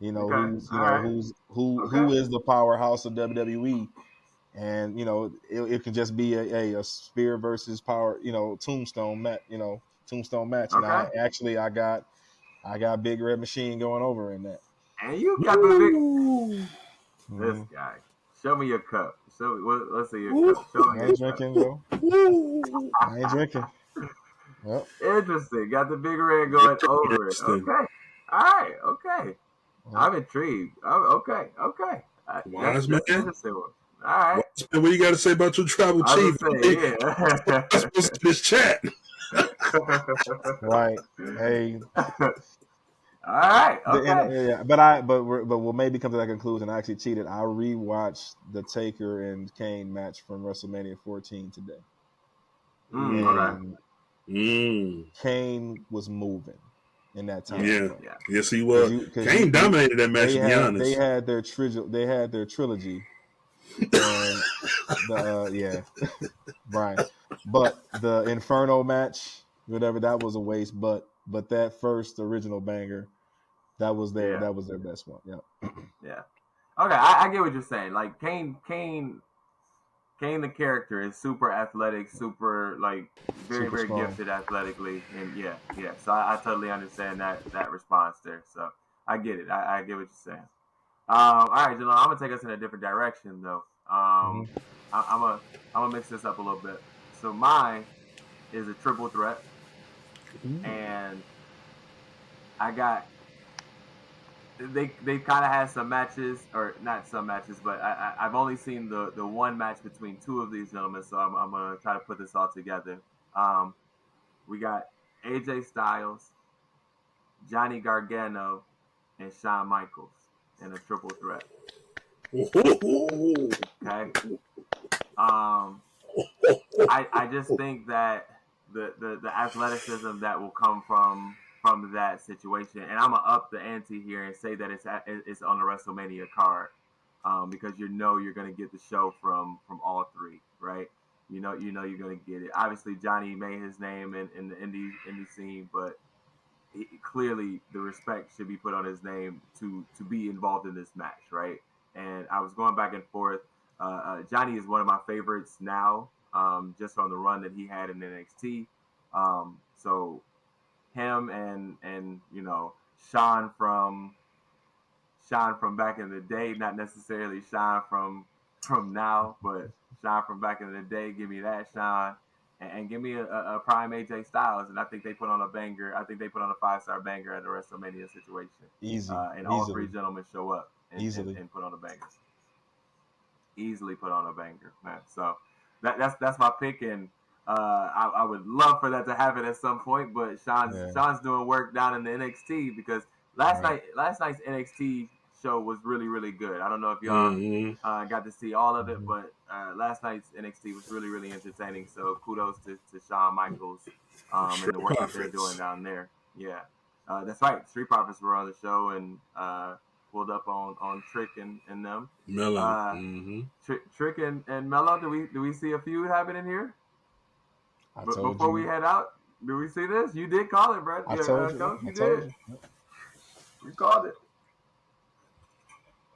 Okay. All right. Who Okay. is the powerhouse of WWE, and it can just be a Spear versus Power, Tombstone match, Tombstone match. And Okay. I got Big Red Machine going over in that. And you got the big. Woo! This Hmm. guy. Show me your cup. Let's see your Woo! cup. Show me I your ain't cup. drinking, Joe. Woo! I ain't drinking. Yep. Interesting. Got the big red Very going over it. interesting. Okay. All right. Okay. Yep. I'm intrigued. Okay. Okay. That's Wise an man. interesting one. All right. Wise man, what you got to say about your tribal I chief? was gonna say, I'm supposed to this chat. yeah. Right. Hey, All right. Okay. yeah, but what made me come to that conclusion? I actually cheated. I rewatched the Taker and Kane match from WrestleMania 14 today, Okay. Mm. and Mm. Kane was moving in that time Yeah. Yeah. frame Yeah. Yes, he because was. Kane dominated that match, to be they honest. had their trilogy, and yeah, Brian, but the Inferno match, whatever, that was a waste. But that first original banger, Yeah. that was their best one. Yeah. Yeah. Okay. I get what you're saying. Like Kane, the character is super athletic, super like very, Super very strong. gifted athletically, and yeah, yeah. So I totally understand that response there. So I get it. I get what you're saying. All right, Jalon, I'm gonna take us in a different direction though. Hmm. I'm gonna mix this up a little bit. So mine is a triple threat, Ooh. and I got they kind of had some matches, or not some matches, but I've only seen the one match between two of these gentlemen, so I'm gonna try to put this all together. Um, we got AJ Styles, Johnny Gargano, and Shawn Michaels in a triple threat. Ooh. Okay. Um, I just think that the athleticism that will come from that situation, and I'm gonna up the ante here and say that it's on the WrestleMania card, because you're gonna get the show from all three, right? You're gonna get it. Obviously, Johnny made his name in the indie scene, but clearly the respect should be put on his name to be involved in this match, right? And I was going back and forth. Johnny is one of my favorites now, just from the run that he had in NXT. So him and Sean from back in the day, not necessarily Sean from now, but Sean from back in the day. Give me that Sean, and give me a prime AJ Styles, and I think they put on a banger. I think they put on a 5-star banger at the WrestleMania situation, and all three Easily, gentlemen show up easily. and put on a banger. Easily put on a banger, man. So that's my pick, and I would love for that to happen at some point. But Sean's Yeah. Sean's doing work down in the NXT because Right. last night's NXT show was really, really good. I don't know if y'all got to see all of it, Mhm. but last night's NXT was really, really entertaining. So kudos to Shawn Michaels and Street the work that they're doing Profits. down there. Yeah, that's right. Street Profits were on the show and pulled up on Trick and them. Mellow. Uh, Trick and Mello, do we see a feud happening here? I But told before we you. head out, do we see this? You did call it, bro. I Yeah, told you. coach, I you told did. you. You called it.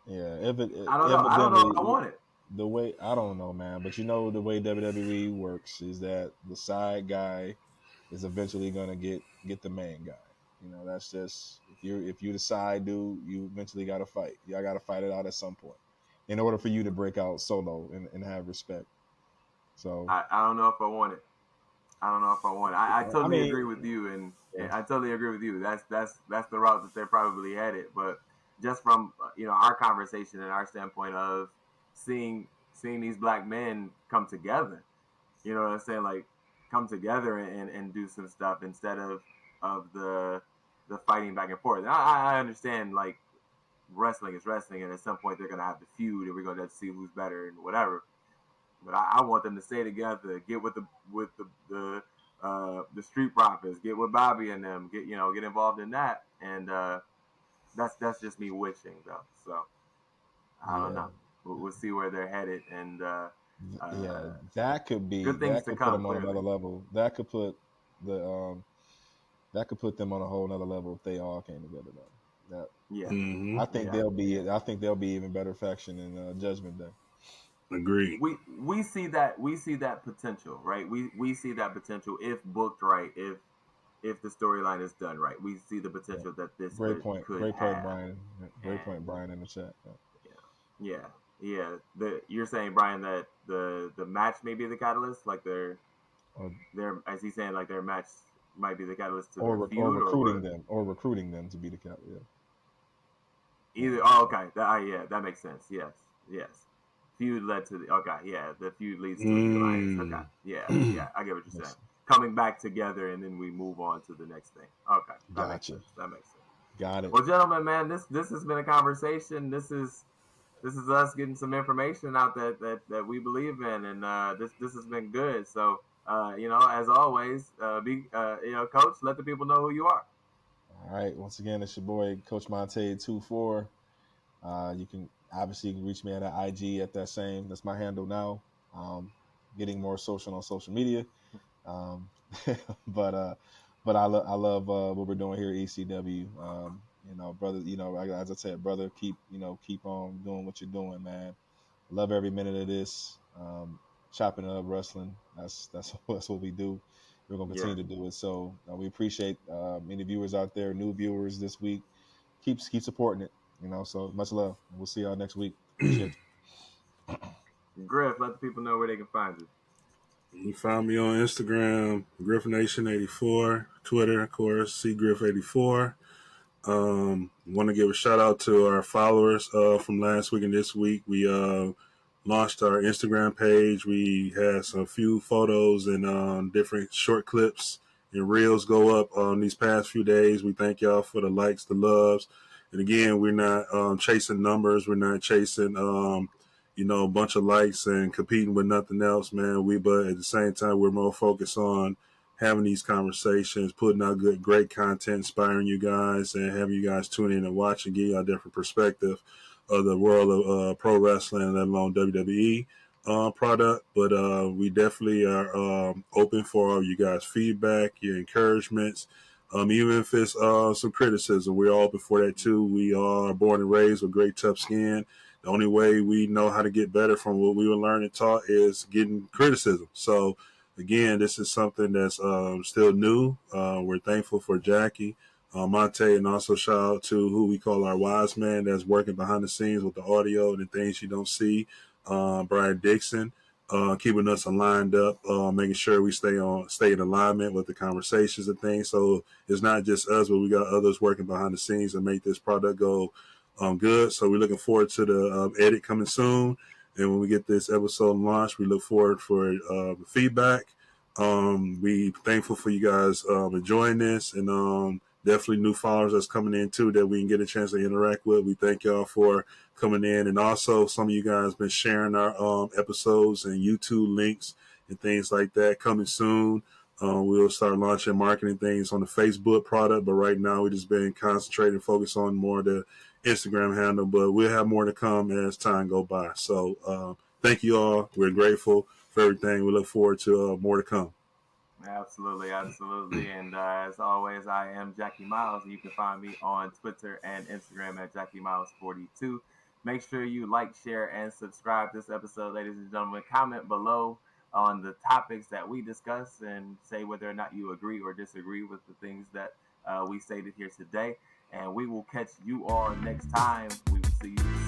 Yeah, I don't know. I don't know if I evidently want it. the way I don't know, man, but you know the way WWE works is that the side guy is eventually gonna get the main guy. You know, that's just if you the side dude, you eventually got to fight. Y'all got to fight it out at some point in order for you to break out solo and have respect. So I don't know if I want it. I don't know if I want it. I I totally mean, agree with you, and yeah, I totally agree with you. That's the route that they're probably headed. But just from our conversation and our standpoint of seeing these black men come together, you know what I'm saying? Like come together and do some stuff instead of the fighting back and forth. And I understand like wrestling is wrestling, and at some point they're gonna have to feud, and we're gonna have to see who's better and whatever. But I want them to stay together, get with the Street Profits, get with Bobby and them, get involved in that, and that's just me wishing though. So I don't yeah, know. We'll see where they're headed, and yeah. uh, good things That to could put come. them on Clearly, another level. The that could put them on a whole nother level if they all came together. Though that yeah, I think yeah. they'll be even better faction in Judgment Day. Agreed. We see that potential, right? We see that potential if booked right, if the storyline is done right. We see the Yeah. potential that this Great point. could Great point, have, Brian. Yeah, great point, and Brian, in the chat. Yeah. yeah, yeah. You're saying, Brian, that the match may be the catalyst, like Or, their as he's saying, like their match might be the catalyst to or their feud, or what? recruiting them to be the cap. Yeah. Either. Oh, okay. Yeah, that makes sense. Yes, yes. Feud led to the. Okay, yeah. The feud leads to the alliance. Okay, yeah, yeah. I get what you're saying. Yes. Coming back together, and then we move on to the next thing. Okay, that makes Gotcha. sense. That makes sense. Got it. Well, gentlemen, man, this has been a conversation. This is us getting some information out that we believe in, and this has been good. So, as always, coach, let the people know who you are. All right. Once again, it's your boy Coach Monte 24. You can reach me at IG at that same. That's my handle now. Getting more social on social media. Um, but I love what we're doing here at ECW. Brother, as I said, brother, keep on doing what you're doing, man. Love every minute of this. Chopping it up wrestling. That's that's what we do. We're gonna Yeah. continue to do it. So we appreciate any viewers out there, new viewers this week. Keep supporting it. So much love. We'll see y'all next week. Appreciate Griff, let the people know where they can find you. You find me on Instagram, GriffNation84, Twitter, of course, CGriff84. Want to give a shout out to our followers from last week and this week. We launched our Instagram page. We had some few photos and different short clips and reels go up these past few days. We thank y'all for the likes, the loves. And again, we're not chasing numbers. We're not chasing, a bunch of likes and competing with nothing else, man. But at the same time, we're more focused on having these conversations, putting out great content, inspiring you guys, and having you guys tune in and watch and give you a different perspective of the world of pro wrestling, let alone WWE product. But we definitely are open for all you guys' feedback, your encouragements, even if it's some criticism. We're all open for that too. We are born and raised with great tough skin. The only way we know how to get better from what we were learned and taught is getting criticism. So again, this is something that's still new. We're thankful for Jackie, Monte, and also shout out to who we call our wise man that's working behind the scenes with the audio and the things you don't see. Brian Dixon, keeping us aligned up, making sure we stay in alignment with the conversations and things. So it's not just us, but we got others working behind the scenes and make this product go good. So we're looking forward to the edit coming soon. And when we get this episode launched, we look forward for feedback. We thankful for you guys enjoying this and definitely new followers that's coming in too that we can get a chance to interact with. We thank y'all for coming in, and also some of you guys been sharing our episodes and YouTube links and things like that. Coming soon. We'll start launching marketing things on the Facebook product, but right now we just been concentrating, focus on more the Instagram handle. But we'll have more to come as time go by. So thank you all. We're grateful for everything. We look forward to more to come. Absolutely, absolutely. And as always, I am Jackie Miles. You can find me on Twitter and Instagram at Jackie Miles42. Make sure you like, share, and subscribe this episode, ladies and gentlemen. Comment below on the topics that we discuss and say whether or not you agree or disagree with the things that we stated here today. And we will catch you all next time. We will see you